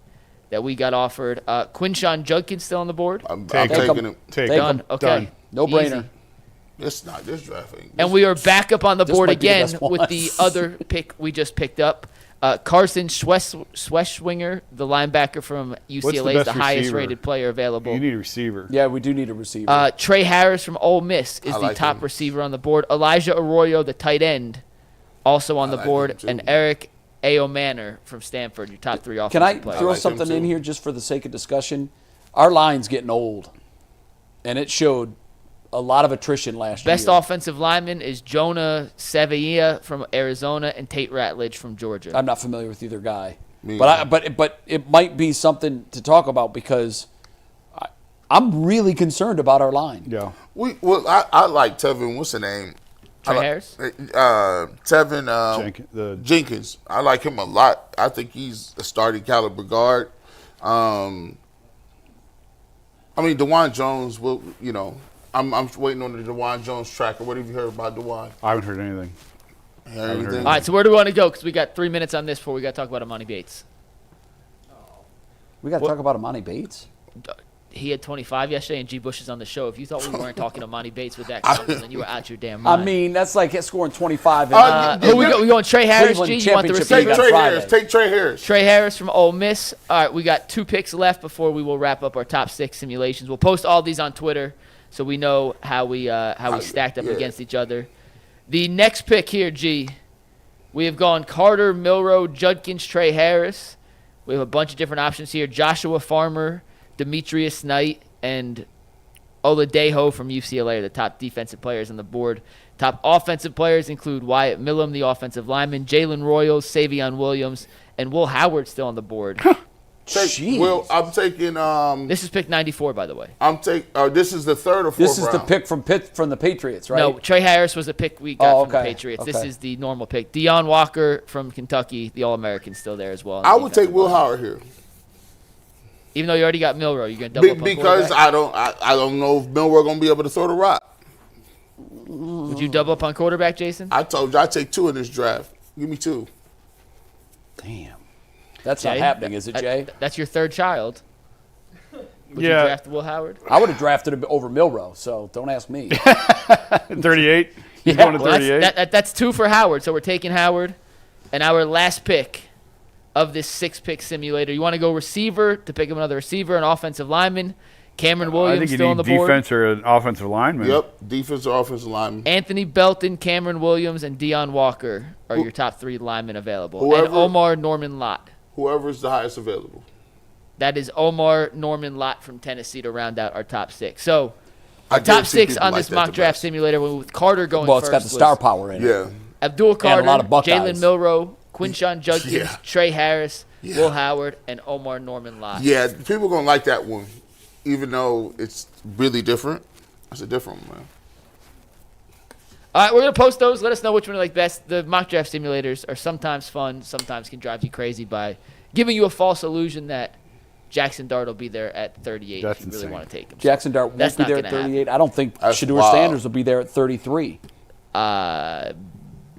that we got offered. Quinshawn Judkins still on the board? I'm taking him. Take Done. him. Okay. Done. No brainer. Easy. It's not this draft thing. And we are back up on the board might be the again best one. with the other pick we just picked up. Carson Schweswinger, the linebacker from UCLA, is best the highest receiver? rated player available. You need a receiver. Yeah, we do need a receiver. Trey Harris from Ole Miss is I the like top him. receiver on the board. Elijah Arroyo, the tight end, also on the like board. him too. And Eric Ayo Manor from Stanford, your top 3 offensive Can I players. throw like him something in too. here just for the sake of discussion? Our line's getting old, and it showed a lot of attrition last Best year. offensive lineman is Jonah Sevilla from Arizona and Tate Ratledge from Georgia. I'm not familiar with either guy, Me but it might be something to talk about because I'm really concerned about our line. Yeah. I like Tevin. What's the name? Trey Harris? Tevin Jenkins. I like him a lot. I think he's a starting caliber guard. I mean, DeJuan Jones will. I'm waiting on the DeJuan Jones tracker. What have you heard about DeJuan? I haven't heard anything. Anything? All right, so where do we want to go? Because we got 3 minutes on this before we got to talk about Emoni Bates. We got to talk about Emoni Bates. He had 25 yesterday, and G. Bush is on the show. If you thought we weren't talking to Emoni Bates with that comment, then you were out your damn mind. I mean, that's like scoring 25. And, who we going? Trey Harris, Cleveland G? You want the championship receiver? game. Friday. Take Trey Harris. Trey Harris from Ole Miss. All right, we got 2 picks left before we will wrap up our top 6 simulations. We'll post all these on Twitter so we know how we stacked up against each other. The next pick here, G, we have gone Carter, Milroe, Judkins, Trey Harris. We have a bunch of different options here. Joshua Farmer, Demetrius Knight, and Oladejo from UCLA are the top defensive players on the board. Top offensive players include Wyatt Millum, the offensive lineman, Jalen Royals, Savion Williams, and Will Howard still on the board. Jeez. I'm taking. This is pick 94, by the way. This is the third or fourth. This is the round. pick from the Patriots, right? No, Trey Harris was a pick we got from the okay, Patriots. This okay. is the normal pick. Deion Walker from Kentucky, the All-American, still there as well. I would take Will Howard here Even though you already got Milroe, you're going to double up on because quarterback? I don't know if Milroe going to be able to throw the rock. Would you double up on quarterback, Jason? I told you I'd take 2 in this draft. Give me 2. Damn. That's Jay? not happening, is it, Jay? That's your third child. Would you Yeah. draft Will Howard? I would have drafted him over Milroe, so don't ask me. 38. He's going to Well, 38. that's 2 for Howard, so we're taking Howard. And our last pick of this 6-pick simulator. You want to go receiver to pick up another receiver, an offensive lineman. Cameron I Williams think you still on the need board. defense or an offensive lineman. Yep, defense or offensive lineman. Anthony Belton, Cameron Williams, and Deion Walker are your top 3 linemen available. And Whoever- Omar Norman Lott. Whoever is the highest available. That is Omar Norman Lott from Tennessee to round out our top 6. So our I top guarantee 6 people on like this that mock the draft best. simulator with Carter going Well, first. it's got the star was power in it. Yeah. Abdul Carter, lot of Buckeyes. Jalen Milroe, Quinshawn Judkins, Yeah. Trey Harris, Yeah. Will Howard, and Omar Norman Lott. Yeah, people going to like that one, even though it's really different. It's a different one, man. All right, we're going to post those. Let us know which one you like best. The mock draft simulators are sometimes fun, sometimes can drive you crazy by giving you a false illusion that Jackson Dart will be there at 38 That's if you really insane. want to take him. Jackson Dart won't That's be not there at gonna 38. I don't think That's Shedeur wild. Sanders will be there at 33. Yeah.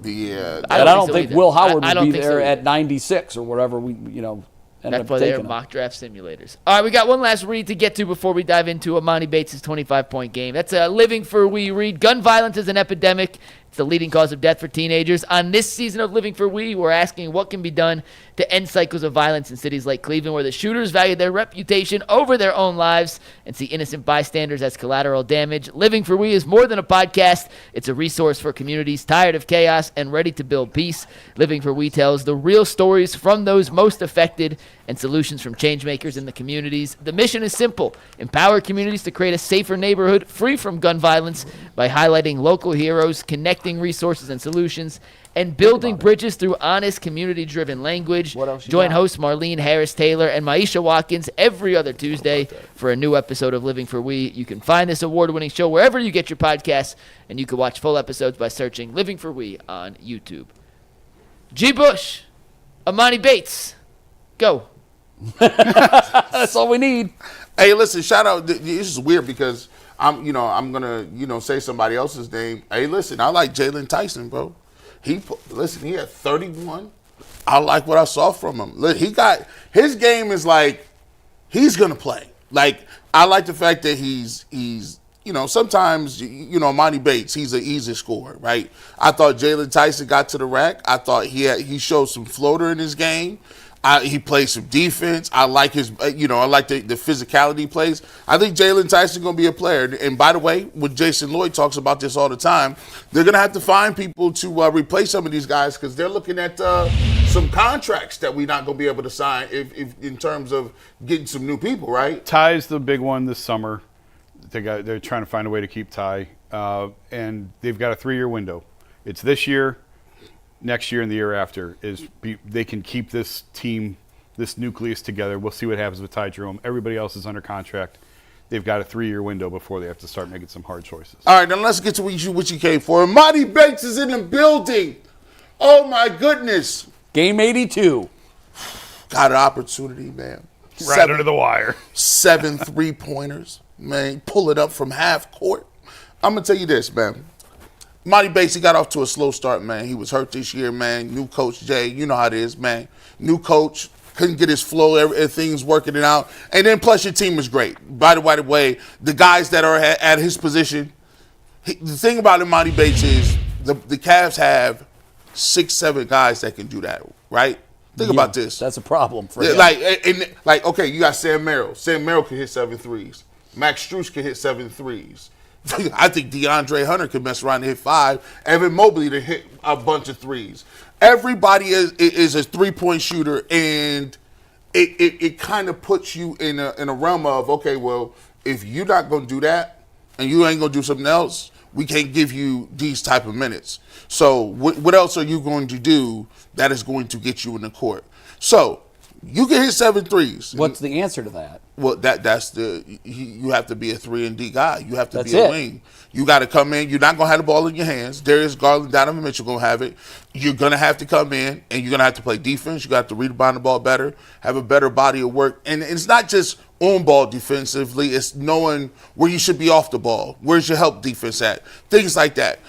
And I don't so think either. Will Howard I will don't be think so there either. at 96 or whatever we, ended That's up why they're taking him. mock draft simulators. All right, we got one last read to get to before we dive into Emoni Bates' 25-point game. That's a living for we read. Gun violence is an epidemic. the leading cause of death for teenagers. On this season of Living for We, we're asking what can be done to end cycles of violence in cities like Cleveland, where the shooters value their reputation over their own lives and see innocent bystanders as collateral damage. Living for We is more than a podcast. It's a resource for communities tired of chaos and ready to build peace. Living for We tells the real stories from those most affected and solutions from change makers in the communities. The mission is simple: empower communities to create a safer neighborhood free from gun violence by highlighting local heroes, connecting resources and solutions, and building bridges through honest, community-driven language. Join hosts Marlene Harris-Taylor and Maisha Watkins every other Tuesday for a new episode of Living for We. You can find this award-winning show wherever you get your podcasts, and you can watch full episodes by searching Living for We on YouTube. G. Bush, Emoni Bates, go. That's all we need. Hey, listen, shout out. This is weird because I'm gonna say somebody else's name. Hey, listen, I like Jaylon Tyson, bro. He had 31. I like what I saw from him. Look, his game is like he's gonna play. Like, I like the fact that he's sometimes Emoni Bates, he's an easy scorer, right? I thought Jaylon Tyson got to the rack. I thought he showed some floater in his game. He plays some defense. I like his, I like the physicality he plays. I think Jaylon Tyson going to be a player. And by the way, when Jason Lloyd talks about this all the time, they're going to have to find people to replace some of these guys because they're looking at some contracts that we're not going to be able to sign if in terms of getting some new people, right? Ty's the big one this summer. They're trying to find a way to keep Ty, and they've got a 3-year window. It's this year, next year, and the year after. They can keep this team, this nucleus together. We'll see what happens with Ty Jerome. Everybody else is under contract. They've got a 3-year window before they have to start making some hard choices. All right, now let's get to what you came for. Emoni Bates is in the building. Oh, my goodness. Game 82. Got an opportunity, man. Right under the wire. 7 3-pointers, man. Pull it up from half court. I'm going to tell you this, man. Emoni Bates, he got off to a slow start, man. He was hurt this year, man. New coach, Jay, you know how it is, man. New coach, couldn't get his flow, everything's working it out. And then plus your team is great. By the way, the guys that are at his position, the thing about Emoni Bates is the Cavs have 6-7 guys that can do that, right? Think about this. That's a problem for him. Okay, you got Sam Merrill. Sam Merrill can hit 7 threes. Max Strus can hit 7 threes. I think DeAndre Hunter could mess around and hit 5. Evan Mobley to hit a bunch of threes. Everybody is a 3-point shooter, and it kind of puts you in a realm of, okay, well, if you're not going to do that and you ain't going to do something else, we can't give you these type of minutes. So what else are you going to do that is going to get you in the court? So you can hit 7 threes. What's the answer to that? Well, you have to be a 3-and-D guy. You have to be a wing. You got to come in. You're not going to have the ball in your hands. Darius Garland, Donovan Mitchell going to have it. You're going to have to come in, and you're going to have to play defense. You got to rebound the ball better, have a better body of work. And it's not just on ball defensively. It's knowing where you should be off the ball. Where's your help defense at? Things like that.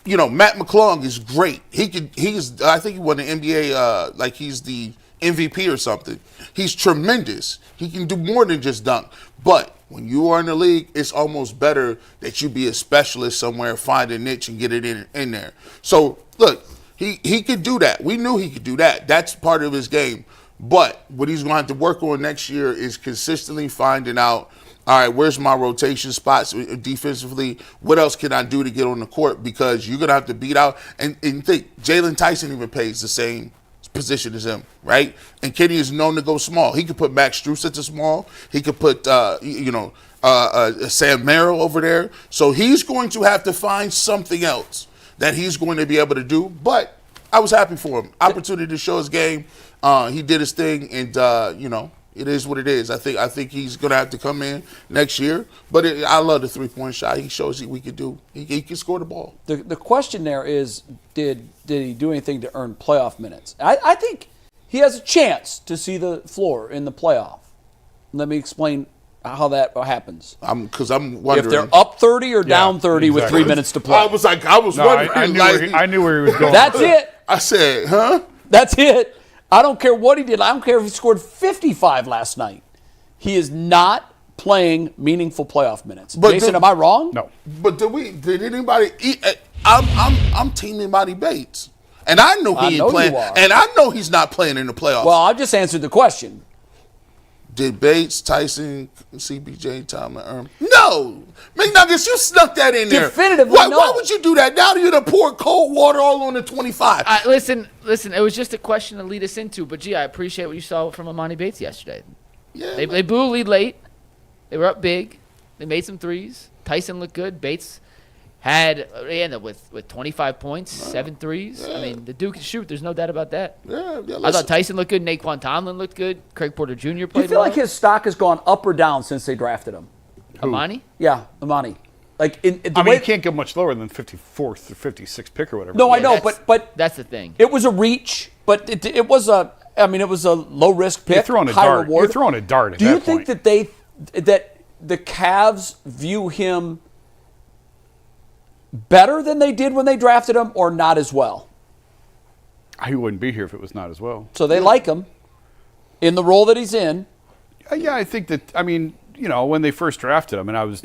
Matt McClung is great. I think he won the NBA, like he's the MVP or something. He's tremendous. He can do more than just dunk. But when you are in the league, it's almost better that you be a specialist somewhere, find a niche, and get it in there. So, look, he could do that. We knew he could do that. That's part of his game. But what he's going to have to work on next year is consistently finding out, all right, where's my rotation spots defensively? What else can I do to get on the court? Because you're going to have to beat out. And think, Jaylon Tyson even plays the same position as him, right? And Kenny is known to go small. He could put Max Strus at the small. He could put, Sam Merrill over there. So he's going to have to find something else that he's going to be able to do. But I was happy for him. Opportunity to show his game. He did his thing, and it is what it is. I think he's going to have to come in next year. But I love the 3-point shot. He shows we could do. He can score the ball. The question there is, did he do anything to earn playoff minutes? I think he has a chance to see the floor in the playoff. Let me explain how that happens. Because I'm wondering if they're up 30 or down 30 with 3 minutes to play. I was wondering. I knew where he was going. That's it. I said, huh? That's it. I don't care what he did. I don't care if he scored 55 last night. He is not playing meaningful playoff minutes. Jason, am I wrong? No. But did anybody I'm team Emoni Bates, and I know he ain't playing, and I know he's not playing in the playoffs. Well, I just answered the question. Did Bates, Tyson, CBJ, Tomlin, no. McNuggets, you snuck that in there. Definitively no. Why would you do that? Now you're going to pour cold water all on the 25. Listen, it was just a question to lead us into, but, I appreciate what you saw from Emoni Bates yesterday. Yeah, they blew a lead late. They were up big. They made some threes. Tyson looked good. Bates they ended up with 25 points, 7 threes. Yeah. I mean, the dude can shoot. There's no doubt about that. Yeah, I thought Tyson looked good. Naquan Tomlin looked good. Craig Porter Jr. played well. You feel like his stock has gone up or down since they drafted him? Emoni? Yeah, Emoni. Like you can't go much lower than 54th or 56th pick or whatever. No, I know, but that's the thing. It was a reach, but it was a low risk pick. You're throwing a high dart. Reward. You're throwing a dart at Do that you think point. that the Cavs view him better than they did when they drafted him, or not as well? He wouldn't be here if it was not as well. So they like him in the role that he's in. Yeah, I think that. When they first drafted him, and I was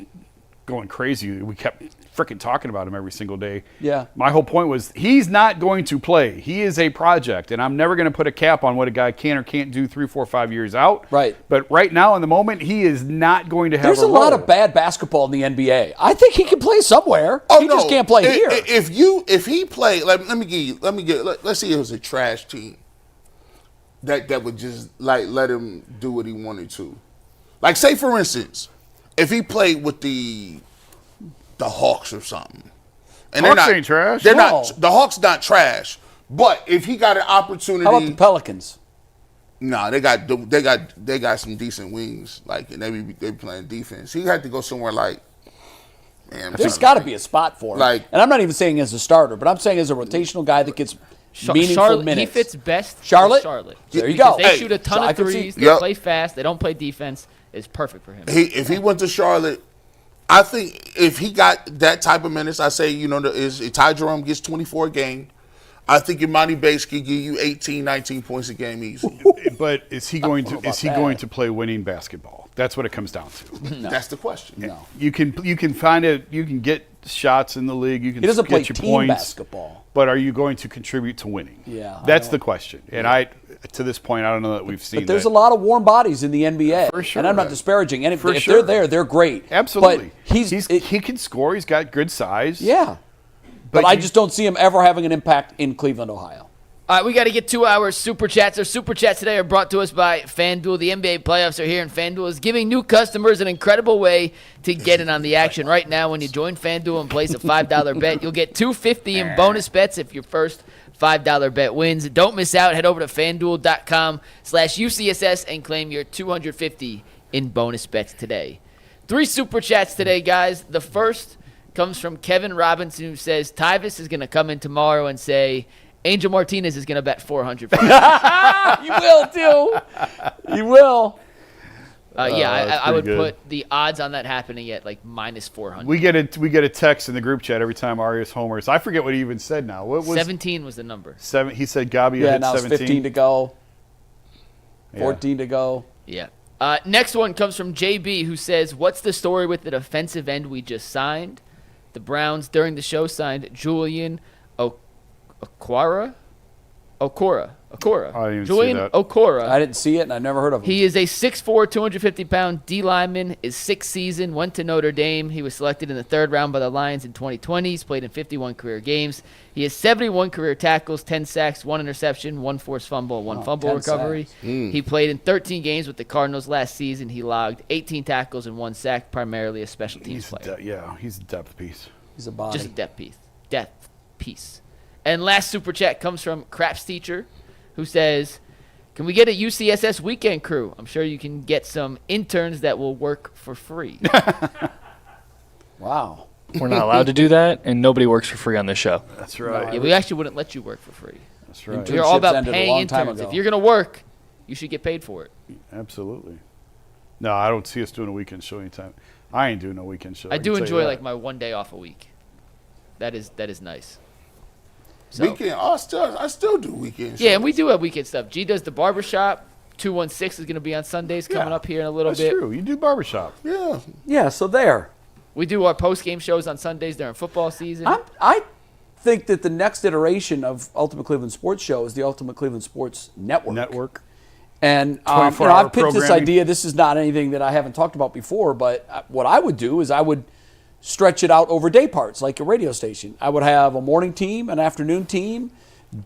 going crazy. We kept freaking talking about him every single day. Yeah. My whole point was he's not going to play. He is a project, and I'm never going to put a cap on what a guy can or can't do 3, 4, 5 years out. Right. But right now, in the moment, he is not going to have. There's a lot of bad basketball in the NBA. I think he can play somewhere. He just can't play here. If he played, let's say it was a trash team that would just let him do what he wanted to. Like, say for instance, if he played with the Hawks or something, and Hawks ain't trash. They're not. The Hawks not trash. But if he got an opportunity, how about the Pelicans? No, they got some decent wings. Like, and they playing defense. He had to go somewhere like. Man, there's got to be a spot for him. Like, and I'm not even saying as a starter, but I'm saying as a rotational guy that gets meaningful minutes. He fits best. Charlotte. There you go. They shoot a ton of threes. They play fast. They don't play defense. It's perfect for him. If he went to Charlotte, I think if he got that type of minutes, I say, if Ty Jerome gets 24 a game, I think Emoni Bates could give you 18, 19 points a game easy. But is he going to play winning basketball? That's what it comes down to. No. That's the question. No. You can get shots in the league. You can he doesn't get play your team points, basketball. But are you going to contribute to winning? Yeah. That's the question. And to this point, I don't know that we've seen. But there's a lot of warm bodies in the NBA. For sure. And I'm not disparaging any. For if sure. they're there, they're great. Absolutely. But he can score. He's got good size. Yeah. But I just don't see him ever having an impact in Cleveland, Ohio. All right, we got to get to our Super Chats. Our Super Chats today are brought to us by FanDuel. The NBA playoffs are here, and FanDuel is giving new customers an incredible way to get in on the action. Right now, when you join FanDuel and place a $5 bet, you'll get $250 in bonus bets if your first $5 bet wins. Don't miss out. Head over to FanDuel.com/UCSS and claim your $250 in bonus bets today. 3 Super Chats today, guys. The first comes from Kevin Robinson, who says, Tyvis is going to come in tomorrow and say, Angel Martinez is going to bet 400. You will, too. You will. I would put the odds on that happening at like minus 400. We get a text in the group chat every time Arias homers. I forget what he even said now. What was 17 was the number. 7. He said Gabi hit now 17. It's 15 to go. 14 to go. Yeah. Next one comes from JB, who says, what's the story with the defensive end we just signed? The Browns, during the show, signed Julian Okora. Julian Okora. I didn't see it, and I never heard of him. He is a 6'4", 250-pound D lineman. His 6th season, went to Notre Dame. He was selected in the 3rd round by the Lions in 2020. He's played in 51 career games. He has 71 career tackles, 10 sacks, 1 interception, 1 forced fumble, 1 fumble recovery. He played in 13 games with the Cardinals last season. He logged 18 tackles and 1 sack, primarily a special teams player. He's a depth piece. He's a body. Just a depth piece. And last Super Chat comes from Craps Teacher, who says, can we get a UCSS weekend crew? I'm sure you can get some interns that will work for free. Wow. We're not allowed to do that, and nobody works for free on this show. That's right. Yeah, we actually wouldn't let you work for free. That's right. We're all about ended a paying long time interns. ago. If you're going to work, you should get paid for it. Absolutely. No, I don't see us doing a weekend show anytime. I ain't doing no weekend show. I do enjoy like my one day off a week. That is nice. So, weekend, I still do weekend shows. Yeah, and we do have weekend stuff. G does the barbershop. 216 is going to be on Sundays coming up here in a little bit. That's true. You do barbershop. Yeah. Yeah, so there. We do our post-game shows on Sundays during football season. think that the next iteration of Ultimate Cleveland Sports Show is the Ultimate Cleveland Sports Network. And I've pitched this idea. This is not anything that I haven't talked about before, but what I would do is I would stretch it out over day parts like a radio station. I would have a morning team, an afternoon team,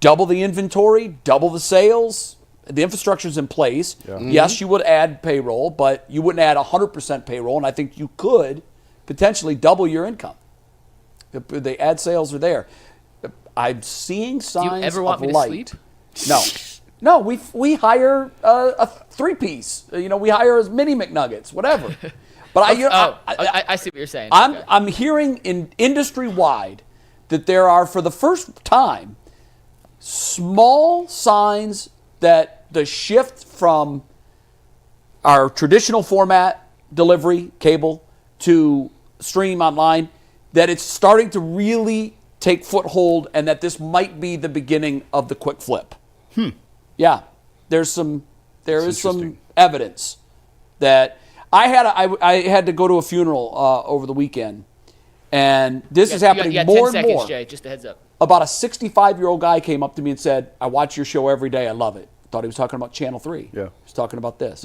double the inventory, double the sales. The infrastructure's in place. Yeah. Yes, you would add payroll, but you wouldn't add 100% payroll, and I think you could potentially double your income. The ad sales are there. I'm seeing signs of light. Do you ever want me to sleep? No, we hire a three-piece. We hire as mini McNuggets, whatever. But I see what you're saying. I'm hearing industry-wide that there are, for the first time, small signs that the shift from our traditional format delivery, cable, to stream online, that it's starting to really take foothold, and that this might be the beginning of the quick flip. Yeah, there is some evidence that I had to go to a funeral over the weekend, and this is happening more and more. Jay, just a heads up. About a 65-year-old guy came up to me and said, "I watch your show every day. I love it." Thought he was talking about Channel 3. Yeah, he was talking about this.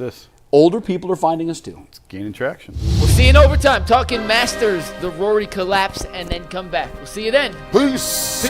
Older people are finding us too. It's gaining traction. We'll see you in overtime. Talking Masters, the Rory collapse, and then come back. We'll see you then. Peace.